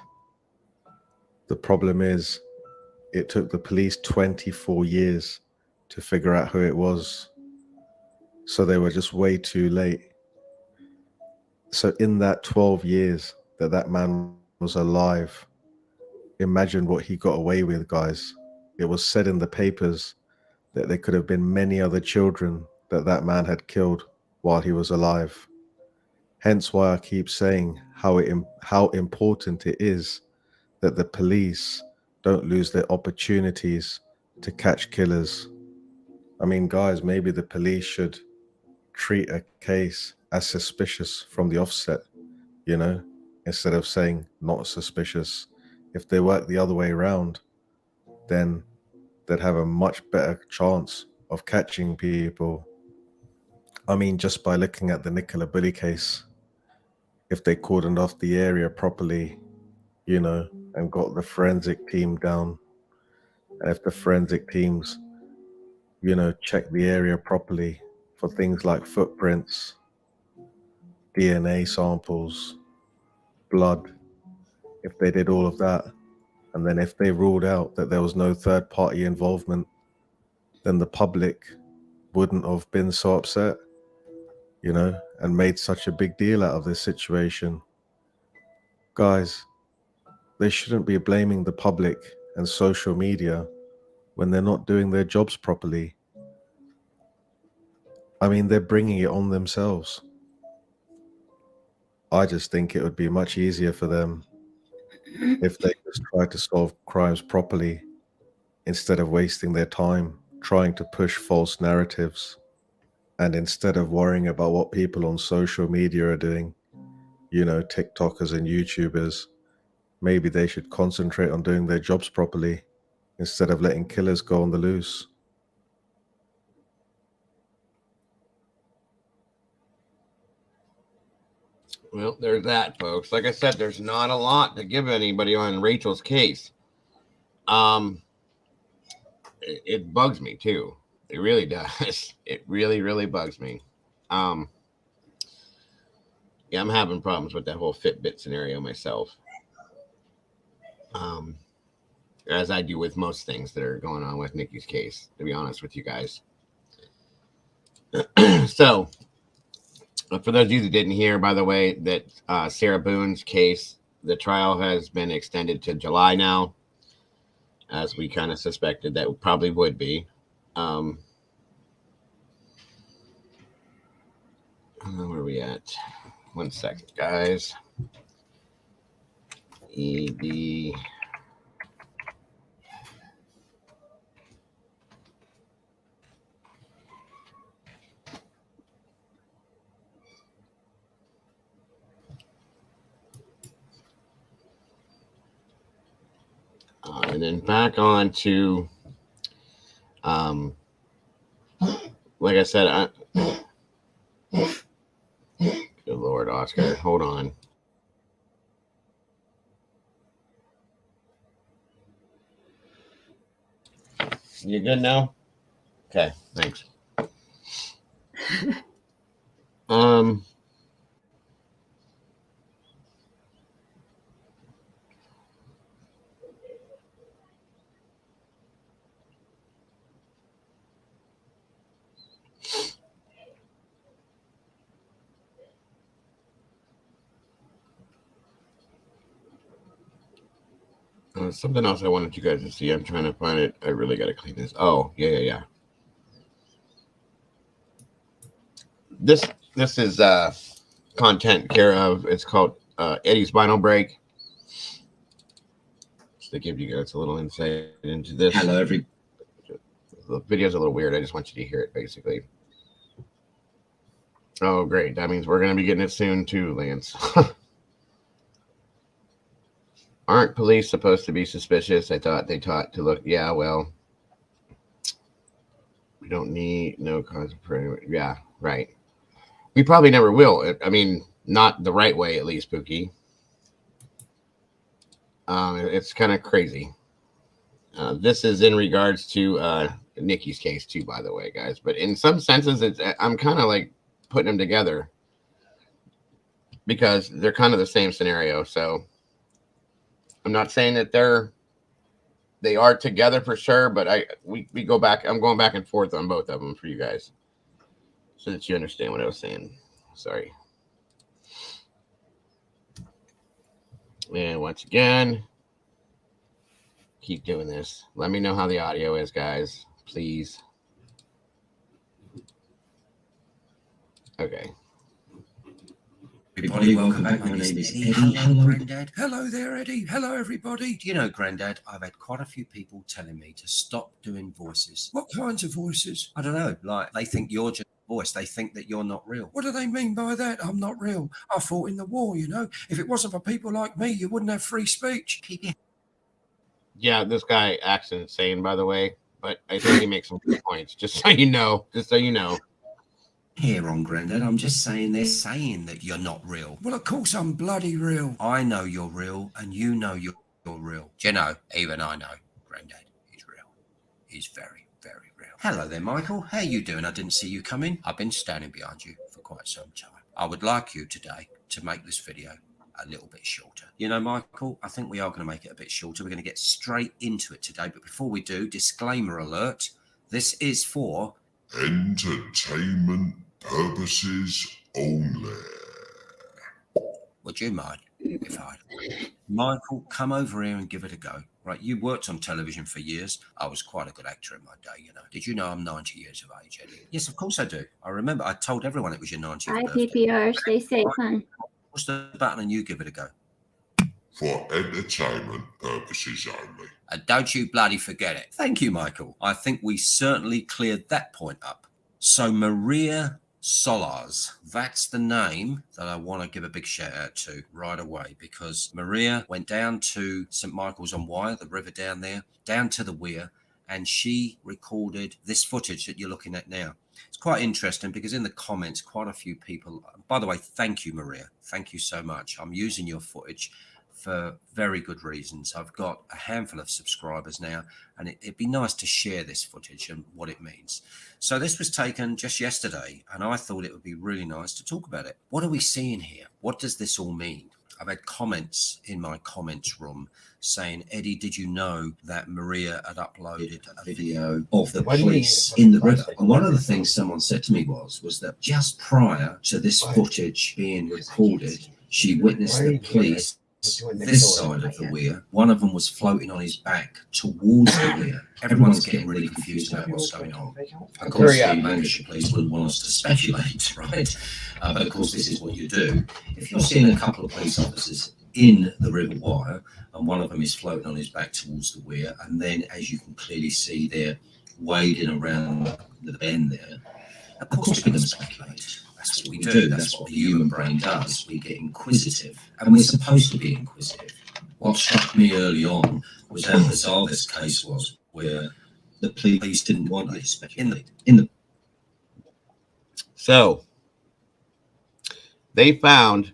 The problem is, it took the police 24 years to figure out who it was. So they were just way too late. So in that 12 years that man was alive, imagine what he got away with, guys. It was said in the papers that there could have been many other children that man had killed while he was alive. Hence why I keep saying how important it is that the police don't lose their opportunities to catch killers. I mean, guys, maybe the police should treat a case as suspicious from the offset, instead of saying not suspicious. If they work the other way around, then they'd have a much better chance of catching people. I mean, just by looking at the Nicolla Bulley case, if they cordoned off the area properly, and got the forensic team down, and if the forensic teams, check the area properly for things like footprints, DNA samples, blood, if they did all of that, and then if they ruled out that there was no third party involvement, then the public wouldn't have been so upset, and made such a big deal out of this situation. Guys, they shouldn't be blaming the public and social media when they're not doing their jobs properly. I mean, they're bringing it on themselves. I just think it would be much easier for them if they just try to solve crimes properly, instead of wasting their time trying to push false narratives. And instead of worrying about what people on social media are doing, TikTokers and YouTubers, maybe they should concentrate on doing their jobs properly instead of letting killers go on the loose. Well, there's that, folks. Like I said, there's not a lot to give anybody on Rachel's case. It bugs me too. It really does. It really, really bugs me. Yeah, I'm having problems with that whole Fitbit scenario myself. As I do with most things that are going on with Nikki's case, to be honest with you guys. So, for those of you that didn't hear, by the way, that Sarah Boone's case, the trial has been extended to July now, as we kind of suspected that probably would be. Where are we at? 1 second, guys. ED. And then back on to Like I said, good Lord, Oscar, hold on. You good now? Okay, thanks. Something else I wanted you guys to see. I'm trying to find it. I really got to clean this. Oh, yeah. This is content care of. It's called Eddie's Vinyl Break. Just to give you guys a little insight into this. Hello, everybody. The video's a little weird. I just want you to hear it, basically. Oh, great. That means we're going to be getting it soon, too, Lance. Aren't police supposed to be suspicious? I thought they taught to look. Yeah, well, we don't need no cause of prayer. Yeah, right. We probably never will. I mean, not the right way, at least, Pookie. It's kind of crazy. This is in regards to Nikki's case, too, by the way, guys. But in some senses, I'm kind of like putting them together because they're kind of the same scenario. So I'm not saying that they are together for sure, but we go back. I'm going back and forth on both of them for you guys so that you understand what I was saying. Sorry. And once again, keep doing this. Let me know how the audio is, guys, please. Okay. Everybody, welcome back. My name is Eddie. Hello, Grandad. Hello there, Eddie. Hello, everybody. Do you know, Grandad, I've had quite a few people telling me to stop doing voices. What kinds of voices? I don't know. Like, they think you're just a voice. They think that you're not real. What do they mean by that? I'm not real. I fought in the war, you know. If it wasn't for people like me, you wouldn't have free speech. Keep your... Yeah, this guy acts insane, by the way, but I think he makes some good points. Just so you know. Here on Grandad, I'm just saying they're saying that you're not real. Well, of course I'm bloody real. I know you're real, and you know you're real. Do you know? Even I know Grandad is real. He's very, very real. Hello there, Michael. How you doing? I didn't see you come in. I've been standing behind you for quite some time. I would like you today to make this video a little bit shorter. You know, Michael, I think we are going to make it a bit shorter. We're going to get straight into it today. But before we do, disclaimer alert. This is for entertainment purposes only. Would you mind if I... Michael, come over here and give it a go. Right, you worked on television for years. I was quite a good actor in my day, you know. Did you know I'm 90 years of age, Eddie? Yes, of course I do. I remember I told everyone it was your 90th Hi, birthday. PPR. Stay safe, hon. Push the button and you give it a go. For entertainment purposes only. And don't you bloody forget it. Thank you, Michael. I think we certainly cleared that point up. So Maria Solars, that's the name that I want to give a big shout out to right away, because Maria went down to St. Michael's on Wye, the river down there, down to the weir, and she recorded this footage that you're looking at now. It's quite interesting because in the comments, quite a few people, by the way, thank you, Maria. Thank you so much. I'm using your footage for very good reasons. I've got a handful of subscribers now, and it'd be nice to share this footage and what it means. So this was taken just yesterday, and I thought it would be really nice to talk about it. What are we seeing here? What does this all mean? I've had comments in my comments room saying, Eddie, did you know that Maria had uploaded a video of the police in the river? And one of the things someone said to me was that just prior to this footage being recorded, she witnessed the police this side of the weir. One of them was floating on his back towards the weir. Everyone's getting really confused about what's going on. Of course, the Lancashire police wouldn't want us to speculate, right? But of course, this is what you do. If you're seeing a couple of police officers in the River Wye, and one of them is floating on his back towards the weir, and then, as you can clearly see, they're wading around the bend there, of course, we're going to speculate. That's what we do. That's what the human brain does. We get inquisitive, and we're supposed to be inquisitive. What struck me early on was how bizarre this case was, where The police didn't want you to speculate. So they found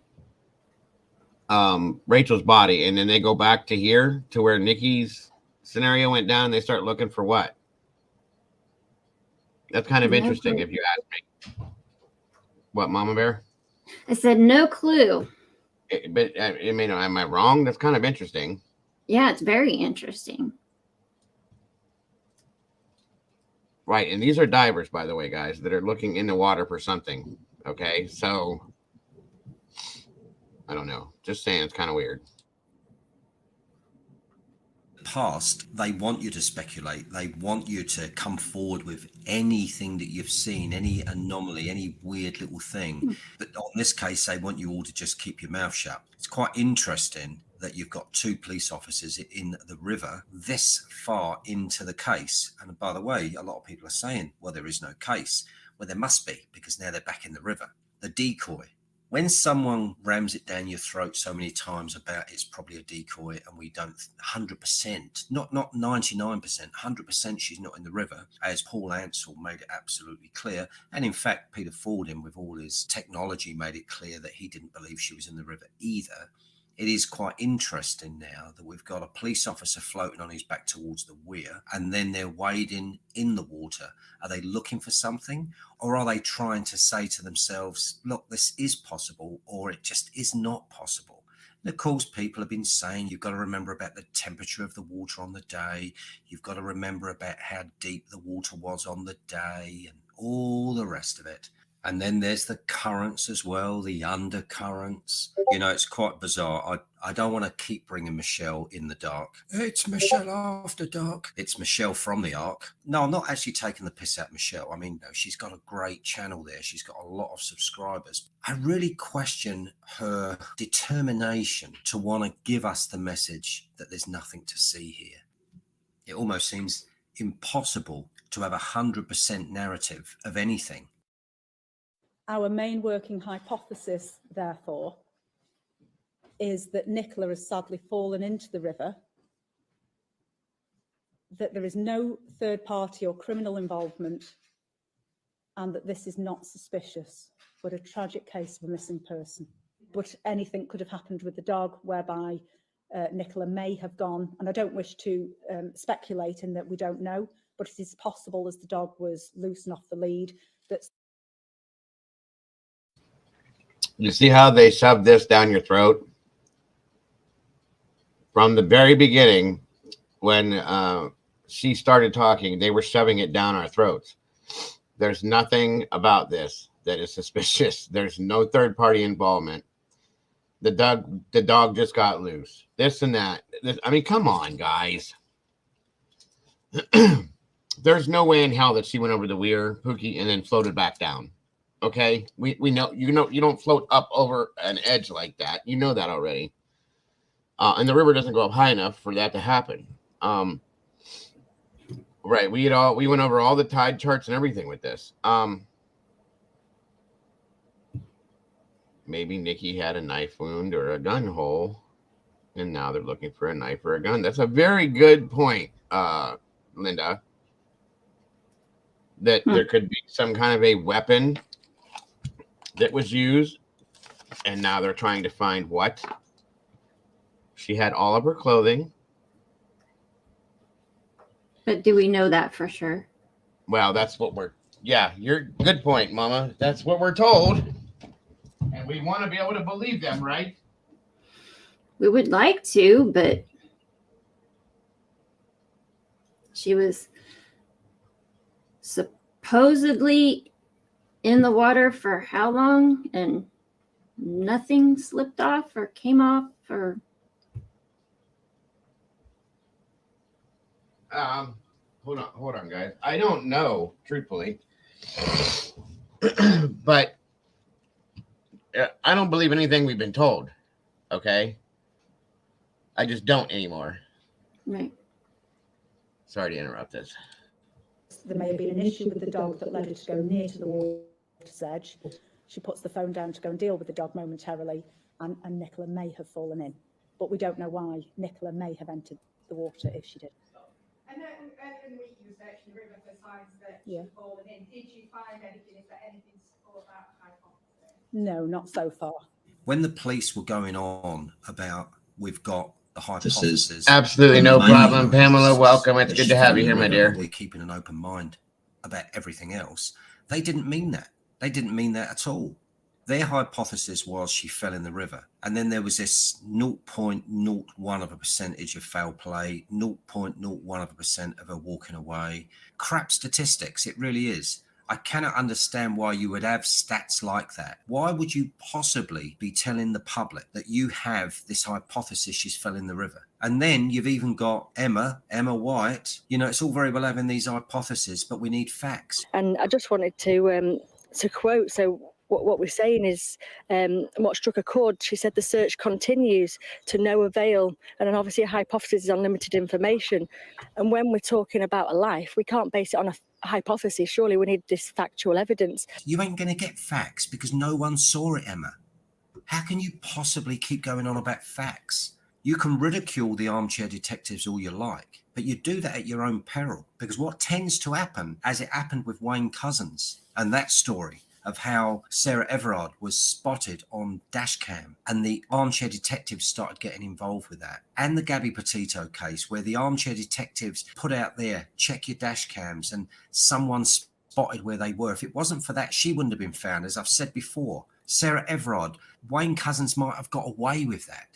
Rachel's body, and then they go back to here to where Nikki's scenario went down. They start looking for what? That's kind of No interesting, clue. if you ask me. What, Mama Bear? I said no clue. But I mean, am I wrong? That's kind of interesting. Yeah, it's very interesting. Right, and these are divers, by the way, guys, that are looking in the water for something. Okay, so I don't know. Just saying, it's kind of weird. Past, they want you to speculate. They want you to come forward with anything that you've seen, any anomaly, any weird little thing. But on this case, they want you all to just keep your mouth shut. It's quite interesting that you've got 2 police officers in the river this far into the case. And by the way, a lot of people are saying, well, there is no case. Well, there must be, because now they're back in the river. The decoy. When someone rams it down your throat so many times about it's probably a decoy, and we don't 100%, not 99%, 100% she's not in the river, as Paul Ansell made it absolutely clear. And in fact, Peter Fordham, with all his technology, made it clear that he didn't believe she was in the river either. It is quite interesting now that we've got a police officer floating on his back towards the weir, and then they're wading in the water. Are they looking for something, or are they trying to say to themselves, look, this is possible, or it just is not possible? And of course, people have been saying you've got to remember about the temperature of the water on the day. You've got to remember about how deep the water was on the day and all the rest of it. And then there's the currents as well, the undercurrents. You know, it's quite bizarre. I don't want to keep bringing Michelle in the dark. It's Michelle after dark. It's Michelle from the Ark. No, I'm not actually taking the piss out of Michelle. I mean, no, she's got a great channel there. She's got a lot of subscribers. I really question her determination to want to give us the message that there's nothing to see here. It almost seems impossible to have 100% narrative of anything. Our main working hypothesis, therefore, is that Nicolla has sadly fallen into the river, that there is no third party or criminal involvement, and that this is not suspicious, but a tragic case of a missing person. But anything could have happened with the dog, whereby Nicolla may have gone, and I don't wish to speculate in that we don't know, but it is possible, as the dog was loose and off the lead, that... You see how they shoved this down your throat? From the very beginning, when she started talking, they were shoving it down our throats. There's nothing about this that is suspicious. There's no third-party involvement. The dog just got loose. This and that. I mean, come on, guys. There's no way in hell that she went over the weir, Pookie, and then floated back down. Okay, we know you don't float up over an edge like that. You know that already. And the river doesn't go up high enough for that to happen. Right, we went over all the tide charts and everything with this. Maybe Nikki had a knife wound or a gun hole, and now they're looking for a knife or a gun. That's a very good point, Linda. That there could be some kind of a weapon that was used, and now they're trying to find what. She had all of her clothing. But do we know that for sure? Well, that's what you're good point, Mama. That's what we're told. And we want to be able to believe them, right? We would like to, but she was supposedly in the water for how long, and nothing slipped off or came off, or hold on, guys. I don't know, truthfully, but I don't believe anything we've been told. Okay, I just don't anymore. Right. Sorry to interrupt this. There may have been an issue with the dog that led her to go near to the water's edge. She puts the phone down to go and deal with the dog momentarily, and Nicolla may have fallen in. But we don't know why Nicolla may have entered the water if she did. And we use that river for signs that Yeah. she'd fallen in. Did you find anything? Is there anything to support that hypothesis? No, not so far. When the police were going on about we've got the hypothesis, Absolutely no problem, Pamela. Welcome. It's good to have you here, my dear. We're keeping an open mind about everything else. They didn't mean that. They didn't mean that at all. Their hypothesis was she fell in the river. And then there was this 0.01 of a percentage of foul play, 0.01 of a percent of her walking away. Crap statistics, it really is. I cannot understand why you would have stats like that. Why would you possibly be telling the public that you have this hypothesis she's fell in the river? And then you've even got Emma White. You know, it's all very well having these hypotheses, but we need facts. And I just wanted to quote, so what we're saying is what struck a chord. She said the search continues to no avail, and then obviously a hypothesis is on limited information. And when we're talking about a life, we can't base it on a hypothesis. Surely we need this factual evidence. You ain't going to get facts because no one saw it, Emma. How can you possibly keep going on about facts? You can ridicule the armchair detectives all you like, but you do that at your own peril, because what tends to happen, as it happened with Wayne Couzens and that story of how Sarah Everard was spotted on dash cam, and the armchair detectives started getting involved with that. And the Gabby Petito case, where the armchair detectives put out there, check your dash cams, and someone spotted where they were. If it wasn't for that, she wouldn't have been found. As I've said before, Sarah Everard, Wayne Couzens might have got away with that.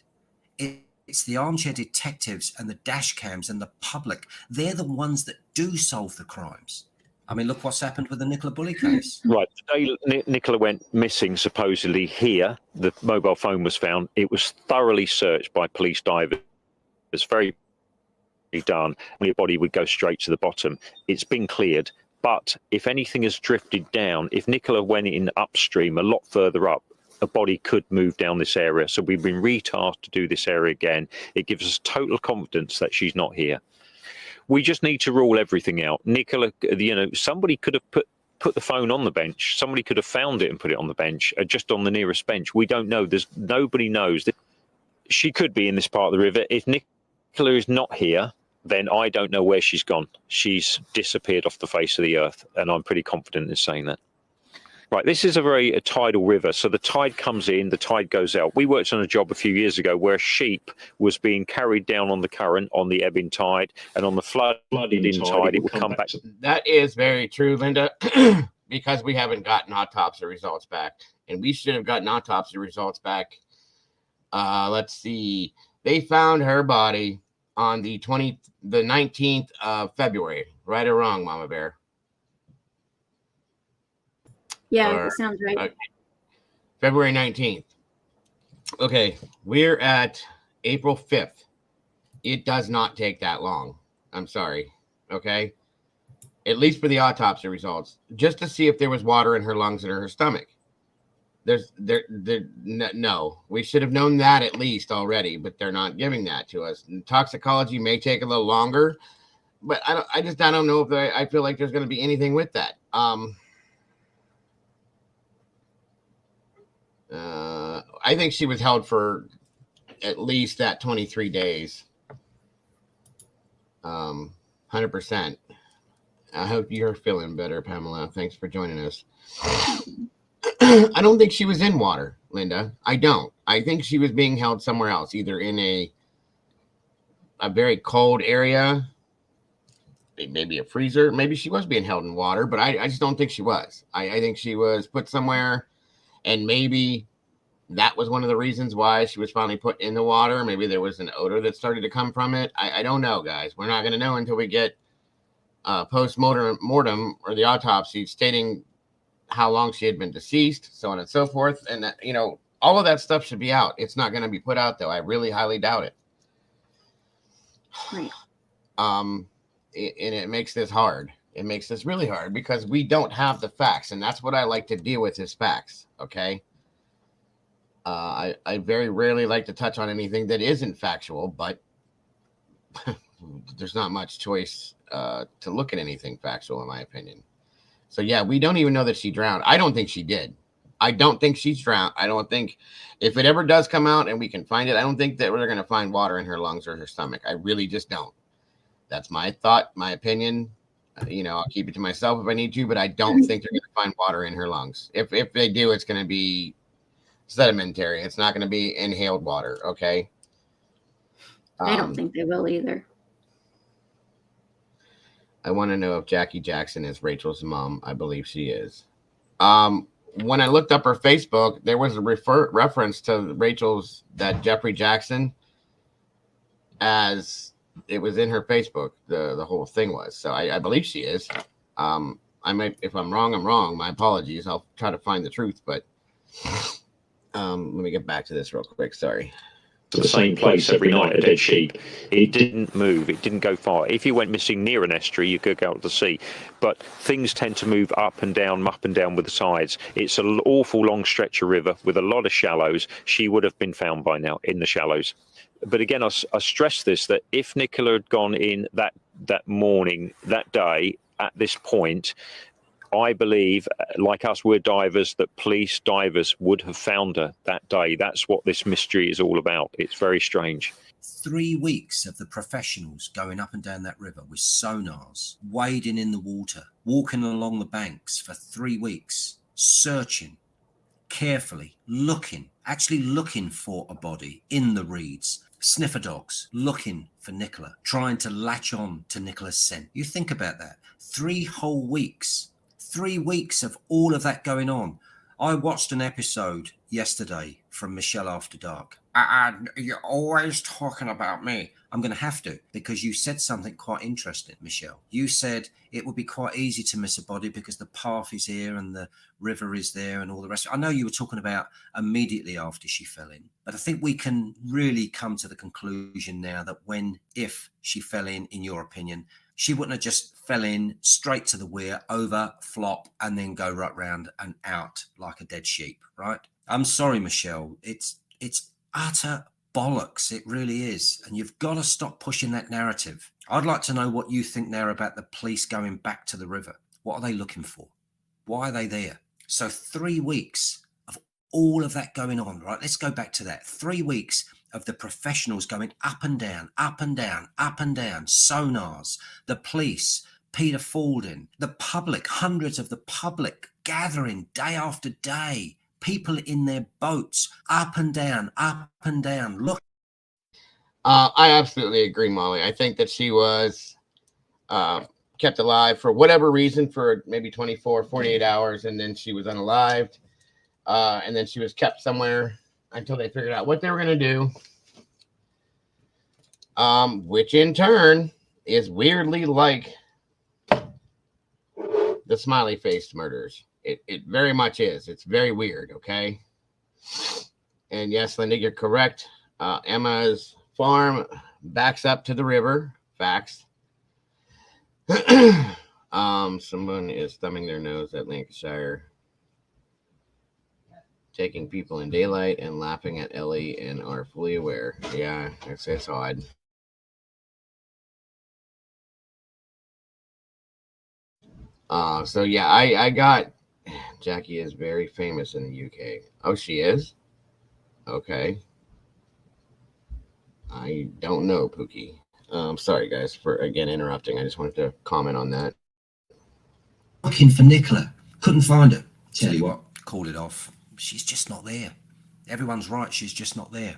It's the armchair detectives and the dash cams and the public. They're the ones that do solve the crimes. I mean, look what's happened with the Nicolla Bulley case. Right. The day Nicolla went missing, supposedly here, the mobile phone was found. It was thoroughly searched by police divers. It's very done. Your body would go straight to the bottom. It's been cleared. But if anything has drifted down, if Nicolla went in upstream, a lot further up, a body could move down this area. So we've been retasked to do this area again. It gives us total confidence that she's not here. We just need to rule everything out. Nicolla, you know, somebody could have put the phone on the bench. Somebody could have found it and put it on the bench, just on the nearest bench. We don't know. Nobody knows. She could be in this part of the river. If Nicolla is not here, then I don't know where she's gone. She's disappeared off the face of the earth, and I'm pretty confident in saying that. Right, this is a tidal river, so the tide comes in, the tide goes out. We worked on a job a few years ago where a sheep was being carried down on the current, on the ebbing tide, and on the flooded in tide, it would come back. That is very true, Linda, because we haven't gotten autopsy results back, and we should have gotten autopsy results back. Let's see. They found her body on the 19th of February. Right or wrong, Mama Bear? Yeah, that sounds right. February 19th. Okay, we're at April 5th. It does not take that long. I'm sorry. Okay? At least for the autopsy results, just to see if there was water in her lungs and her stomach. No, we should have known that at least already, but they're not giving that to us. And toxicology may take a little longer, but I don't know if I feel like there's going to be anything with that. I think she was held for at least that 23 days. 100%. I hope you're feeling better, Pamela. Thanks for joining us. I don't think she was in water, Linda. I don't. I think she was being held somewhere else, either in a very cold area, maybe a freezer. Maybe she was being held in water, but I just don't think she was. I think she was put somewhere, and maybe that was one of the reasons why she was finally put in the water. Maybe there was an odor that started to come from it. I don't know, guys. We're not going to know until we get post-mortem or the autopsy stating how long she had been deceased, so on and so forth. And, all of that stuff should be out. It's not going to be put out, though. I really highly doubt it. Right. And it makes this hard. It makes this really hard because we don't have the facts, and that's what I like to deal with is facts, okay? I very rarely like to touch on anything that isn't factual, but there's not much choice to look at anything factual, in my opinion. So, yeah, we don't even know that she drowned. I don't think she did. I don't think she's drowned. I don't think if it ever does come out and we can find it, I don't think that we're going to find water in her lungs or her stomach. I really just don't. That's my thought, my opinion. I'll keep it to myself if I need to, but I don't think they're going to find water in her lungs. If they do, it's going to be sedimentary. It's not going to be inhaled water. Okay. I don't think they will either. I want to know if Jackie Jackson is Rachel's mom. I believe she is. When I looked up her Facebook, there was a reference to Rachel's that Jeffrey Jackson, as it was in her Facebook. The whole thing was. So I believe she is. I might, if I'm wrong, I'm wrong. My apologies. I'll try to find the truth, but let me get back to this real quick. Sorry. To the same place every night, a dead sheep. It didn't move. It didn't go far. If you went missing near an estuary, you could go out to sea. But things tend to move up and down with the sides. It's an awful long stretch of river with a lot of shallows. She would have been found by now in the shallows. But again, I stress this, that if Nicolla had gone in that morning, that day, at this point, I believe, like us, we're divers, that police divers would have found her that day. That's what this mystery is all about. It's very strange. 3 weeks of the professionals going up and down that river with sonars, wading in the water, walking along the banks for 3 weeks, searching carefully, actually looking for a body in the reeds. Sniffer dogs looking for Nicolla, trying to latch on to Nicola's scent. You think about that. 3 whole weeks. 3 weeks of all of that going on. I watched an episode yesterday from Michelle After Dark. You're always talking about me. I'm going to have to, because you said something quite interesting, Michelle. You said it would be quite easy to miss a body because the path is here and the river is there and all the rest. I know you were talking about immediately after she fell in, but I think we can really come to the conclusion now that if she fell in your opinion, she wouldn't have just fell in straight to the weir, over, flop, and then go right round and out like a dead sheep, right? I'm sorry, Michelle. It's utter bollocks. It really is. And you've got to stop pushing that narrative. I'd like to know what you think now about the police going back to the river. What are they looking for? Why are they there? So 3 weeks of all of that going on, right? Let's go back to that. 3 weeks of the professionals going up and down, up and down, up and down, sonars, the police, Peter Falding, the public, hundreds of the public gathering day after day, people in their boats, up and down, look. I absolutely agree, Molly. I think that she was kept alive for whatever reason for maybe 24, 48 hours, and then she was unalived, and then she was kept somewhere until they figured out what they were going to do, which in turn is weirdly like the smiley face murders. It very much is. It's very weird, okay? And yes, Linda, you're correct. Emma's farm backs up to the river. Facts. Someone is thumbing their nose at Lancashire, taking people in daylight and laughing at Ellie and are fully aware. Yeah, it's odd. So yeah, I got Jackie is very famous in the UK. Oh, she is? Okay. I don't know, Pookie. Sorry guys for again interrupting. I just wanted to comment on that. Looking for Nicolla. Couldn't find her. Tell you what, called it off. She's just not there. Everyone's right, she's just not there.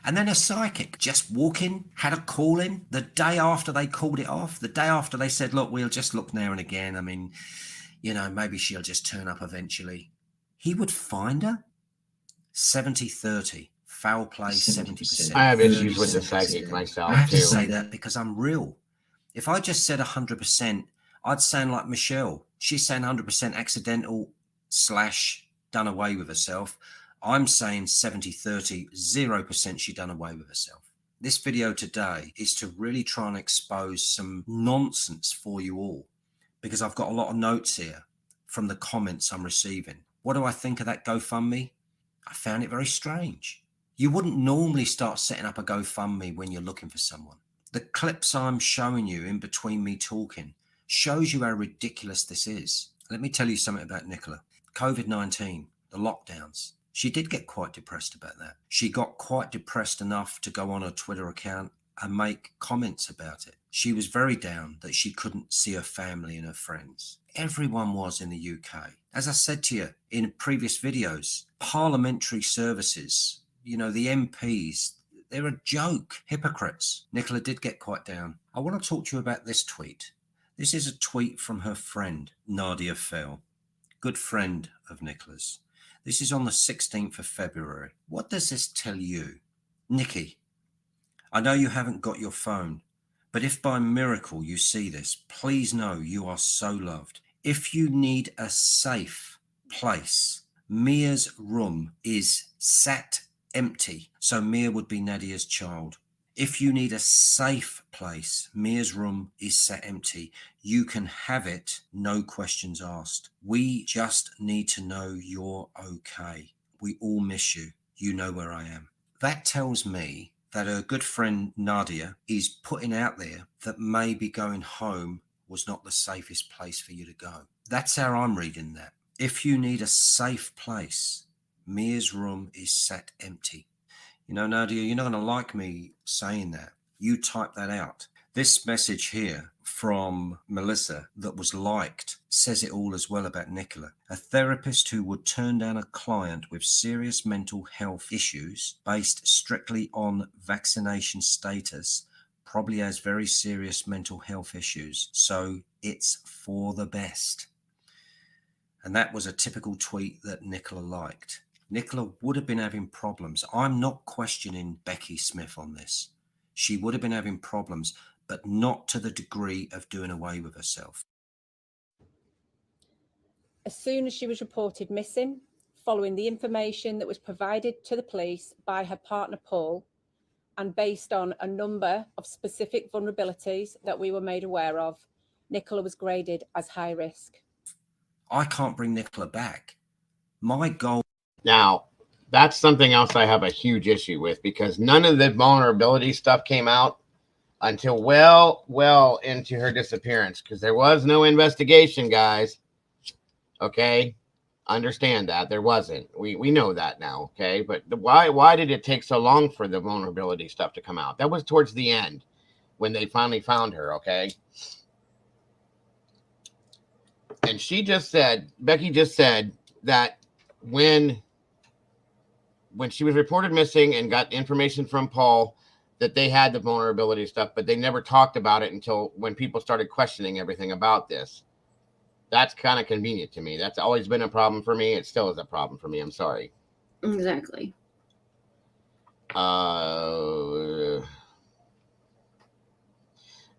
And then a psychic just walking, had a call in the day after they called it off, the day after they said, look, we'll just look now and again. I mean, maybe she'll just turn up eventually. He would find her. 70-30. Foul play, 70%. I have issues with the psychic myself, I have too. to say that because I'm real. If I just said 100%, I'd sound like Michelle. She's saying 100% accidental / done away with herself. I'm saying 70-30, 0% she done away with herself. This video today is to really try and expose some nonsense for you all, because I've got a lot of notes here from the comments I'm receiving. What do I think of that GoFundMe? I found it very strange. You wouldn't normally start setting up a GoFundMe when you're looking for someone. The clips I'm showing you in between me talking shows you how ridiculous this is. Let me tell you something about Nicolla. COVID-19, the lockdowns. She did get quite depressed about that. She got quite depressed enough to go on her Twitter account and make comments about it. She was very down that she couldn't see her family and her friends. Everyone was in the UK. As I said to you in previous videos, parliamentary services, you know, the MPs, they're a joke, hypocrites. Nicolla did get quite down. I want to talk to you about this tweet. This is a tweet from her friend, Nadia Fell, good friend of Nicola's. This is on the 16th of February. What does this tell you? Nikki, I know you haven't got your phone, but if by miracle you see this, please know you are so loved. If you need a safe place, Mia's room is sat empty. So Mia would be Nadia's child. If you need a safe place, Mia's room is sat empty. You can have it, no questions asked. We just need to know you're okay. We all miss you. You know where I am. That tells me that her good friend Nadia is putting out there that maybe going home was not the safest place for you to go. That's how I'm reading that. If you need a safe place, Mia's room is sat empty. You know, Nadia, you're not going to like me saying that. You type that out. This message here from Melissa that was liked says it all as well about Nicolla. A therapist who would turn down a client with serious mental health issues based strictly on vaccination status probably has very serious mental health issues. So it's for the best. And that was a typical tweet that Nicolla liked. Nicolla would have been having problems. I'm not questioning Becky Smith on this. She would have been having problems, but not to the degree of doing away with herself. As soon as she was reported missing, following the information that was provided to the police by her partner Paul, and based on a number of specific vulnerabilities that we were made aware of, Nicolla was graded as high risk. I can't bring Nicolla back. My goal... Now, that's something else I have a huge issue with, because none of the vulnerability stuff came out until well into her disappearance, because there was no investigation, guys. Okay? Understand that. There wasn't. We know that now, okay? But why did it take so long for the vulnerability stuff to come out? That was towards the end when they finally found her, okay? And she just said, Becky just said that when she was reported missing and got information from Paul that they had the vulnerability stuff, but they never talked about it until when people started questioning everything about this. That's kind of convenient to me. That's always been a problem for me. It still is a problem for me. I'm sorry. Exactly. And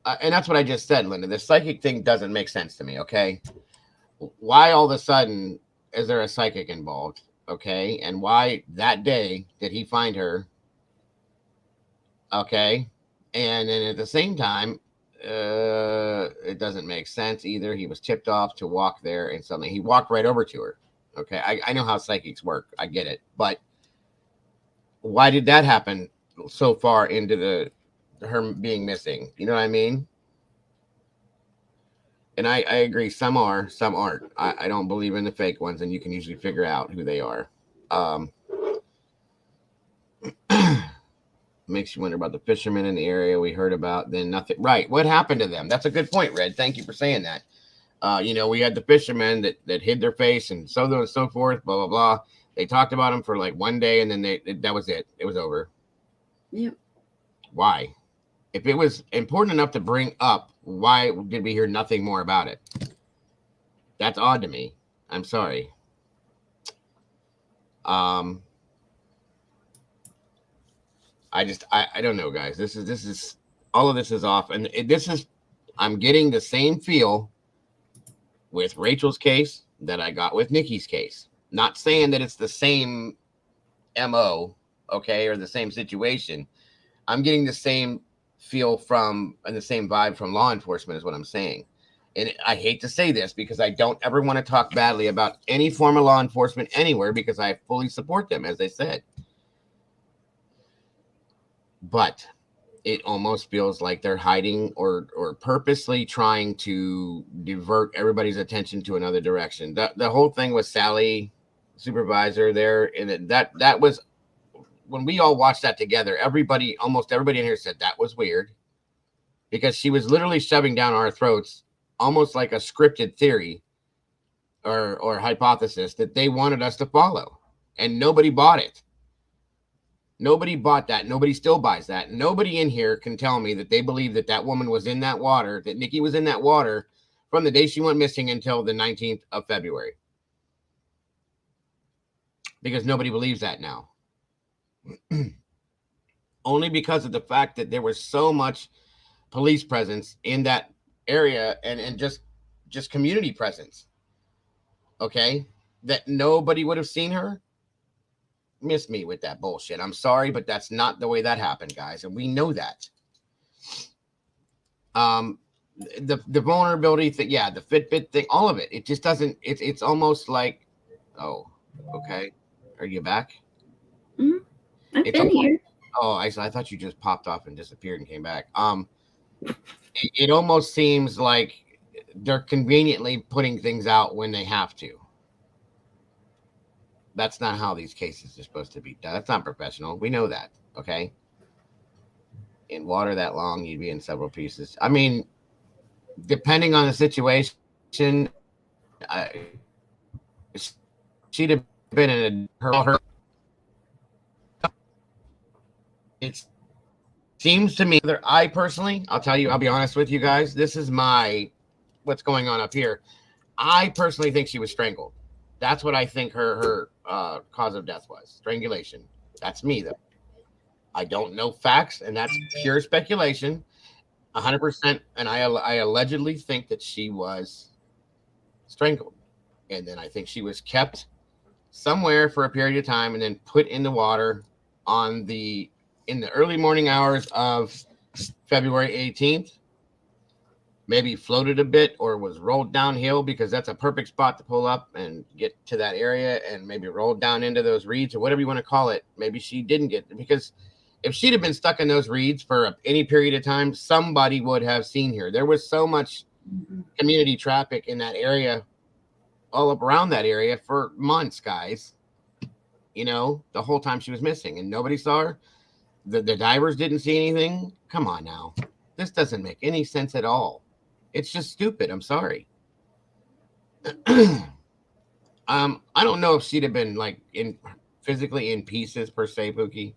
that's what I just said, Linda. The psychic thing doesn't make sense to me, okay? Why all of a sudden is there a psychic involved? Okay, and why that day did he find her? Okay, and then at the same time, it doesn't make sense either. He was tipped off to walk there and suddenly he walked right over to her. Okay, I know how psychics work. I get it, but why did that happen so far into her being missing? You know what I mean? And I agree. Some are, some aren't. I don't believe in the fake ones, and you can usually figure out who they are. Makes you wonder about the fishermen in the area we heard about. Then nothing. Right. What happened to them? That's a good point, Red. Thank you for saying that. You know, we had the fishermen that hid their face and so on and so forth, blah, blah, blah. They talked about them for like one day, and then that was it. It was over. Yep. Why? If it was important enough to bring up, why did we hear nothing more about it? That's odd to me. I'm sorry. I don't know, guys. This is all of this is off, and I'm getting the same feel with Rachel's case that I got with Nikki's case. Not saying that it's the same MO, okay, or the same situation. I'm getting the same feel from and the same vibe from law enforcement is what I'm saying. And I hate to say this because I don't ever want to talk badly about any form of law enforcement anywhere because I fully support them, as I said. But it almost feels like they're hiding or purposely trying to divert everybody's attention to another direction. The whole thing with Sally, supervisor there, and that when we all watched that together, almost everybody in here said that was weird, because she was literally shoving down our throats almost like a scripted theory or hypothesis that they wanted us to follow, and nobody bought it. Nobody bought that. Nobody still buys that. Nobody in here can tell me that they believe that that woman was in that water, that Nikki was in that water from the day she went missing until the 19th of February. Because nobody believes that now. Only because of the fact that there was so much police presence in that area and just community presence. Okay? That nobody would have seen her. Miss me with that bullshit. I'm sorry, but that's not the way that happened, guys, and we know that. The vulnerability thing, yeah, the Fitbit thing, all of it. It just doesn't. It's almost like, oh, okay, are you back? Mm-hmm. I've been here. Oh, I thought you just popped off and disappeared and came back. It almost seems like they're conveniently putting things out when they have to. That's not how these cases are supposed to be done. That's not professional. We know that, okay? In water that long, you'd be in several pieces. I mean, depending on the situation, she'd have been in her. It seems to me that I personally, I'll be honest with you guys. This is what's going on up here. I personally think she was strangled. That's what I think her cause of death was. Strangulation. That's me, though. I don't know facts, and that's pure speculation. 100%. And I allegedly think that she was strangled. And then I think she was kept somewhere for a period of time and then put in the water in the early morning hours of February 18th. Maybe floated a bit or was rolled downhill, because that's a perfect spot to pull up and get to that area, and maybe rolled down into those reeds or whatever you want to call it. Maybe she didn't get, because if she'd have been stuck in those reeds for any period of time, somebody would have seen her. There was so much community traffic in that area, all up around that area for months, guys. You know, the whole time she was missing, and nobody saw her. The divers didn't see anything. Come on now. This doesn't make any sense at all. It's just stupid. I'm sorry. I don't know if she'd have been like physically in pieces per se, Pookie,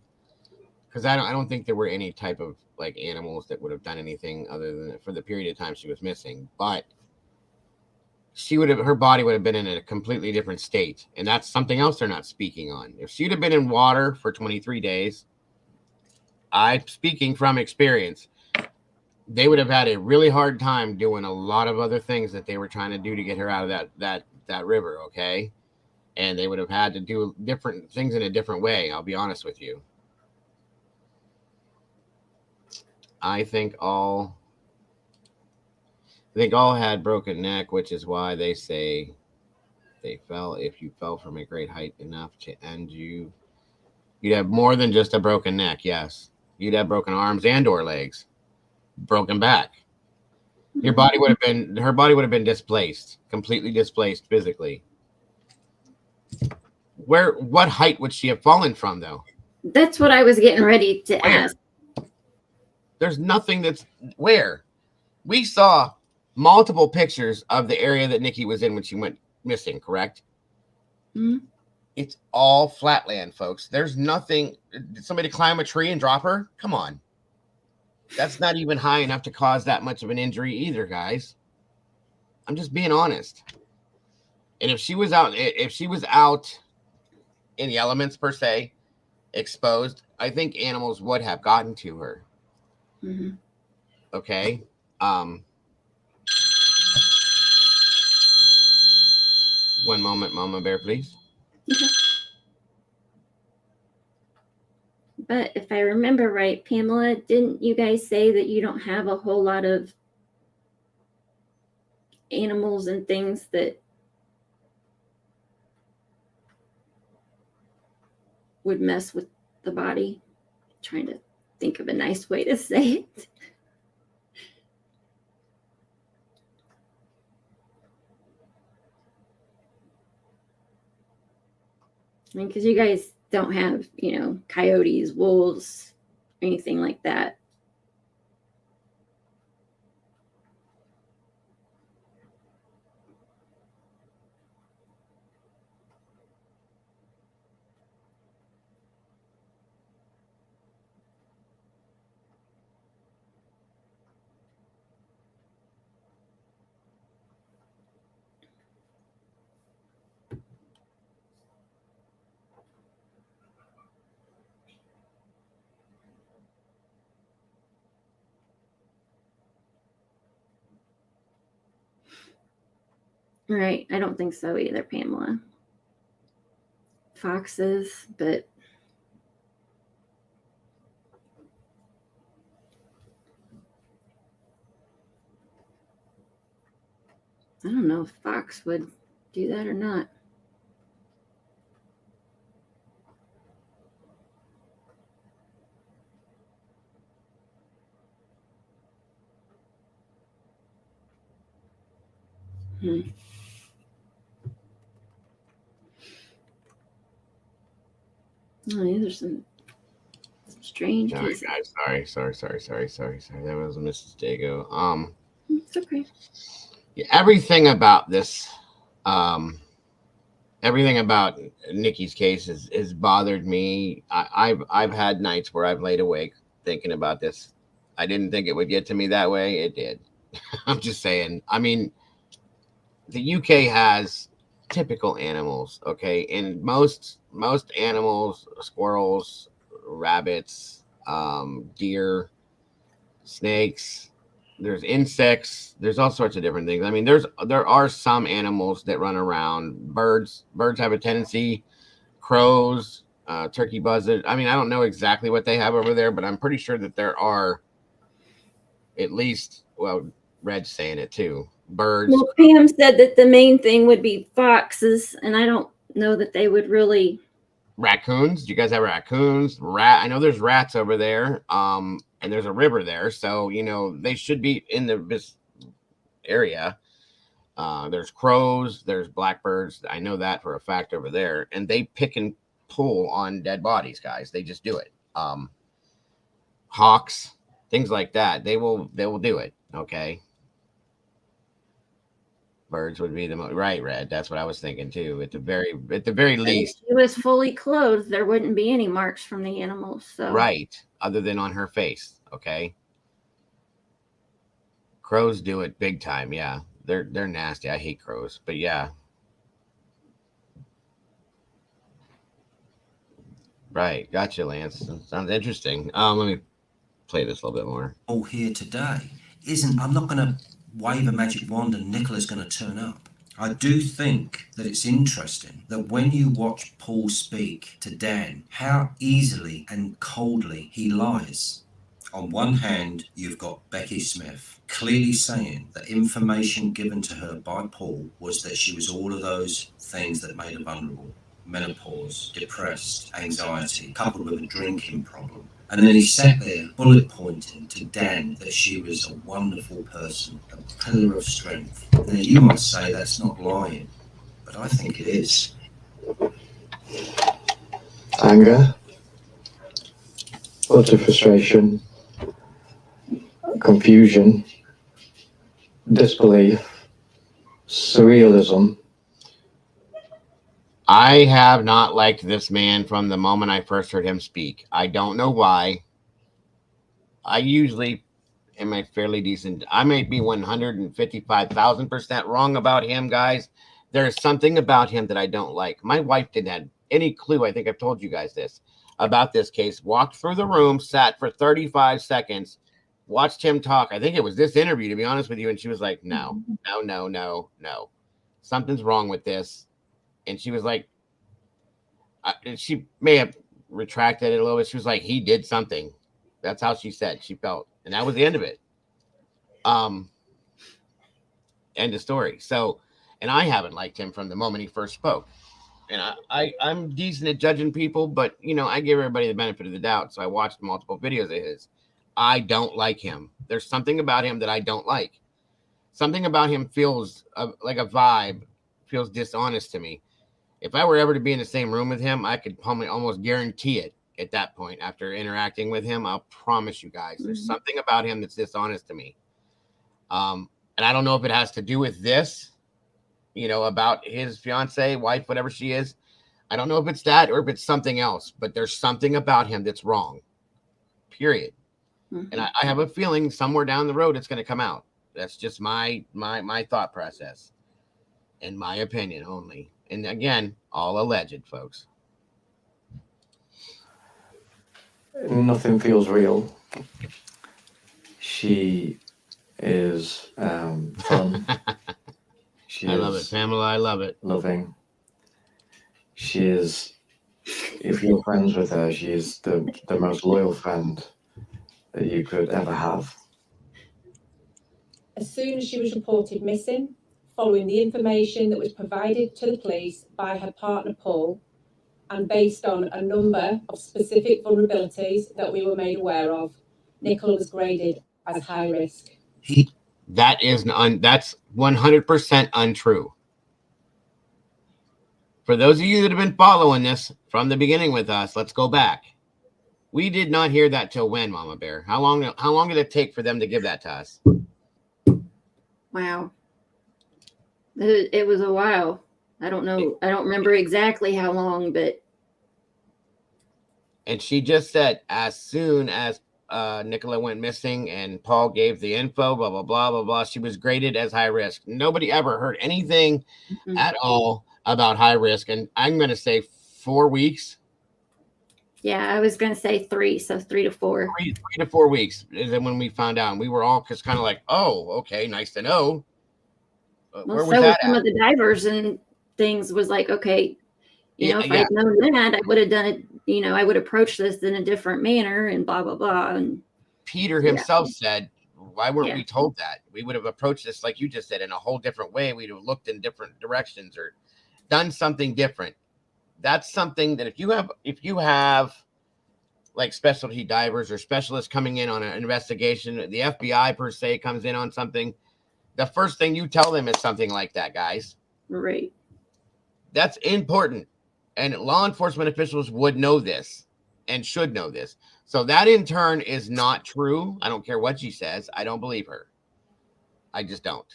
because I don't think there were any type of like animals that would have done anything other than for the period of time she was missing. But her body would have been in a completely different state, and that's something else they're not speaking on. If she'd have been in water for 23 days, I'm speaking from experience, they would have had a really hard time doing a lot of other things that they were trying to do to get her out of that river, okay? And they would have had to do different things in a different way, I'll be honest with you. I think all had broken neck, which is why they say they fell. If you fell from a great height enough to end you, you'd have more than just a broken neck, yes. You'd have broken arms and or legs. Broken back. Her body would have been displaced, completely displaced physically. What height would she have fallen from, though? That's what I was getting ready to ask. There's nothing that's where. We saw multiple pictures of the area that Nikki was in when she went missing, correct? Mm-hmm. It's all flatland, folks. There's nothing. Did somebody climb a tree and drop her? Come on. That's not even high enough to cause that much of an injury either, guys. I'm just being honest. And if she was out in the elements per se, exposed, I think animals would have gotten to her. Mm-hmm. Okay. One moment, Mama Bear, please. Okay. But if I remember right, Pamela, didn't you guys say that you don't have a whole lot of animals and things that would mess with the body? I'm trying to think of a nice way to say it. I mean, because you guys don't have, you know, coyotes, wolves, anything like that. Right. I don't think so either, Pamela. Foxes, but I don't know if Fox would do that or not. Oh, these are some strange Sorry, cases. guys. Sorry. That was Mrs. Dago. It's okay. Yeah, everything about this, everything about Nikki's case has bothered me. I've had nights where I've laid awake thinking about this. I didn't think it would get to me that way. It did. I'm just saying. I mean, the UK has typical animals, okay, and most animals, squirrels, rabbits, deer, snakes, there's insects, there's all sorts of different things. I mean, there are some animals that run around. Birds have a tendency, crows, turkey buzzards. I mean, I don't know exactly what they have over there, but I'm pretty sure that there are at least, well, Red's saying it too, birds. Well, Pam said that the main thing would be foxes, and I don't know that they would really. Raccoons. Do you guys have raccoons? I know there's rats over there. And there's a river there, so you know they should be in this area. There's crows, there's blackbirds. I know that for a fact over there, and they pick and pull on dead bodies, guys. They just do it. Hawks, things like that. They will do it. Okay. Birds would be the most right, Red. That's what I was thinking too. At the very least, if she was fully clothed, there wouldn't be any marks from the animals. So right, other than on her face. Okay. Crows do it big time. Yeah, they're nasty. I hate crows, but yeah. Right, gotcha, Lance. Sounds interesting. Let me play this a little bit more. All here today isn't. I'm not going to wave a magic wand and Nicola's going to turn up. I do think that it's interesting that when you watch Paul speak to Dan, how easily and coldly he lies. On one hand, you've got Becky Smith clearly saying that information given to her by Paul was that she was all of those things that made her vulnerable. Menopause, depressed, anxiety, coupled with a drinking problem. And then he sat there bullet pointing to Dan that she was a wonderful person, a pillar of strength. Now you might say that's not lying, but I think it is. Anger, lots of frustration, confusion, disbelief, surrealism. I have not liked this man from the moment I first heard him speak. I don't know why. I usually am a fairly decent. I may be 155,000% wrong about him, guys. There's something about him that I don't like. My wife didn't have any clue. I think I've told you guys this about this case. Walked through the room, sat for 35 seconds, watched him talk. I think it was this interview, to be honest with you. And she was like, no. Something's wrong with this. And she was like, she may have retracted it a little bit. She was like, he did something. That's how she said she felt. And that was the end of it. End of story. So, and I haven't liked him from the moment he first spoke. And I'm decent at judging people, but, you know, I give everybody the benefit of the doubt. So I watched multiple videos of his. I don't like him. There's something about him that I don't like. Something about him feels like a vibe, feels dishonest to me. If I were ever to be in the same room with him, I could probably almost guarantee it at that point after interacting with him. I'll promise you guys, there's something about him that's dishonest to me. And I don't know if it has to do with this, about his fiance, wife, whatever she is. I don't know if it's that or if it's something else, but there's something about him that's wrong, period. And I have a feeling somewhere down the road it's going to come out. That's just my thought process and my opinion only. And again, all alleged, folks. Nothing feels real. She is fun. I love it, Pamela. I love it. Loving. She is, if you're friends with her, she is the most loyal friend that you could ever have. As soon as she was reported missing, following the information that was provided to the police by her partner Paul, and based on a number of specific vulnerabilities that we were made aware of, Nicolla was graded as high risk. That's 100% untrue. For those of you that have been following this from the beginning with us, let's go back. We did not hear that till when, Mama Bear? How long did it take for them to give that to us? Wow. It was a while. I don't know. I don't remember exactly how long, but. And she just said as soon as Nicolla went missing and Paul gave the info, blah, blah, blah, blah, blah, she was graded as high risk. Nobody ever heard anything at all about high risk. And I'm going to say 4 weeks. Yeah, I was going to say 3. So 3 to 4. 3 to 4 weeks is when we found out. And we were all just kind of like, oh, okay, nice to know. Where was that some at? of the divers and things was like, okay, if Yeah. I'd known that, I would have done it, I would approach this in a different manner and blah, blah, blah. And Peter himself said, why weren't we told that? We would have approached this, like you just said, in a whole different way. We'd have looked in different directions or done something different. That's something that if you have like specialty divers or specialists coming in on an investigation, the FBI per se comes in on something, the first thing you tell them is something like that, guys. Right. That's important. And law enforcement officials would know this and should know this. So that in turn is not true. I don't care what she says. I don't believe her. I just don't.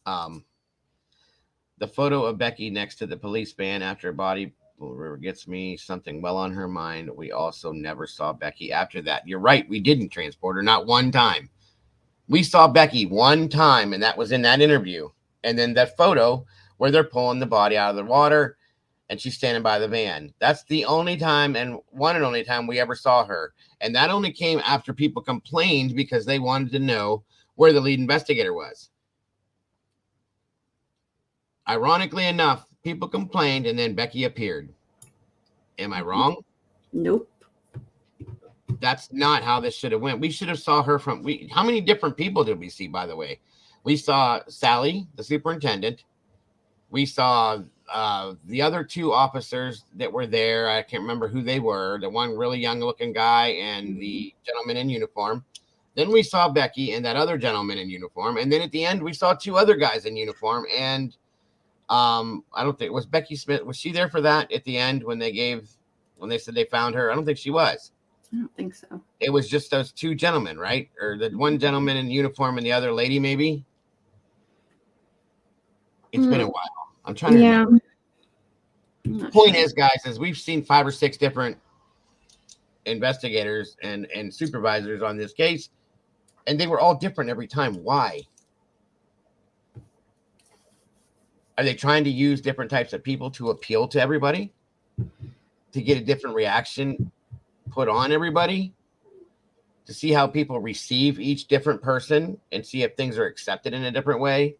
The photo of Becky next to the police van after a body river gets me something well on her mind. We also never saw Becky after that. You're right. We didn't transport her. Not one time. We saw Becky one time, and that was in that interview. And then that photo where they're pulling the body out of the water and she's standing by the van. That's the only time and one and only time we ever saw her. And that only came after people complained because they wanted to know where the lead investigator was. Ironically enough, people complained and then Becky appeared. Am I wrong? Nope. That's not how this should have went. We should have saw her from how many different people did we see, by the way? We saw Sally, the superintendent. We saw the other 2 officers that were there. I can't remember who they were. The one really young looking guy and the gentleman in uniform. Then we saw Becky and that other gentleman in uniform. And then at the end, we saw 2 other guys in uniform. And I don't think, was Becky Smith, was she there for that at the end when they said they found her? I don't think she was. I don't think so. It was just those 2 gentlemen, right? Or the one gentleman in uniform and the other lady, maybe. It's been a while. I'm trying to remember. Point is, guys, is we've seen 5 or 6 different investigators and supervisors on this case, and they were all different every time. Why? Are they trying to use different types of people to appeal to everybody? To get a different reaction put on everybody? To see how people receive each different person and see if things are accepted in a different way?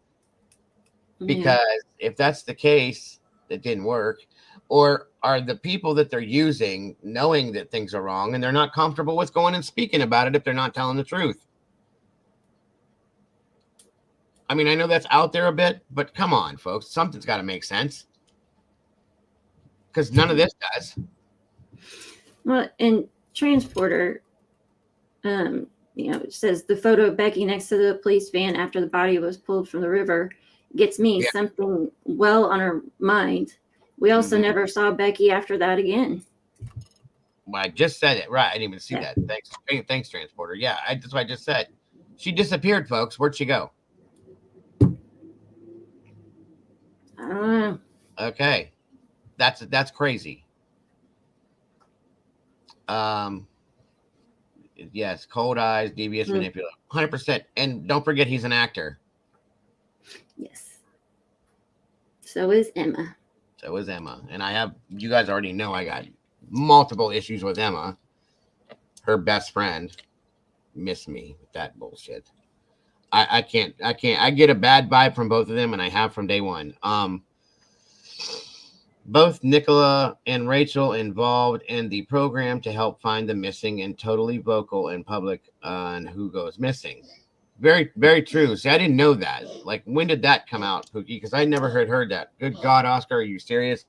Because if that's the case, it didn't work. Or are the people that they're using knowing that things are wrong and they're not comfortable with going and speaking about it if they're not telling the truth? I mean, I know that's out there a bit, but come on, folks. Something's got to make sense. Because none of this does. Well, and Transporter, it says the photo of Becky next to the police van after the body was pulled from the river gets me something well on her mind. We also never saw Becky after that again. Well, I just said it. Right. I didn't even see that. Thanks, Transporter. Yeah, that's what I just said. She disappeared, folks. Where'd she go? I don't know. Okay. That's crazy. Yes, cold eyes, devious, manipulative. 100%. And don't forget he's an actor. Yes. So is Emma. And you guys already know I got multiple issues with Emma. Her best friend. Miss me with that bullshit. I can't. I get a bad vibe from both of them, and I have from day one. Both Nicolla and Rachel involved in the program to help find the missing and totally vocal in public on who goes missing. Very, very true. See, I didn't know that. Like, when did that come out, Pookie? Because I never heard that. Good God, Oscar, are you serious?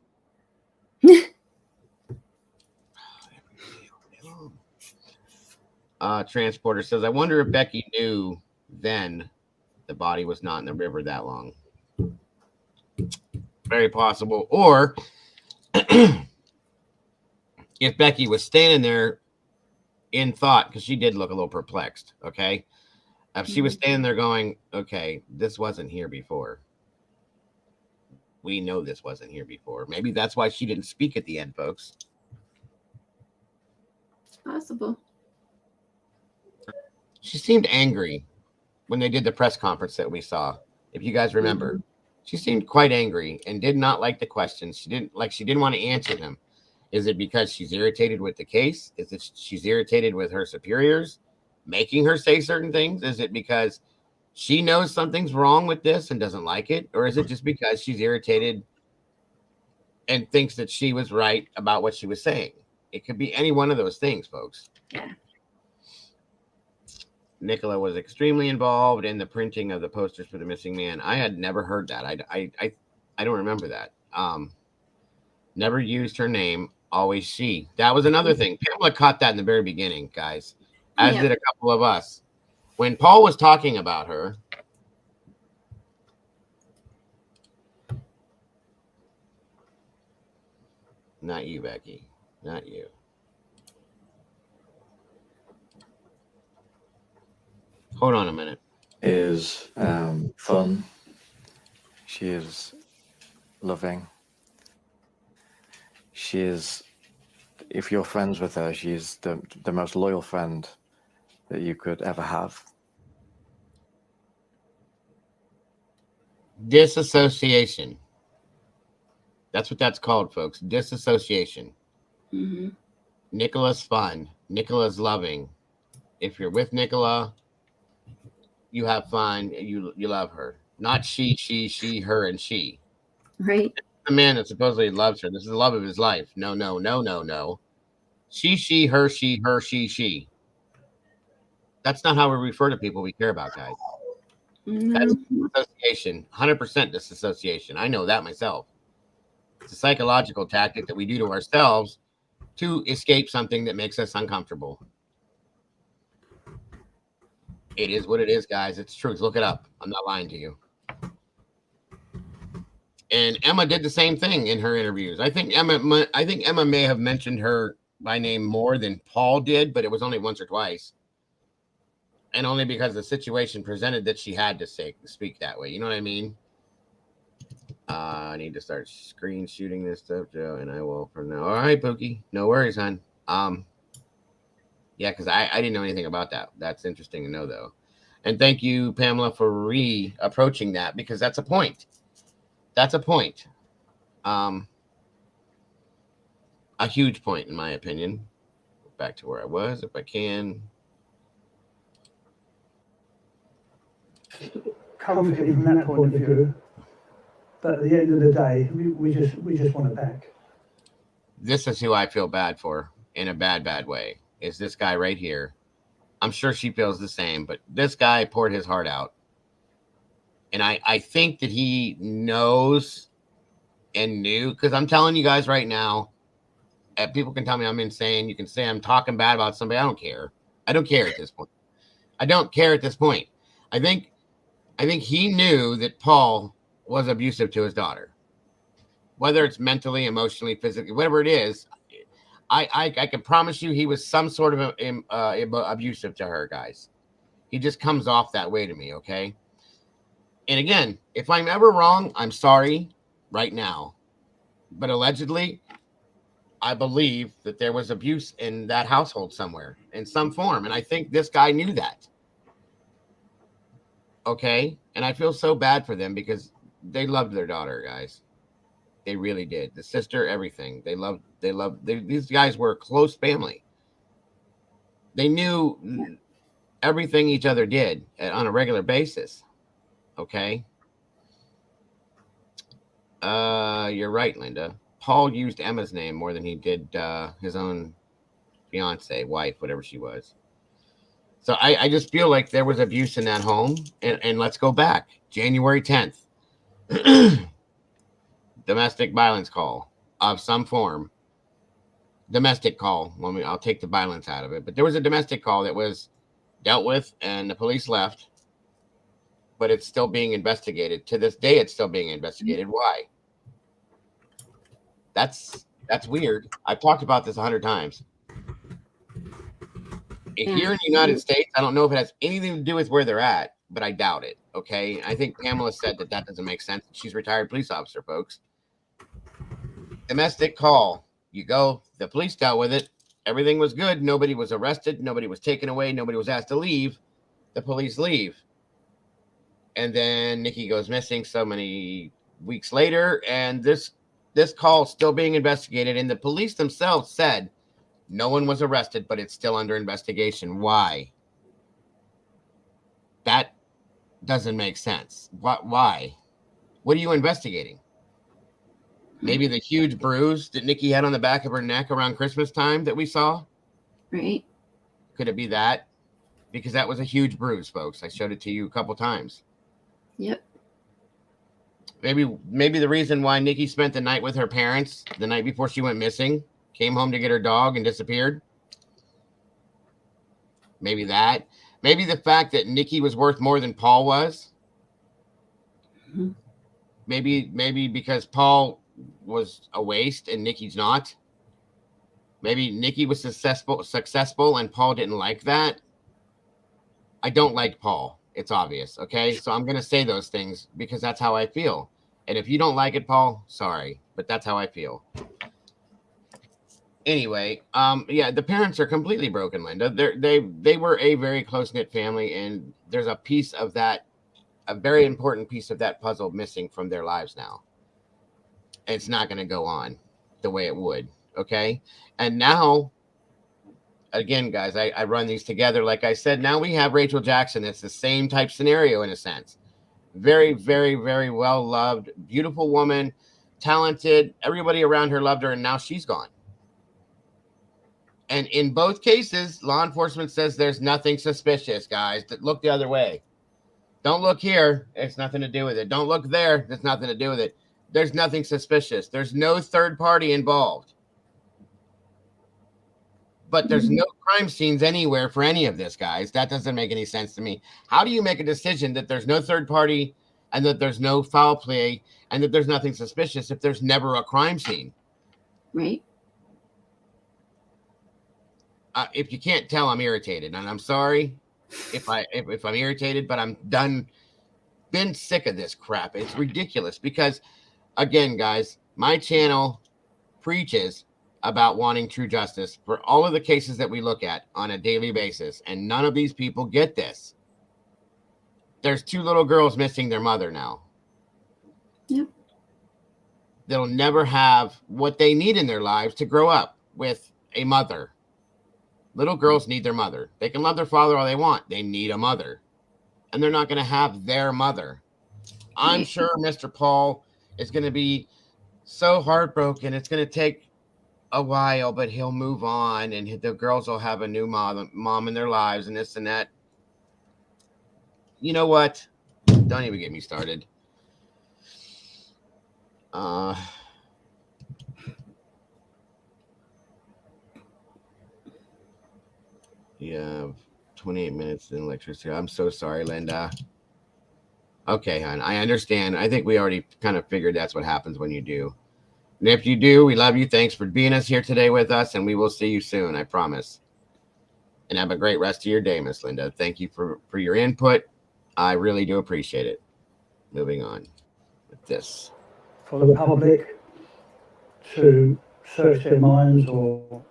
Transporter says, I wonder if Becky knew then the body was not in the river that long. Very possible. Or if Becky was standing there in thought, because she did look a little perplexed, okay? If she was standing there going, okay, this wasn't here before. We know this wasn't here before. Maybe that's why she didn't speak at the end, folks. It's possible. She seemed angry when they did the press conference that we saw. If you guys remember, she seemed quite angry and did not like the questions. She didn't want to answer them. Is it because she's irritated with the case? Is it she's irritated with her superiors making her say certain things? Is it because she knows something's wrong with this and doesn't like it? Or is it just because she's irritated and thinks that she was right about what she was saying? It could be any one of those things, folks. Yeah. Nicolla was extremely involved in the printing of the posters for the missing man. I had never heard that. I don't remember that. Never used her name. Always she. That was another thing. Pamela caught that in the very beginning, guys, as did a couple of us. When Paul was talking about her, not you, Becky, not you. Hold on a minute. Is fun. She is loving. She is, if you're friends with her, she is the most loyal friend that you could ever have. Disassociation. That's what that's called, folks. Disassociation. Mm-hmm. Nicolla's fun. Nicolla's loving. If you're with Nicolla, you have fun. You love her. Not she, her, and she. Right. The man that supposedly loves her. This is the love of his life. No. She, her, she. That's not how we refer to people we care about, guys. That's disassociation. 100% disassociation. I know that myself. It's a psychological tactic that we do to ourselves to escape something that makes us uncomfortable. It is what it is, guys. It's truth. Look it up. I'm not lying to you. And Emma did the same thing in her interviews. I think Emma may have mentioned her by name more than Paul did, but it was only once or twice. And only because the situation presented that she had to speak that way. You know what I mean? I need to start screen shooting this stuff, Joe, and I will from now. All right, Pookie. No worries, hon. Yeah, because I didn't know anything about that. That's interesting to know, though. And thank you, Pamela, for approaching that, because that's a point. That's a point. A huge point, in my opinion. Back to where I was, if I can. Comforting from that point of view, but at the end of the day, we just want it back. This is who I feel bad for in a bad way. Is this guy right here? I'm sure she feels the same, but this guy poured his heart out, and I think that he knows and knew, because I'm telling you guys right now, people can tell me I'm insane. You can say I'm talking bad about somebody. I don't care. I don't care at this point. I don't care at this point. I think he knew that Paul was abusive to his daughter. whether it's mentally, emotionally, physically, whatever it is, I can promise you he was some sort of abusive to her, guys. He just comes off that way to me, okay? And again, if I'm ever wrong, I'm sorry right now. But allegedly, I believe that there was abuse in that household somewhere in some form. And I think this guy knew that. Okay? And I feel so bad for them because they loved their daughter, guys. They really did. The sister, everything. These guys were a close family. They knew everything each other did on a regular basis. Okay? You're right, Linda. Paul used Emma's name more than he did his own fiance, wife, whatever she was. So I just feel like there was abuse in that home. And let's go back. January 10th. Domestic violence call of some form. Domestic call. I'll take the violence out of it. But there was a domestic call that was dealt with and the police left. But it's still being investigated. To this day, it's still being investigated. Why? That's weird. I've talked about this 100 times. Here in the United States, I don't know if it has anything to do with where they're at, but I doubt it. Okay. I think Pamela said that doesn't make sense. She's a retired police officer, folks. Domestic call. You go, the police dealt with it. Everything was good. Nobody was arrested. Nobody was taken away. Nobody was asked to leave. The police leave. And then Nikki goes missing so many weeks later. And this call is still being investigated. And the police themselves said no one was arrested, but it's still under investigation. Why? That doesn't make sense. Why? What are you investigating? Maybe the huge bruise that Nikki had on the back of her neck around Christmas time that we saw? Right. Could it be that? Because that was a huge bruise, folks. I showed it to you a couple times. Yep. Maybe the reason why Nikki spent the night with her parents the night before she went missing, came home to get her dog and disappeared. Maybe that. Maybe the fact that Nikki was worth more than Paul was. Mm-hmm. Maybe because Paul was a waste and Nikki's not. Maybe Nikki was successful and Paul didn't like that. I don't like Paul. It's obvious. Okay. So I'm going to say those things because that's how I feel. And if you don't like it, Paul, sorry, but that's how I feel. Anyway, yeah, the parents are completely broken, Linda. They were a very close-knit family, and there's a piece of that, a very important piece of that puzzle missing from their lives now. It's not going to go on the way it would, okay? And now, again, guys, I run these together. Like I said, now we have Rachel Jackson. It's the same type scenario in a sense. Very, very, very well-loved, beautiful woman, talented. Everybody around her loved her, and now she's gone. And in both cases, law enforcement says there's nothing suspicious, guys. Look the other way. Don't look here. It's nothing to do with it. Don't look there. There's nothing to do with it. There's nothing suspicious. There's no third party involved. But there's no crime scenes anywhere for any of this, guys. That doesn't make any sense to me. How do you make a decision that there's no third party and that there's no foul play and that there's nothing suspicious if there's never a crime scene? Right. If you can't tell, I'm irritated, and I'm sorry if I'm irritated, but I'm done. Been sick of this crap. It's ridiculous because, again, guys, my channel preaches about wanting true justice for all of the cases that we look at on a daily basis, and none of these people get this. There's 2 little girls missing their mother now. Yep. They'll never have what they need in their lives to grow up with a mother. Little girls need their mother. They can love their father all they want. They need a mother. And they're not going to have their mother. I'm sure Mr. Paul is going to be so heartbroken. It's going to take a while, but he'll move on. And the girls will have a new mom in their lives and this and that. You know what? Don't even get me started. Yeah, 28 minutes in electricity. I'm so sorry, Linda. Okay, hon, I understand. I think we already kind of figured that's what happens when you do. And if you do, we love you. Thanks for being here today with us, and we will see you soon, I promise. And have a great rest of your day, Miss Linda. Thank you for your input. I really do appreciate it. Moving on with this. For the public to search their minds or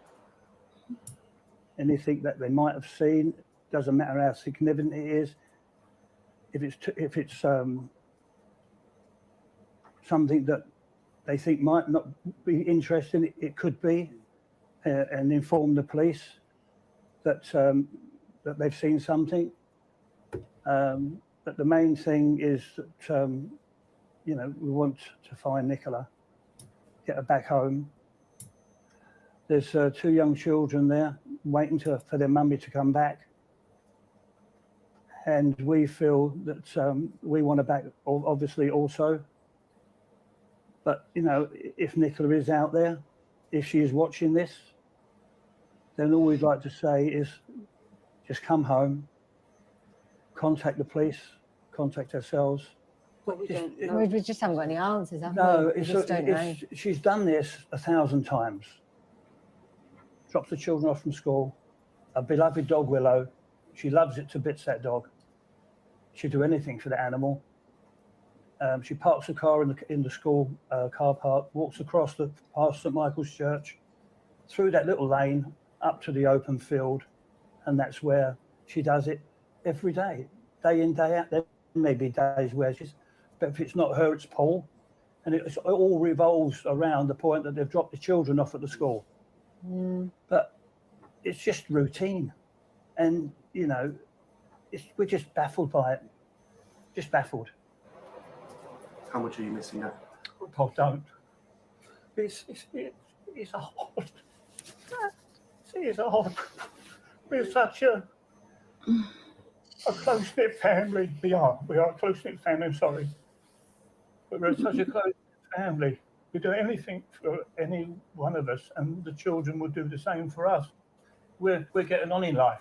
anything that they might have seen, doesn't matter how significant it is. If it's something that they think might not be interesting, it could be, and inform the police that that they've seen something. But the main thing is that you know, we want to find Nicolla, get her back home. There's 2 young children there waiting for their mummy to come back. And we feel that we want her back, obviously, also. But, you know, if Nicolla is out there, if she is watching this, then all we'd like to say is just come home, contact the police, contact ourselves. We just haven't got any answers, have No, we? We just don't know. She's done this 1,000 times. Drops the children off from school. A beloved dog, Willow. She loves it to bits, that dog. She'd do anything for the animal. She parks the car in the school car park, walks across past St Michael's Church, through that little lane, up to the open field, and that's where she does it every day in, day out. There may be days where but if it's not her, it's Paul, and it all revolves around the point that they've dropped the children off at the school. But it's just routine, and you know, we're just baffled by it. Just baffled. How much are you missing now? Oh, don't. It's hard. It's hard. We're such a close-knit family. We are a close-knit family, I'm sorry. But we're such a close family. We do anything for any one of us, and the children will do the same for us. We're getting on in life.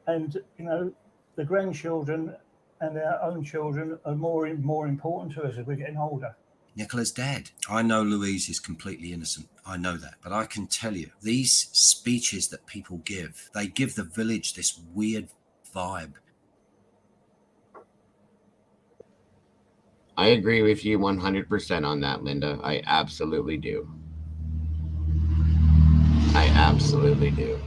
And, you know, the grandchildren and our own children are more important to us as we're getting older. Nicolla's dead. I know Louise is completely innocent. I know that. But I can tell you, these speeches that people give, they give the village this weird vibe. I agree with you 100% on that, Linda. I absolutely do. I absolutely do.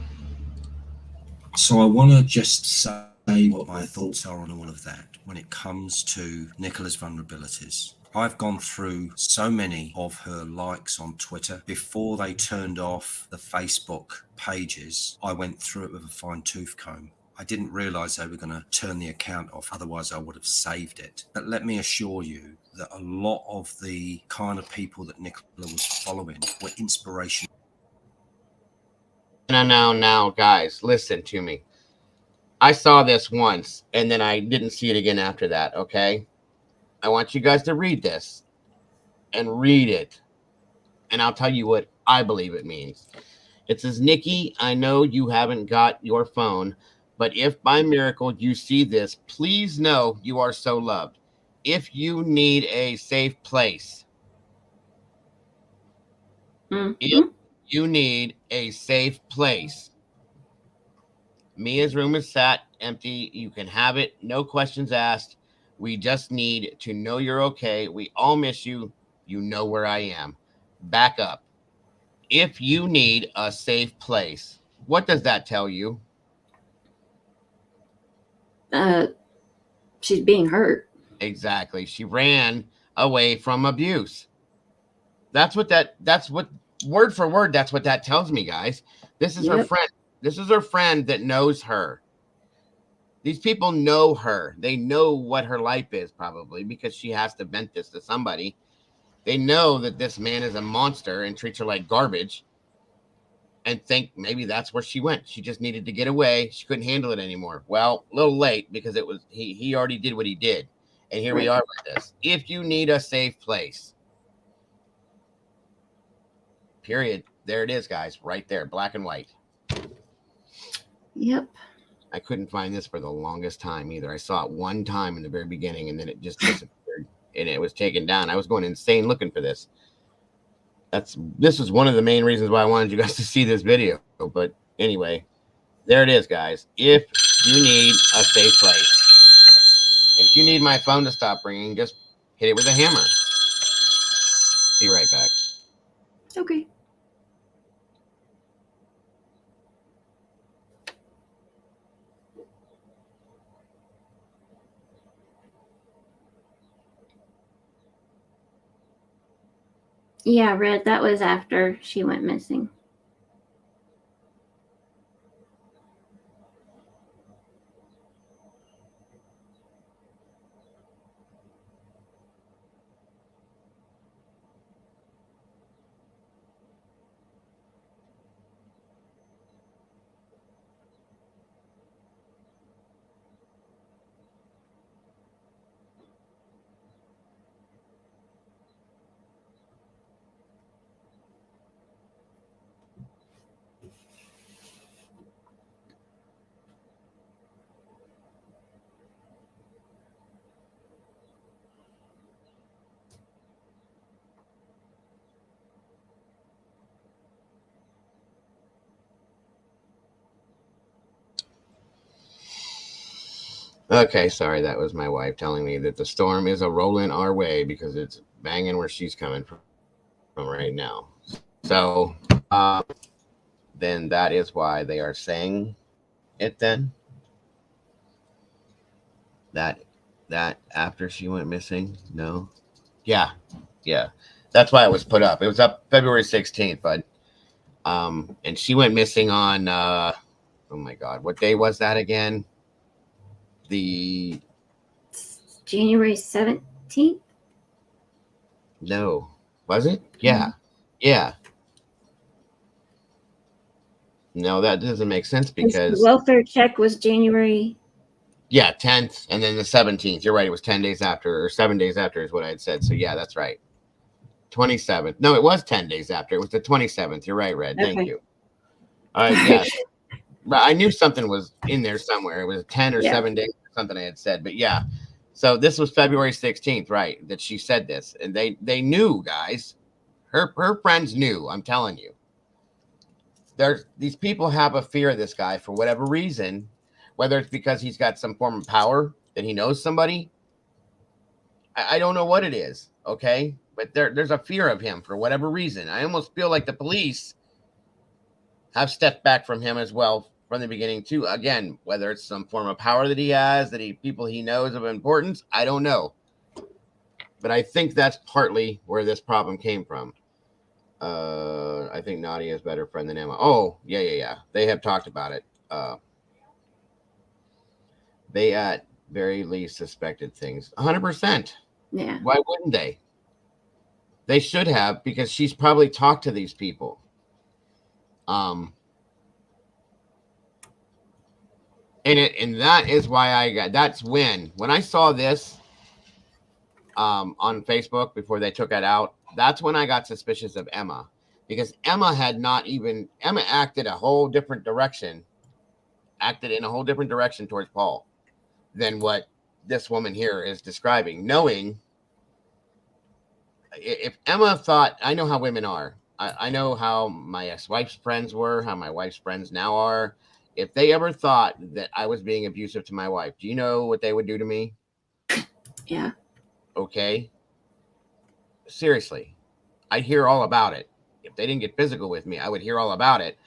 So I want to just say what my thoughts are on all of that when it comes to Nicolla's vulnerabilities. I've gone through so many of her likes on Twitter. Before they turned off the Facebook pages, I went through it with a fine-tooth comb. I didn't realise they were going to turn the account off, otherwise I would have saved it. But let me assure you that a lot of the kind of people that Nicolla was following were inspirational. Now, guys, listen to me. I saw this once, and then I didn't see it again after that, okay? I want you guys to read this and read it, and I'll tell you what I believe it means. It says, Nikki, I know you haven't got your phone, but if by miracle you see this, please know you are so loved. If you need a safe place, if you need a safe place, Mia's room is sat empty. You can have it. No questions asked. We just need to know you're okay. We all miss you. You know where I am. Back up. If you need a safe place, what does that tell you? She's being hurt. Exactly. She ran away from abuse. That's what word for word, that's what that tells me, guys. This is her friend. This is her friend that knows her. These people know her. They know what her life is, probably, because she has to vent this to somebody. They know that this man is a monster and treats her like garbage, and think maybe that's where she went. She just needed to get away. She couldn't handle it anymore. Well, a little late, because it was he already did what he did. And here we are with this. If you need a safe place. Period. There it is, guys. Right there. Black and white. Yep. I couldn't find this for the longest time either. I saw it one time in the very beginning, and then it just disappeared, and it was taken down. I was going insane looking for this. This is one of the main reasons why I wanted you guys to see this video. But anyway, there it is, guys. If you need a safe place, if you need my phone to stop ringing, just hit it with a hammer. Be right back. Okay. Yeah, Red, that was after she went missing. Okay, sorry, that was my wife telling me that the storm is a rolling our way because it's banging where she's coming from right now. So then that is why they are saying it then. That after she went missing? No. Yeah. That's why it was put up. It was up February 16th, but and she went missing on oh my god, what day was that again? The January 17th? No. Was it? Yeah. Yeah. No, that doesn't make sense because the welfare check was January. Yeah, 10th and then the 17th. You're right. It was 10 days after or 7 days after is what I had said. So yeah, that's right. 27th. No, it was 10 days after. It was the 27th. You're right, Red. Thank you. All right. Yes. But I knew something was in there somewhere. It was 10 or 7 days or something I had said. But yeah. So this was February 16th, right? That she said this. And they knew, guys. Her friends knew. I'm telling you. These people have a fear of this guy for whatever reason. Whether it's because he's got some form of power that he knows somebody. I don't know what it is, okay? But there's a fear of him for whatever reason. I almost feel like the police have stepped back from him as well from the beginning too. Again, whether it's some form of power that he has, people he knows of importance, I don't know. But I think that's partly where this problem came from. I think Nadia is a better friend than Emma. Oh, yeah. They have talked about it. They at very least suspected things. 100%. Yeah. Why wouldn't they? They should have, because she's probably talked to these people. And that is why that's when I saw this on Facebook before they took it out, that's when I got suspicious of Emma, because Emma acted in a whole different direction towards Paul than what this woman here is describing, knowing if Emma thought, I know how women are. I know how my ex-wife's friends were, how my wife's friends now are. If they ever thought that I was being abusive to my wife, do you know what they would do to me? Yeah. Okay. Seriously. I'd hear all about it. If they didn't get physical with me, I would hear all about it.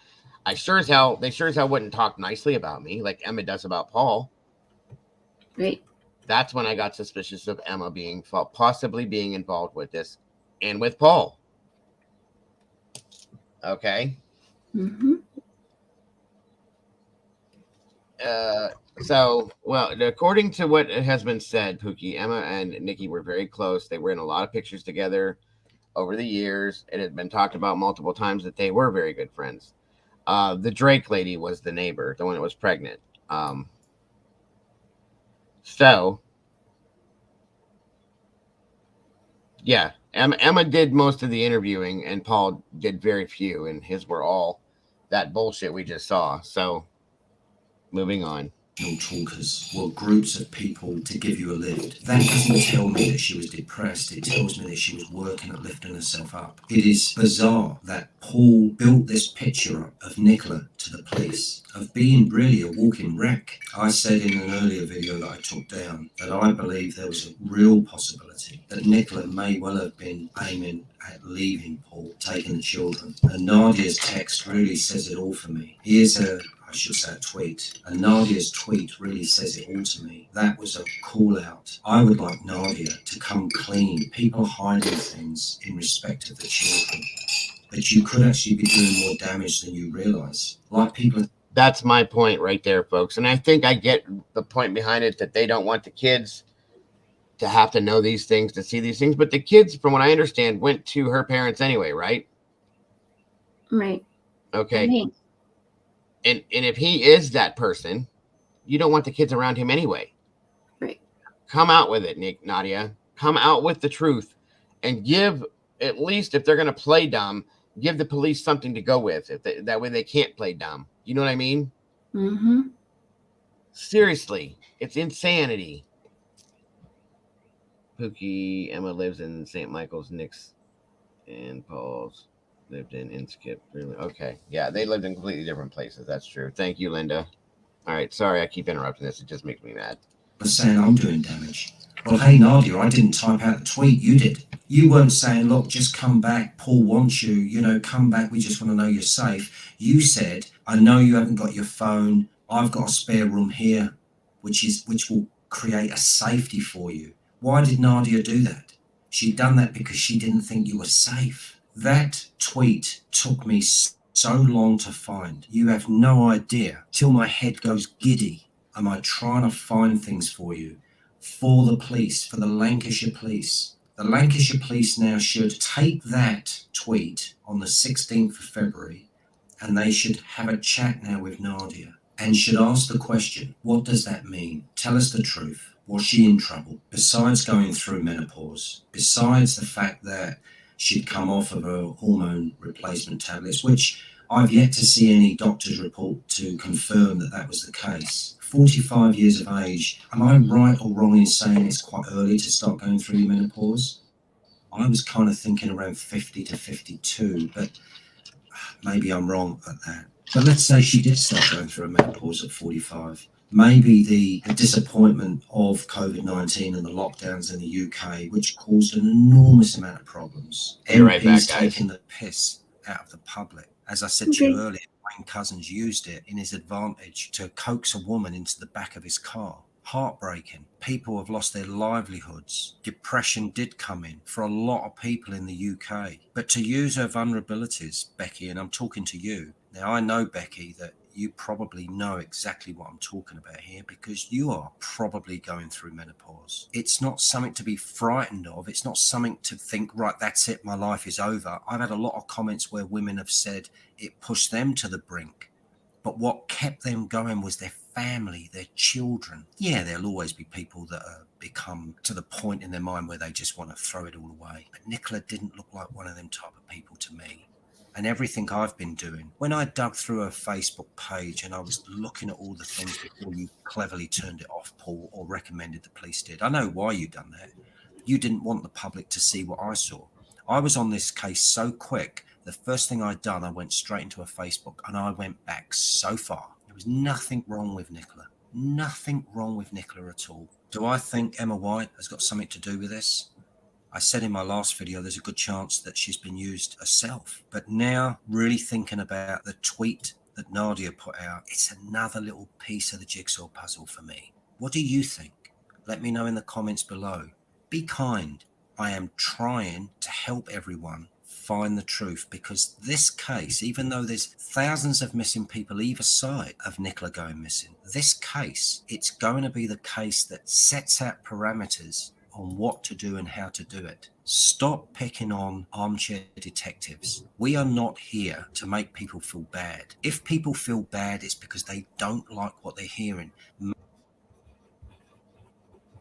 They sure as hell wouldn't talk nicely about me like Emma does about Paul. Right. That's when I got suspicious of Emma possibly being involved with this and with Paul. Okay. Mm-hmm. So, according to what has been said, Pookie, Emma and Nikki were very close. They were in a lot of pictures together over the years. It had been talked about multiple times that they were very good friends. The Drake lady was the neighbor, the one that was pregnant. So, yeah, Emma did most of the interviewing and Paul did very few, and his were all that bullshit we just saw. So, moving on. talkers or groups of people to give you a lift. That doesn't tell me that she was depressed. It tells me that she was working at lifting herself up. It is bizarre that Paul built this picture up of Nicolla to the police, of being really a walking wreck. I said in an earlier video that I took down that I believe there was a real possibility that Nicolla may well have been aiming at leaving Paul, taking the children. And Nadia's text really says it all for me. Here's a tweet. And Nadia's tweet really says it all to me. That was a call out. I would like Nadia to come clean. People hiding things in respect of the children. But you could actually be doing more damage than you realize. Like people. That's my point right there, folks. And I think I get the point behind it, that they don't want the kids to have to know these things, to see these things. But the kids, from what I understand, went to her parents anyway, right? Right. Okay. And if he is that person, you don't want the kids around him anyway. Right. Come out with it, Nadia. Come out with the truth, and give, at least if they're going to play dumb, give the police something to go with. That way they can't play dumb. You know what I mean? Mm-hmm. Seriously, it's insanity. Pookie, Emma lives in St. Michael's, Nick's and Paul's lived in Inskip. Really? Okay. Yeah, they lived in completely different places. That's true. Thank you, Linda. All right. Sorry, I keep interrupting this. It just makes me mad. Saying I'm doing damage. Well, hey, Nadia, I didn't type out the tweet. You did. You weren't saying, look, just come back. Paul wants you. You know, come back. We just want to know you're safe. You said, I know you haven't got your phone. I've got a spare room here, which will create a safety for you. Why did Nadia do that? She'd done that because she didn't think you were safe. That tweet took me so long to find. You have no idea. Till my head goes giddy. Am I trying to find things for you? For the police, for the Lancashire police. The Lancashire police now should take that tweet on the 16th of February, and they should have a chat now with Nadia and should ask the question, what does that mean? Tell us the truth. Was she in trouble? Besides going through menopause, besides the fact that she'd come off of her hormone replacement tablets, which I've yet to see any doctor's report to confirm that that was the case. 45 years of age, am I right or wrong in saying it's quite early to start going through your menopause? I was kind of thinking around 50 to 52, but maybe I'm wrong at that. But let's say she did start going through a menopause at 45. Maybe the disappointment of COVID-19 and the lockdowns in the UK, which caused an enormous amount of problems. Be right back, guys. Taking the piss out of the public. As I said to you earlier, Wayne Couzens used it in his advantage to coax a woman into the back of his car. Heartbreaking. People have lost their livelihoods. Depression did come in for a lot of people in the UK. But to use her vulnerabilities, Becky, and I'm talking to you. Now, I know, Becky, that you probably know exactly what I'm talking about here because you are probably going through menopause. It's not something to be frightened of. It's not something to think, right, that's it, my life is over. I've had a lot of comments where women have said it pushed them to the brink. But what kept them going was their family, their children. Yeah, there'll always be people that become to the point in their mind where they just want to throw it all away. But Nicolla didn't look like one of them type of people to me. And everything I've been doing, when I dug through her Facebook page and I was looking at all the things before you cleverly turned it off, Paul, or recommended the police did. I know why you done that. You didn't want the public to see what I saw. I was on this case so quick. The first thing I'd done, I went straight into her Facebook and I went back so far. There was nothing wrong with Nicolla. Nothing wrong with Nicolla at all. Do I think Emma White has got something to do with this? I said in my last video, there's a good chance that she's been used herself. But now, really thinking about the tweet that Nadia put out, it's another little piece of the jigsaw puzzle for me. What do you think? Let me know in the comments below. Be kind. I am trying to help everyone find the truth because this case, even though there's thousands of missing people either side of Nicolla going missing, this case, it's going to be the case that sets out parameters on what to do and how to do it. Stop picking on armchair detectives. We are not here to make people feel bad. If people feel bad, it's because they don't like what they're hearing.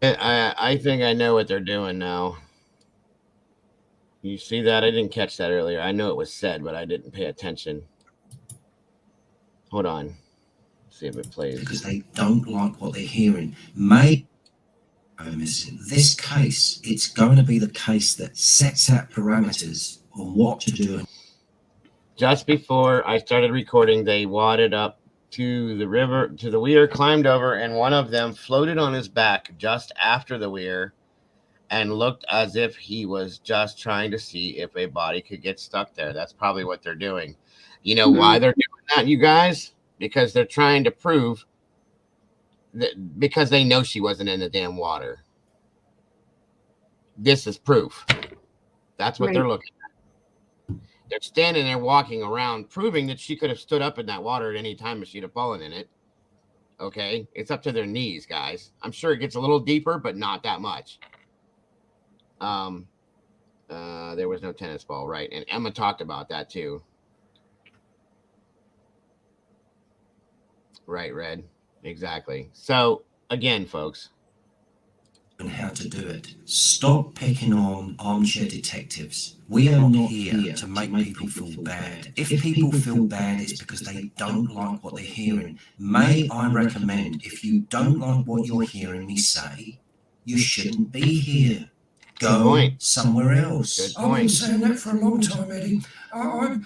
I think I know what they're doing now. You see that? I didn't catch that earlier. I know it was said, but I didn't pay attention. Hold on. See if it plays. Because they don't like what they're hearing. May missing. This case, it's going to be the case that sets out parameters on what to do. Just before I started recording, they wadded up to the river, to the weir, climbed over, and one of them floated on his back just after the weir and looked as if he was just trying to see if a body could get stuck there. That's probably what they're doing. You know why they're doing that, you guys? Because they're trying to prove that, because they know she wasn't in the damn water. This is proof. That's what they're looking at. They're standing there walking around, proving that she could have stood up in that water at any time if she'd have fallen in it. Okay? It's up to their knees, guys. I'm sure it gets a little deeper, but not that much. There was no tennis ball, right? And Emma talked about that too. Right, Red. Exactly. So, again, folks. And how to do it. Stop picking on armchair detectives. We are not here to make people feel bad. If people feel bad, it's because they don't like what they're hearing. May I recommend, if you don't like what you're hearing me say, you shouldn't be here. Go somewhere else. I've been saying that for a long time, Eddie. I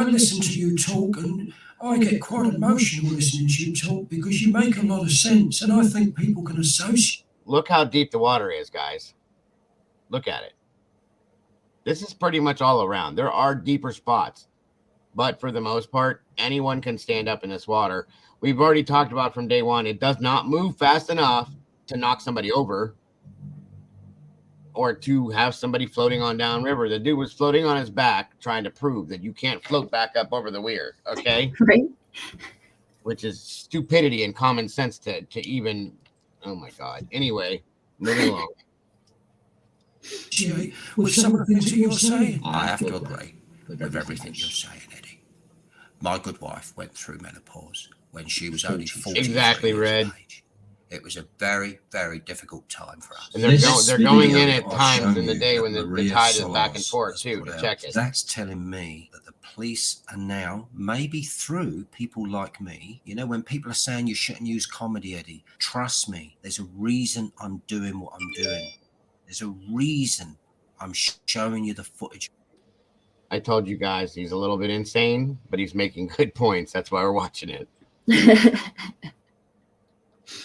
listen to you talk and I get quite emotional listening to you talk because you make a lot of sense and I think people can associate. Look how deep the water is, guys. Look at it. This is pretty much all around. There are deeper spots, but for the most part, anyone can stand up in this water. We've already talked about from day one, it does not move fast enough to knock somebody over or to have somebody floating on downriver. The dude was floating on his back trying to prove that you can't float back up over the weir, okay? Right. Which is stupidity and common sense to even... Oh my God. Anyway, moving along. With some of the things that you're saying. I have to agree with everything you're saying, Eddie. My good wife went through menopause when she was only 40. Exactly, Red. It was a very, very difficult time for us. And they're going in at times in the day when the tide is back and forth too to check it. That's telling me that the police are now, maybe through people like me, you know, when people are saying you shouldn't use comedy, Eddie, trust me, there's a reason I'm doing what I'm doing. There's a reason I'm showing you the footage. I told you guys he's a little bit insane, but he's making good points. That's why we're watching it.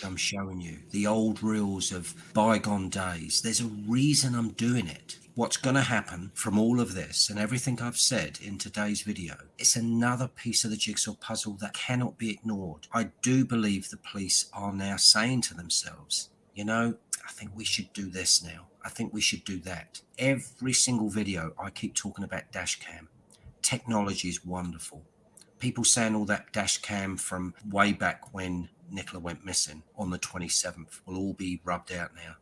I'm showing you the old reels of bygone days. There's a reason I'm doing it. What's going to happen from all of this and everything I've said in today's video, it's another piece of the jigsaw puzzle that cannot be ignored. I do believe the police are now saying to themselves, you know, I think we should do this now. I think we should do that. Every single video I keep talking about dash cam. Technology is wonderful. People saying all that dash cam from way back when Nicolla went missing on the 27th will all be rubbed out now.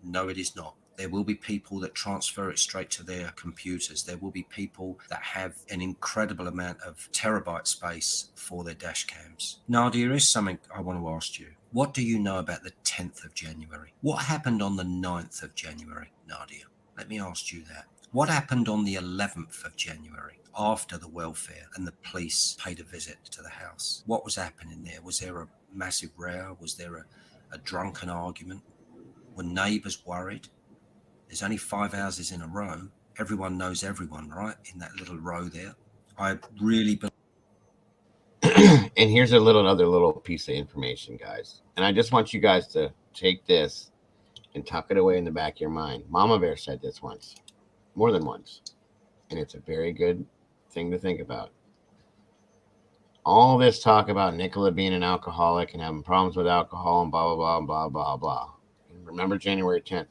No, it is not. There will be people that transfer it straight to their computers. There will be people that have an incredible amount of terabyte space for their dash cams. Nadia, is something I want to ask you. What do you know about the 10th of January? What happened on the 9th of January, Nadia? Let me ask you that. What happened on the 11th of January after the welfare and the police paid a visit to the house? What was happening there? Was there a massive row? Was there a drunken argument? Were neighbours worried? There's only 5 houses in a row. Everyone knows everyone, right? In that little row there. I really believe. And here's another little piece of information, guys. And I just want you guys to take this and tuck it away in the back of your mind. Mama Bear said this once, more than once. And it's a very good thing to think about. All this talk about Nicolla being an alcoholic and having problems with alcohol and blah, blah, blah, blah, blah, blah. And remember January 10th.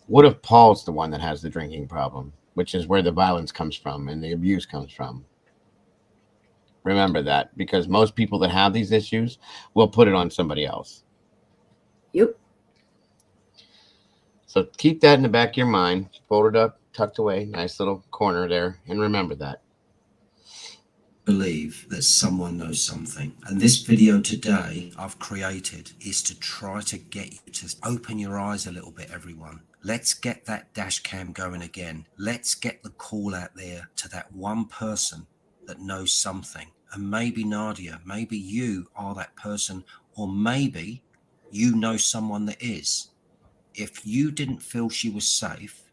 What if Paul's the one that has the drinking problem, which is where the violence comes from and the abuse comes from? Remember that, because most people that have these issues will put it on somebody else. Yep. So keep that in the back of your mind, folded up, tucked away, nice little corner there, and remember that. Believe that someone knows something. And this video today I've created is to try to get you to open your eyes a little bit, everyone. Let's get that dash cam going again. Let's get the call out there to that one person that knows something And maybe Nadia, maybe you are that person, or maybe you know someone that is. If you didn't feel she was safe,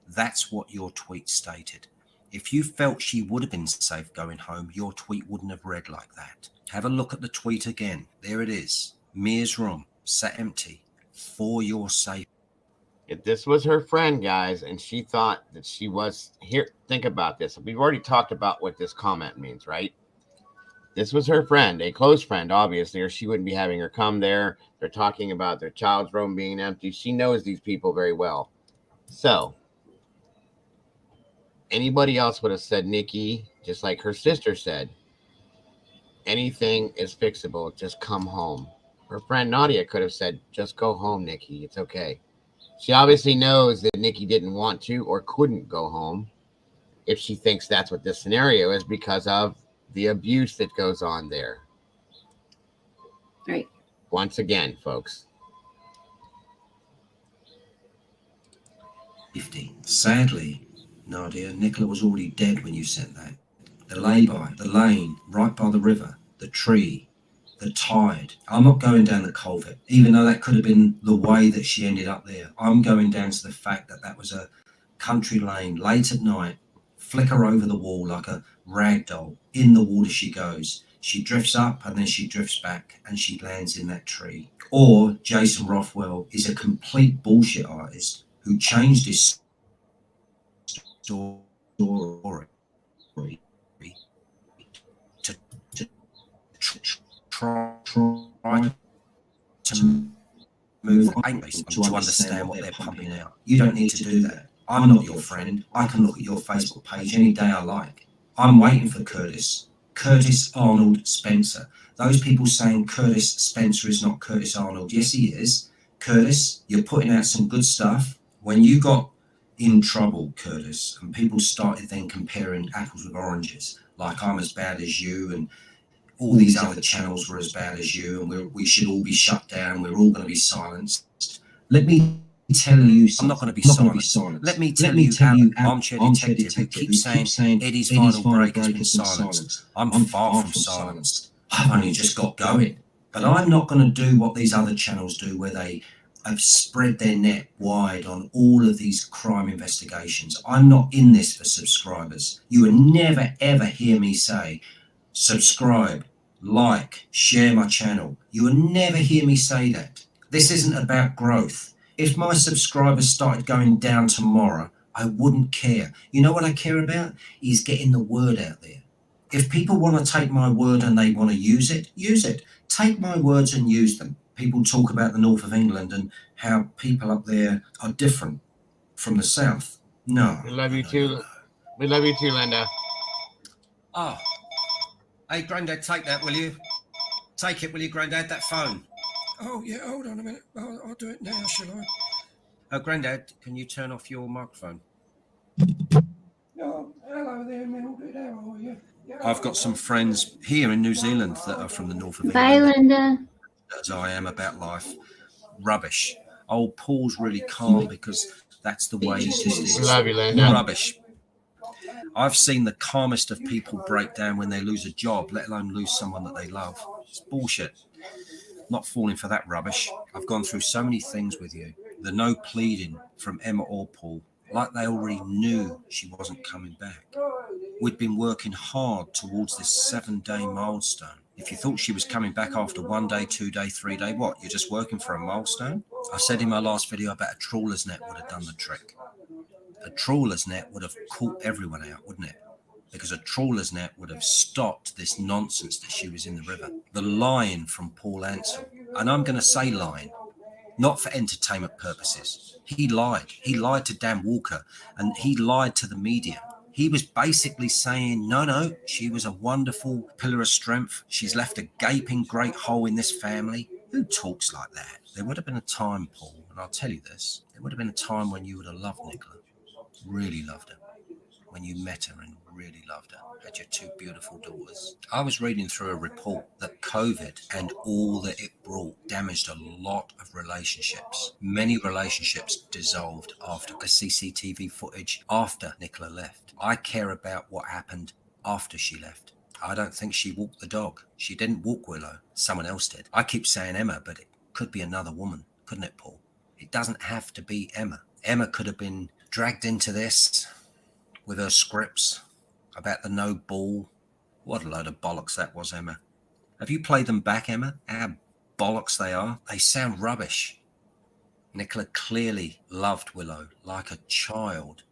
that's what your tweet stated. If you felt she would have been safe going home, your tweet wouldn't have read like that. Have a look at the tweet again. There it is. Mia's room, sat empty, for your safety. If this was her friend, guys, and she thought that she was here, think about this. We've already talked about what this comment means, right? This was her friend, a close friend, obviously, or she wouldn't be having her come there. They're talking about their child's room being empty. She knows these people very well. So, anybody else would have said, Nikki, just like her sister said, anything is fixable. Just come home. Her friend Nadia could have said, just go home, Nikki. It's okay. She obviously knows that Nikki didn't want to or couldn't go home if she thinks that's what this scenario is because of the abuse that goes on there. Right. Once again, folks. Sadly, Nadia, Nicolla was already dead when you sent that. The lay-by, the lane, right by the river, the tree, the tide. I'm not going down the culvert, even though that could have been the way that she ended up there. I'm going down to the fact that that was a country lane, late at night, flicker over the wall like a rag doll. In the water she goes. She drifts up and then she drifts back and she lands in that tree. Or Jason Rothwell is a complete bullshit artist who changed his story to try to move to understand what they're pumping out. You don't need to do that. I'm not your friend. I can look at your Facebook page any day I like. I'm waiting for Curtis Arnold Spencer. Those people saying Curtis Spencer is not Curtis Arnold. Yes, he is. Curtis, you're putting out some good stuff. When you got in trouble, Curtis, and people started then comparing apples with oranges, like I'm as bad as you and all these other channels were as bad as you and we should all be shut down, we're all going to be silenced. Let me tell you, I'm not going to be silenced. Let me tell you, armchair detective who keeps saying Eddie's final break has been silenced. I'm far from silenced. I've only just got going. But I'm not going to do what these other channels do where they have spread their net wide on all of these crime investigations. I'm not in this for subscribers. You will never, ever hear me say, subscribe, like, share my channel. You will never hear me say that. This isn't about growth. If my subscribers started going down tomorrow, I wouldn't care. You know what I care about? Is getting the word out there. If people want to take my word and they want to use it, use it. Take my words and use them. People talk about the north of England and how people up there are different from the south. No. We love you too. We love you too, Linda. Oh. Hey, Grandad, take that, will you? Take it, will you, Grandad, that phone? Oh, yeah, hold on a minute. I'll do it now, shall I? Oh, Grandad, can you turn off your microphone? No, hello there, Mildred. How are you? I've got some friends here in New Zealand that are from the north of Bye, England. Linda. As I am about life. Rubbish. Old Paul's really calm because that's the way he just is. Love you, Linda. Rubbish. I've seen the calmest of people break down when they lose a job, let alone lose someone that they love. It's bullshit. Not falling for that rubbish. I've gone through so many things with you. The no pleading from Emma or Paul, like they already knew she wasn't coming back. We'd been working hard towards this 7-day milestone. If you thought she was coming back after 1 day, 2 day, 3 day, what? You're just working for a milestone? I said in my last video about a trawler's net would have done the trick. A trawler's net would have caught everyone out, wouldn't it? Because a trawler's net would have stopped this nonsense that she was in the river. The line from Paul Ansell, and I'm going to say line, not for entertainment purposes. He lied. He lied to Dan Walker and he lied to the media. He was basically saying, no, she was a wonderful pillar of strength. She's left a gaping great hole in this family. Who talks like that? There would have been a time, Paul, and I'll tell you this, there would have been a time when you would have loved Nicolla, really loved her, when you met her and really loved her, had your 2 beautiful daughters. I was reading through a report that COVID and all that it brought damaged a lot of relationships. Many relationships dissolved after the CCTV footage after Nicolla left. I care about what happened after she left. I don't think she walked the dog. She didn't walk Willow. Someone else did. I keep saying Emma, but it could be another woman, couldn't it, Paul? It doesn't have to be Emma. Emma could have been dragged into this with her scripts about the no ball. What a load of bollocks that was, Emma. Have you played them back, Emma? How bollocks they are. They sound rubbish. Nicolla clearly loved Willow like a child.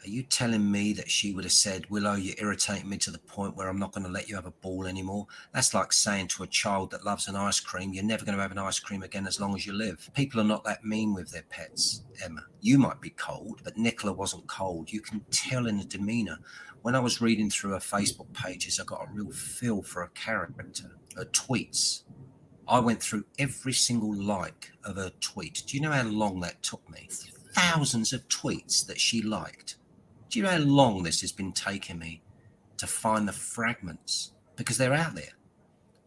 Are you telling me that she would have said, Willow, you irritate me to the point where I'm not going to let you have a ball anymore? That's like saying to a child that loves an ice cream, you're never going to have an ice cream again as long as you live. People are not that mean with their pets, Emma. You might be cold, but Nicolla wasn't cold. You can tell in the demeanour. When I was reading through her Facebook pages, I got a real feel for her character, her tweets. I went through every single like of her tweet. Do you know how long that took me? Thousands of tweets that she liked. Do you know how long this has been taking me to find the fragments? Because they're out there.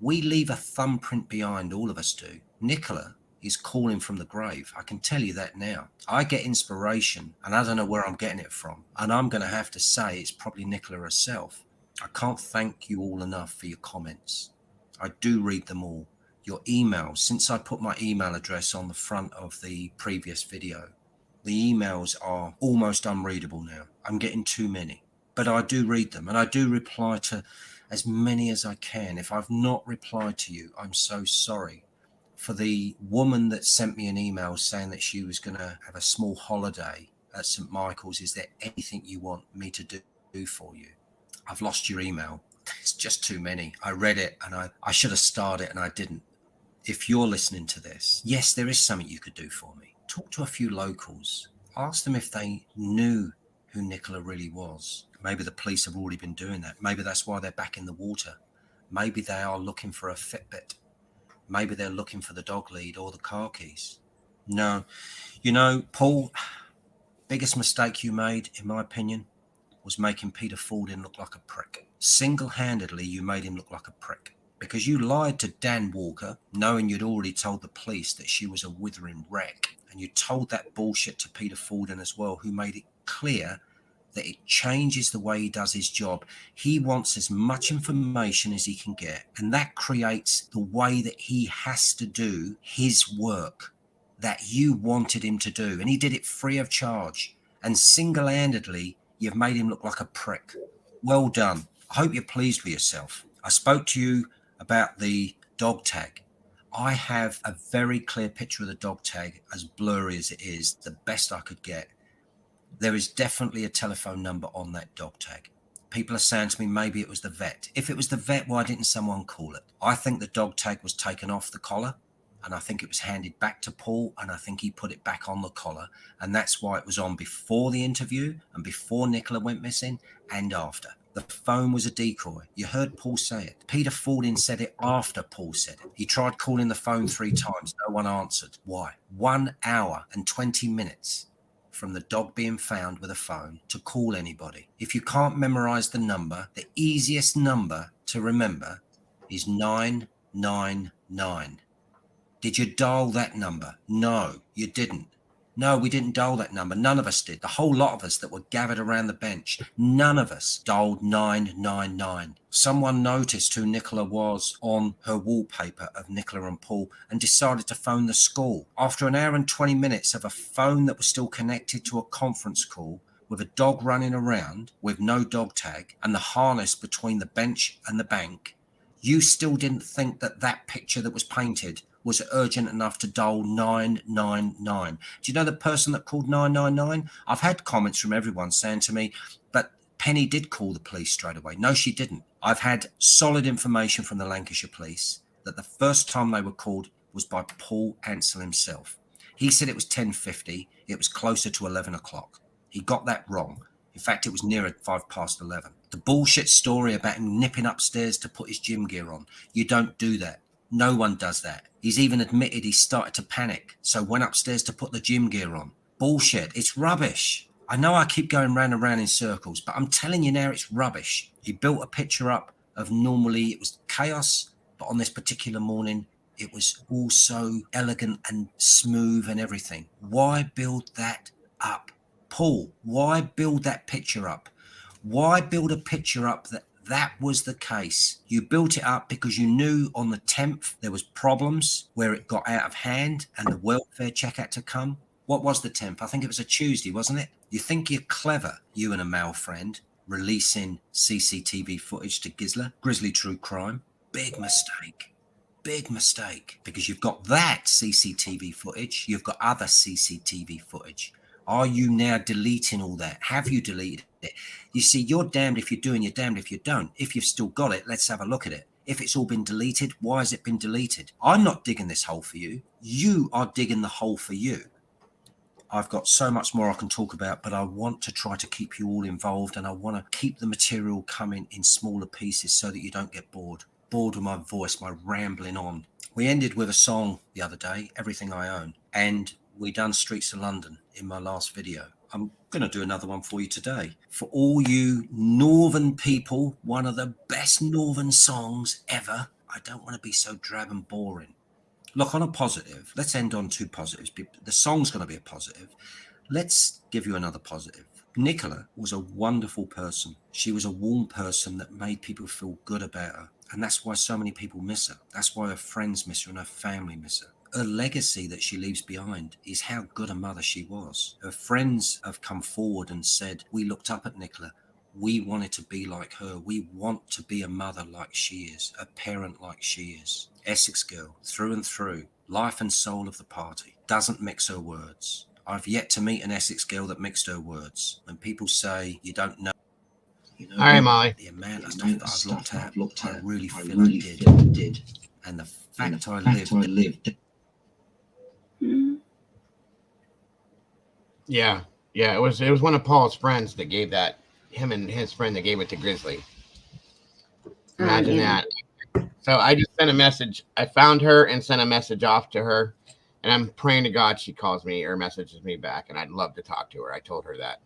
We leave a thumbprint behind, all of us do. Nicolla is calling from the grave. I can tell you that now. I get inspiration, and I don't know where I'm getting it from. And I'm going to have to say it's probably Nicolla herself. I can't thank you all enough for your comments. I do read them all. Your emails, since I put my email address on the front of the previous video, the emails are almost unreadable now. I'm getting too many, but I do read them, and I do reply to as many as I can. If I've not replied to you, I'm so sorry. For the woman that sent me an email saying that she was going to have a small holiday at St. Michael's, is there anything you want me to do for you? I've lost your email. It's just too many. I read it, and I should have started it, and I didn't. If you're listening to this, yes, there is something you could do for me. Talk to a few locals. Ask them if they knew who Nicolla really was. Maybe the police have already been doing that. Maybe that's why they're back in the water. Maybe they are looking for a Fitbit. Maybe they're looking for the dog lead or the car keys. No. You know, Paul, biggest mistake you made, in my opinion, was making Peter Fordin look like a prick. Single-handedly, you made him look like a prick. Because you lied to Dan Walker, knowing you'd already told the police that she was a withering wreck. And you told that bullshit to Peter Fordin as well, who made it clear that it changes the way he does his job. He wants as much information as he can get, and that creates the way that he has to do his work that you wanted him to do, and he did it free of charge. And single-handedly, you've made him look like a prick. Well done. I hope you're pleased with yourself. I spoke to you about the dog tag. I have a very clear picture of the dog tag, as blurry as it is, the best I could get. There is definitely a telephone number on that dog tag. People are saying to me, maybe it was the vet. If it was the vet, why didn't someone call it? I think the dog tag was taken off the collar, and I think it was handed back to Paul, and I think he put it back on the collar, and that's why it was on before the interview and before Nicolla went missing and after. The phone was a decoy. You heard Paul say it. Peter Fordin said it after Paul said it. He tried calling the phone 3 times. No one answered. Why? 1 hour and 20 minutes from the dog being found with a phone to call anybody. If you can't memorize the number, the easiest number to remember is 999. Did you dial that number? No, you didn't. No, we didn't dial that number. None of us did. The whole lot of us that were gathered around the bench, none of us dialed 999. Someone noticed who Nicolla was on her wallpaper of Nicolla and Paul and decided to phone the school. After 1 hour and 20 minutes of a phone that was still connected to a conference call with a dog running around with no dog tag and the harness between the bench and the bank, you still didn't think that that picture that was painted was urgent enough to dial 999. Do you know the person that called 999? I've had comments from everyone saying to me, but Penny did call the police straight away. No, she didn't. I've had solid information from the Lancashire police that the first time they were called was by Paul Ansell himself. He said it was 10:50. It was closer to 11 o'clock. He got that wrong. In fact, it was nearer 11:05. The bullshit story about him nipping upstairs to put his gym gear on. You don't do that. No one does that. He's even admitted he started to panic, so went upstairs to put the gym gear on. Bullshit. It's rubbish. I know I keep going round and round in circles, but I'm telling you now, it's rubbish. He built a picture up of normally it was chaos, but on this particular morning, it was all so elegant and smooth and everything. Why build that up? Paul, why build that picture up? Why build a picture up That was the case. You built it up because you knew on the 10th there was problems where it got out of hand and the welfare check had to come. What was the 10th? I think it was a Tuesday, wasn't it? You think you're clever, you and a male friend, releasing CCTV footage to Grizzly True Crime. Big mistake. Big mistake. Because you've got that CCTV footage, you've got other CCTV footage. Are you now deleting all that? Have you deleted it? You see, you're damned if you do and you're damned if you don't. If you've still got it, let's have a look at it. If it's all been deleted, why has it been deleted? I'm not digging this hole for you. You are digging the hole for you. I've got so much more I can talk about, but I want to try to keep you all involved, and I want to keep the material coming in smaller pieces so that you don't get bored with my voice, my rambling on. We ended with a song the other day, Everything I Own, and we done Streets of London in my last video. I'm going to do another one for you today. For all you northern people, one of the best northern songs ever. I don't want to be so drab and boring. Look, on a positive, let's end on two positives. The song's going to be a positive. Let's give you another positive. Nicolla was a wonderful person. She was a warm person that made people feel good about her. And that's why so many people miss her. That's why her friends miss her and her family miss her. Her legacy that she leaves behind is how good a mother she was. Her friends have come forward and said, we looked up at Nicolla. We wanted to be like her. We want to be a mother like she is, a parent like she is. Essex girl, through and through, life and soul of the party, doesn't mix her words. I've yet to meet an Essex girl that mixed her words. When people say you don't know, all right, Molly. The amount of stuff that I've looked at, I really feel I did. And the fact I lived. Yeah, it was one of Paul's friends that gave that, him and his friend that gave it to Grizzly. Imagine that. So I just sent a message. I found her and sent a message off to her, and I'm praying to God she calls me or messages me back, and I'd love to talk to her. I told her that.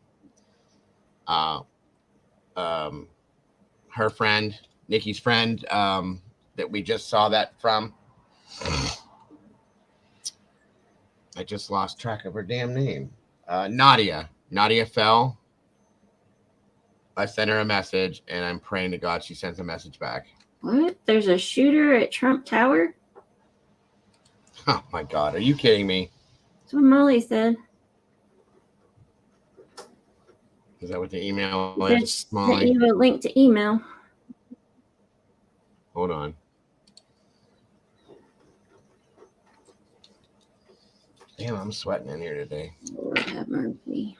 Her friend, Nikki's friend, that we just saw that from. I just lost track of her damn name. Nadia fell. I sent her a message, and I'm praying to God she sends a message back. What? There's a shooter at Trump Tower? Oh my God, are you kidding me? That's what Molly said. Is that what the email is? Sent you a link to email. Hold on. Damn, I'm sweating in here today. Lord have mercy.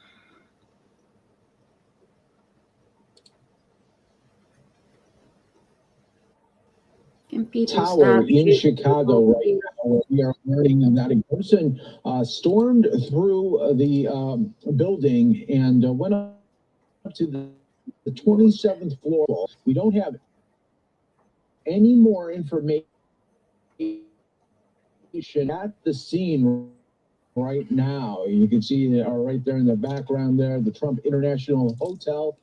Tower in Chicago right now. We are learning that a person stormed through the building and went up to the 27th floor. We don't have any more information at the scene right now. You can see right there in the background there, the Trump International Hotel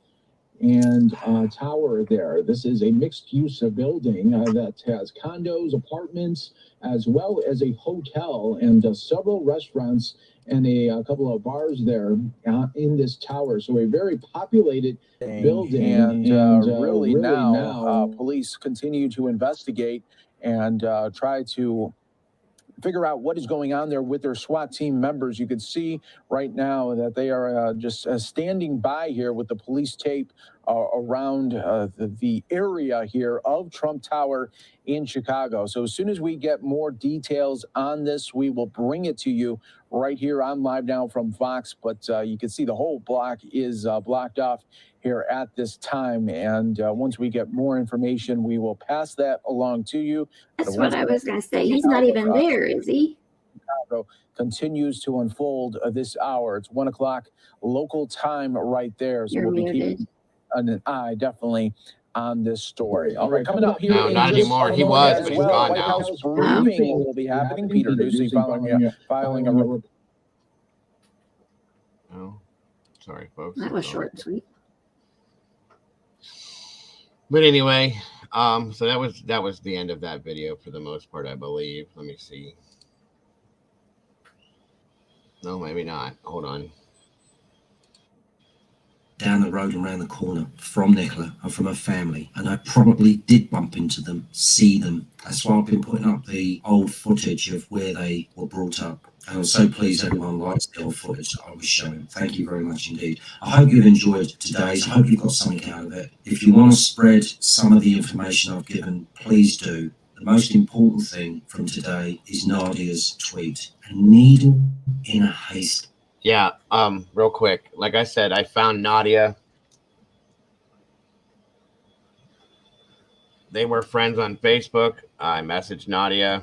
and tower there. This is a mixed-use building that has condos, apartments, as well as a hotel and several restaurants and a couple of bars there in this tower. So a very populated building. And really now, police continue to investigate and try to figure out what is going on there with their SWAT team members. You can see right now that they are just standing by here with the police tape around the area here of Trump Tower in Chicago. So as soon as we get more details on this, we will bring it to you right here on Live Now from Fox. But you can see the whole block is blocked off here at this time. And once we get more information, we will pass that along to you. That's what I was going to say. He's not even there, is he? Chicago continues to unfold this hour. It's 1 o'clock local time right there. So we'll be keeping an eye definitely on this story. All right, coming up here. No, not anymore. He was, but he's gone now. White House briefing will be happening. Peter Doocy filing a report. Oh, sorry, folks. That was short and sweet. But anyway, so that was the end of that video for the most part, I believe. Let me see. No, maybe not. Hold on. down the road and around the corner from Nicolla and from her family, and I probably did bump into them, see them. That's why I've been putting up the old footage of where they were brought up. And I'm so pleased everyone likes the old footage that I was showing. Thank you very much indeed. I hope you've enjoyed today's. I hope you've got something out of it. If you want to spread some of the information I've given, please do. The most important thing from today is Nadia's tweet. A needle in a haystack. Yeah, real quick. Like I said, I found Nadia. They were friends on Facebook. I messaged Nadia.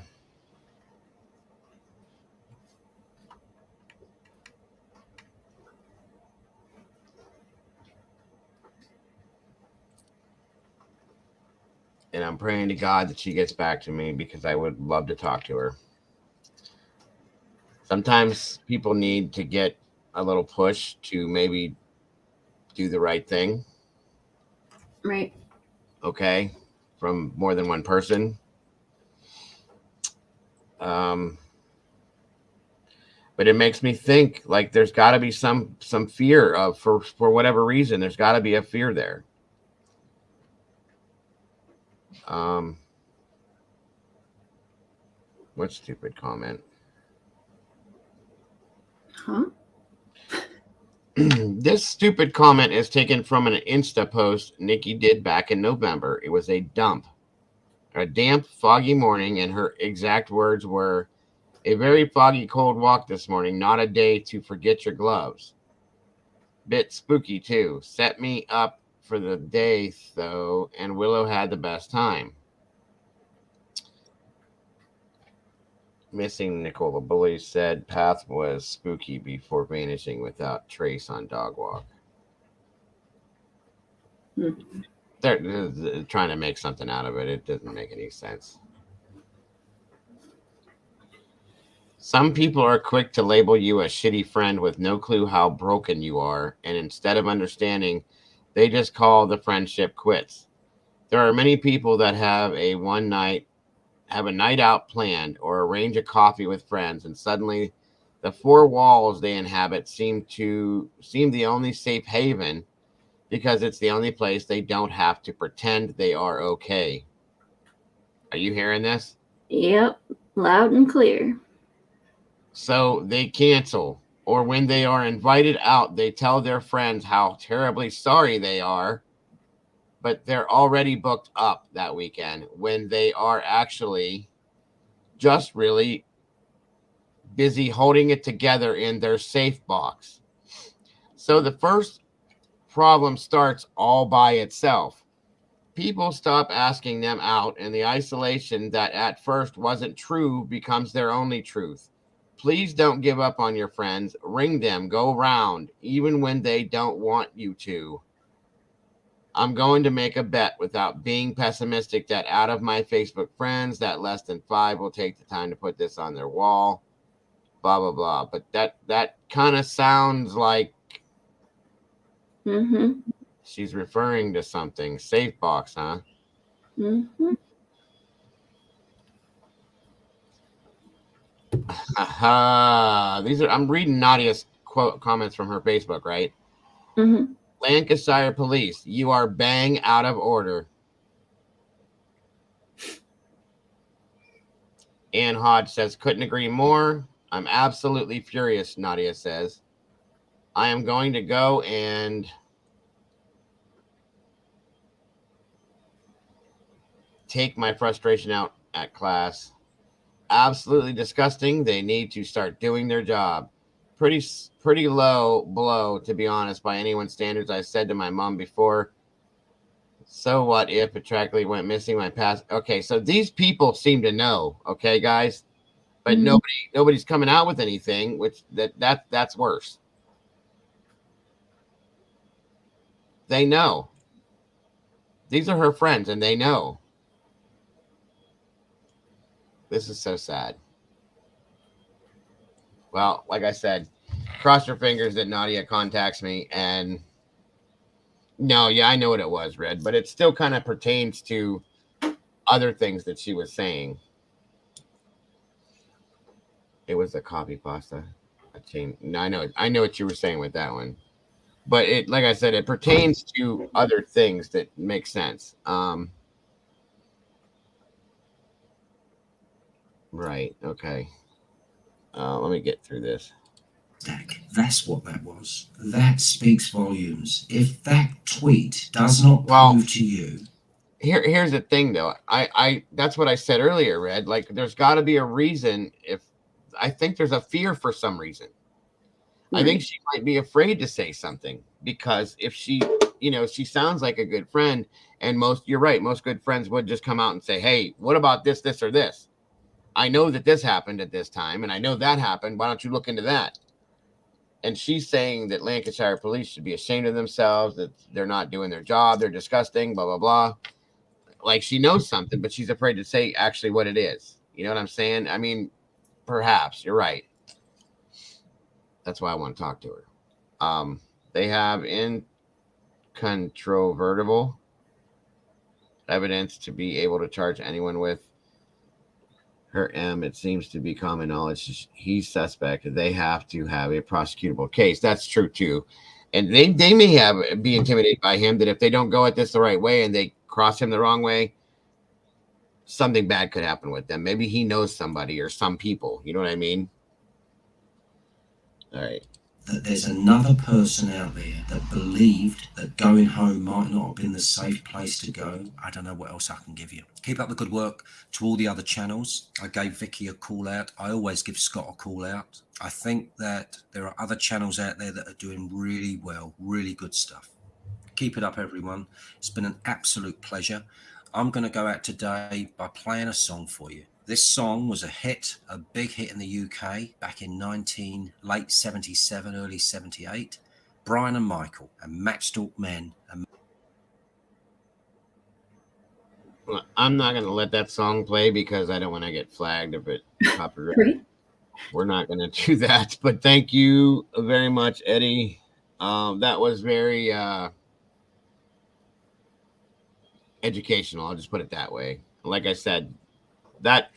And I'm praying to God that she gets back to me because I would love to talk to her. Sometimes people need to get a little push to maybe do the right thing. Right. Okay. From more than one person. But it makes me think like there's got to be some fear of for whatever reason. There's got to be a fear there. What stupid comment? Huh? This stupid comment is taken from an Insta post Nikki did back in November. It was a damp, foggy morning, and her exact words were, "A very foggy, cold walk this morning. Not a day to forget your gloves. Bit spooky too. Set me up for the day though, and Willow had the best time." Missing Nicolla Bulley said path was spooky before vanishing without trace on dog walk. They're trying to make something out of it. It doesn't make any sense. Some people are quick to label you a shitty friend with no clue how broken you are, and instead of understanding, they just call the friendship quits. There are many people that have a night out planned or arrange a coffee with friends, and suddenly the four walls they inhabit seem the only safe haven because it's the only place they don't have to pretend they are okay. Are you hearing this? Yep, loud and clear. So they cancel, or when they are invited out, they tell their friends how terribly sorry they are, but they're already booked up that weekend when they are actually just really busy holding it together in their safe box. So the first problem starts all by itself. People stop asking them out, and the isolation that at first wasn't true becomes their only truth. Please don't give up on your friends. Ring them, go round, even when they don't want you to. I'm going to make a bet without being pessimistic that out of my Facebook friends, that less than 5 will take the time to put this on their wall. Blah, blah, blah. But that kind of sounds like she's referring to something. Safe box, huh? I'm reading Nadia's comments from her Facebook, right? Lancashire police, you are bang out of order. Ann Hodge says, couldn't agree more. I'm absolutely furious, Nadia says. I am going to go and take my frustration out at class. Absolutely disgusting. They need to start doing their job. Pretty low blow, to be honest, by anyone's standards. I said to my mom before, so what if a track lead went missing my past? Okay, so these people seem to know, okay, guys? But nobody's coming out with anything, which that's worse. They know. These are her friends, and they know. This is so sad. Well, like I said, cross your fingers that Nadia contacts me. And no, yeah, I know what it was, Red, but it still kind of pertains to other things that she was saying. It was the coffee pasta. I know what you were saying with that one. but it, like I said, it pertains to other things that make sense. Right. Okay. Let me get through this. That's what that was. That speaks volumes. If that tweet does not prove to you. Here's the thing, though. I that's what I said earlier, Red. Like, there's got to be a reason. If I think there's a fear for some reason. I think she might be afraid to say something because if she, she sounds like a good friend, and you're right, most good friends would just come out and say, hey, what about this, this, or this? I know that this happened at this time, and I know that happened. Why don't you look into that? And she's saying that Lancashire police should be ashamed of themselves, that they're not doing their job, they're disgusting, blah, blah, blah. Like, she knows something, but she's afraid to say actually what it is. You know what I'm saying? I mean, perhaps, you're right. That's why I want to talk to her. They have incontrovertible evidence to be able to charge anyone with her M. It seems to be common knowledge he's suspect. They have to have a prosecutable case. That's true too. And they may be intimidated by him, that if they don't go at this the right way and they cross him the wrong way, something bad could happen with them. Maybe he knows somebody or some people. You know what I mean? All right. That there's another person out there that believed that going home might not have been the safe place to go. I don't know what else I can give you. Keep up the good work to all the other channels. I gave Vicky a call out. I always give Scott a call out. I think that there are other channels out there that are doing really well, really good stuff. Keep it up, everyone. It's been an absolute pleasure. I'm going to go out today by playing a song for you. This song was a big hit in the UK back in late 77, early 78. Brian and Michael and Matchstalk Men. Well, I'm not going to let that song play because I don't want to get flagged if it copyright. We're not going to do that. But thank you very much, Eddie. That was very educational. I'll just put it that way. Like I said, that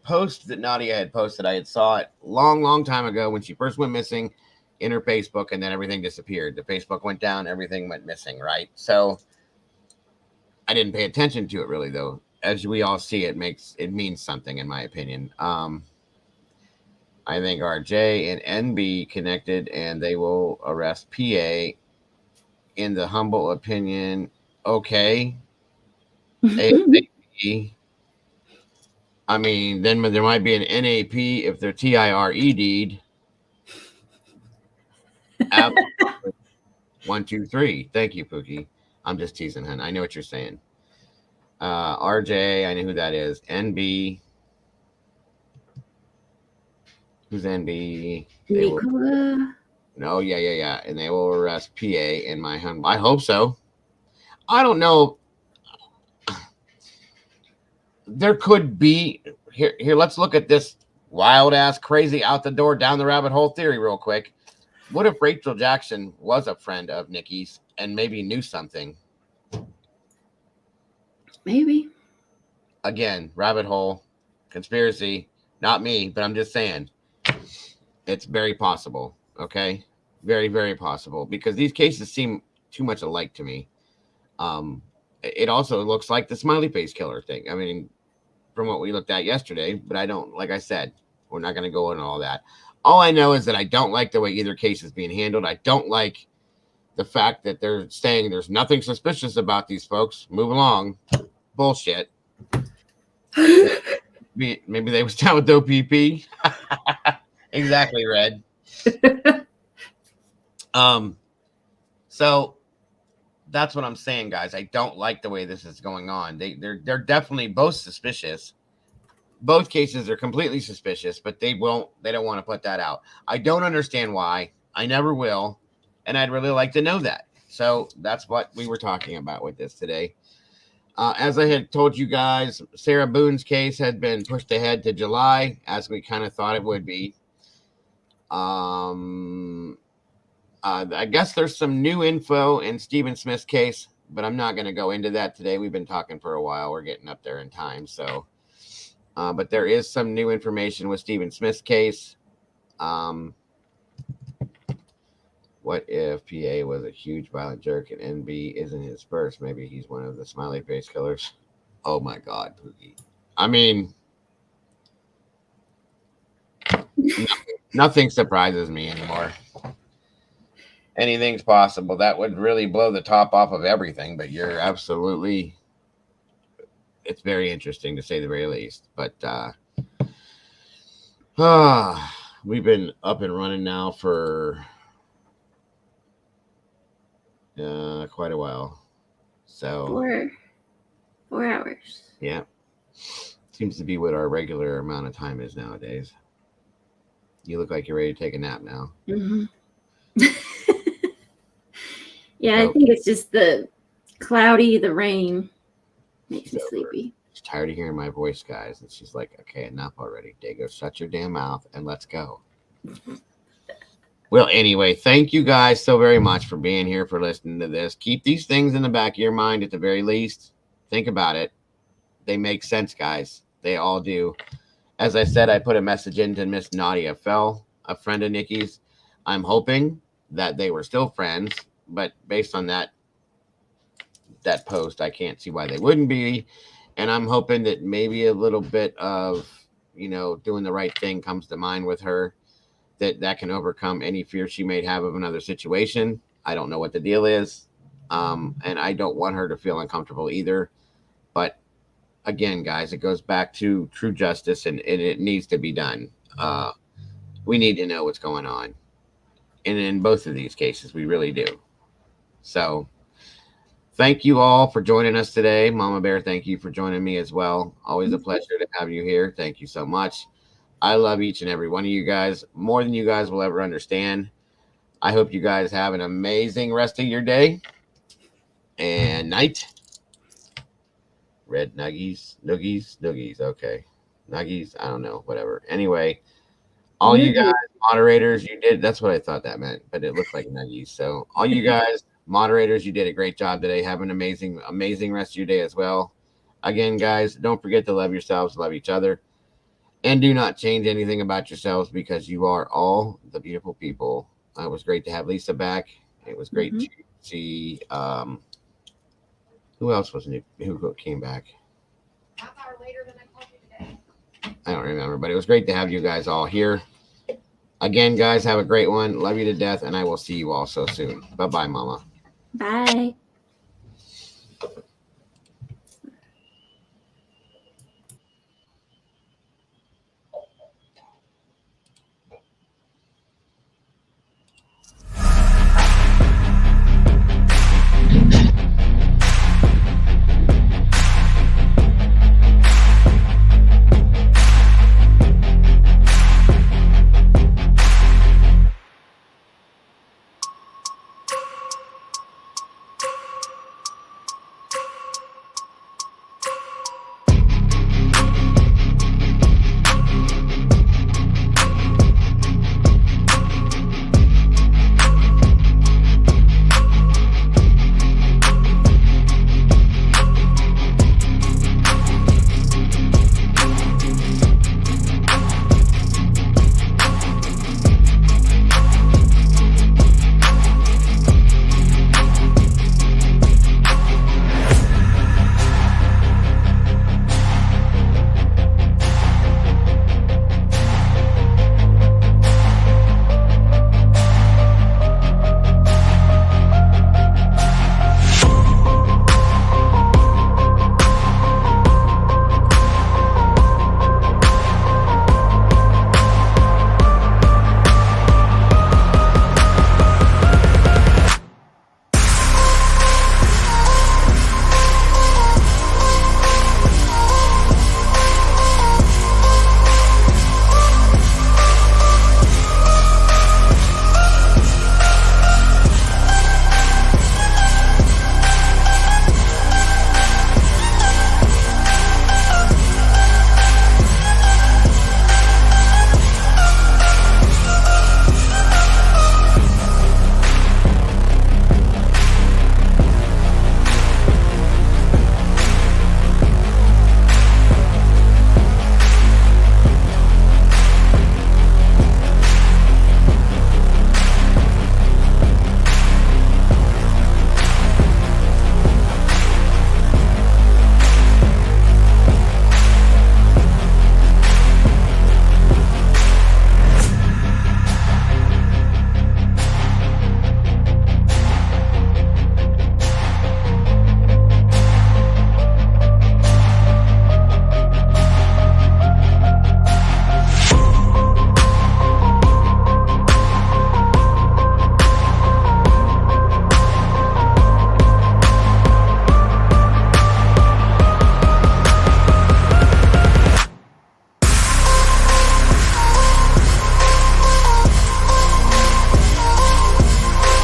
post that Nadia had posted, I had saw it long time ago when she first went missing in her Facebook, and then everything disappeared. The Facebook went down, everything went missing, right? So I didn't pay attention to it really, though. As we all see, it means something, in my opinion. I think RJ and NB connected, and they will arrest PA. In the humble opinion, okay. I mean, then there might be an NAP if they're TIRE deed. 1, 2, 3. Thank you, Pookie. I'm just teasing, hun. I know what you're saying. RJ, I know who that is. NB. Who's NB? Nicolla. No, yeah. And they will arrest PA in my home. I hope so. I don't know. There could be here. Let's look at this wild ass, crazy, out the door, down the rabbit hole theory real quick. What if Rachel Jackson was a friend of Nikki's and maybe knew something? Maybe. Again, rabbit hole, conspiracy. Not me, but I'm just saying it's very possible. Okay, very, very possible, because these cases seem too much alike to me. It also looks like the smiley face killer thing. I mean, from what we looked at yesterday, but I don't, like I said, we're not going to go into all that. All I know is that I don't like the way either case is being handled. I don't like the fact that they're saying there's nothing suspicious about these folks. Move along. Bullshit. Maybe they was down with OPP. Exactly, Red. So that's what I'm saying, guys. I don't like the way this is going on. They're definitely both suspicious. Both cases are completely suspicious, but they don't want to put that out. I don't understand why. I never will, and I'd really like to know that. So that's what we were talking about with this today. As I had told you guys, Sarah Boone's case had been pushed ahead to July, as we kind of thought it would be. I guess there's some new info in Stephen Smith's case, but I'm not going to go into that today. We've been talking for a while. We're getting up there in time. So, but there is some new information with Stephen Smith's case. What What if PA was a huge violent jerk and NB isn't his first? Maybe he's one of the smiley face killers. Oh my God, Pookie. I mean, nothing surprises me anymore. Anything's possible. That would really blow the top off of everything, but you're absolutely, it's very interesting to say the very least. But we've been up and running now for quite a while. So 4 hours. Yeah. Seems to be what our regular amount of time is nowadays. You look like you're ready to take a nap now. Mm-hmm. Yeah, I think it's just the cloudy, the rain makes me sleepy. She's tired of hearing my voice, guys. And she's like, okay, enough already. Dago, shut your damn mouth and let's go. Well, anyway, thank you guys so very much for being here, for listening to this. Keep these things in the back of your mind at the very least. Think about it. They make sense, guys. They all do. As I said, I put a message into Miss Nadia Fell, a friend of Nikki's. I'm hoping that they were still friends, but based on that post, I can't see why they wouldn't be. And I'm hoping that maybe a little bit of, doing the right thing comes to mind with her, that can overcome any fear she may have of another situation. I don't know what the deal is. And I don't want her to feel uncomfortable either. But again, guys, it goes back to true justice, and it needs to be done. We need to know what's going on. And in both of these cases, we really do. So thank you all for joining us today. Mama Bear, thank you for joining me as well. Always a pleasure to have you here. Thank you so much. I love each and every one of you guys more than you guys will ever understand. I hope you guys have an amazing rest of your day and night. Red nuggies. Okay. Nuggies. I don't know. Whatever. Anyway, all you guys, moderators, you did. That's what I thought that meant, but it looked like nuggies. So all you guys, moderators, you did a great job today. Have an amazing, amazing rest of your day as well. Again, guys, don't forget to love yourselves, love each other, and do not change anything about yourselves, because you are all the beautiful people. It was great to have Lisa back. It was great to see who else was new, who came back. I don't remember, but it was great to have you guys all here. Again, guys, have a great one. Love you to death, and I will see you all so soon. Bye-bye, Mama. Bye.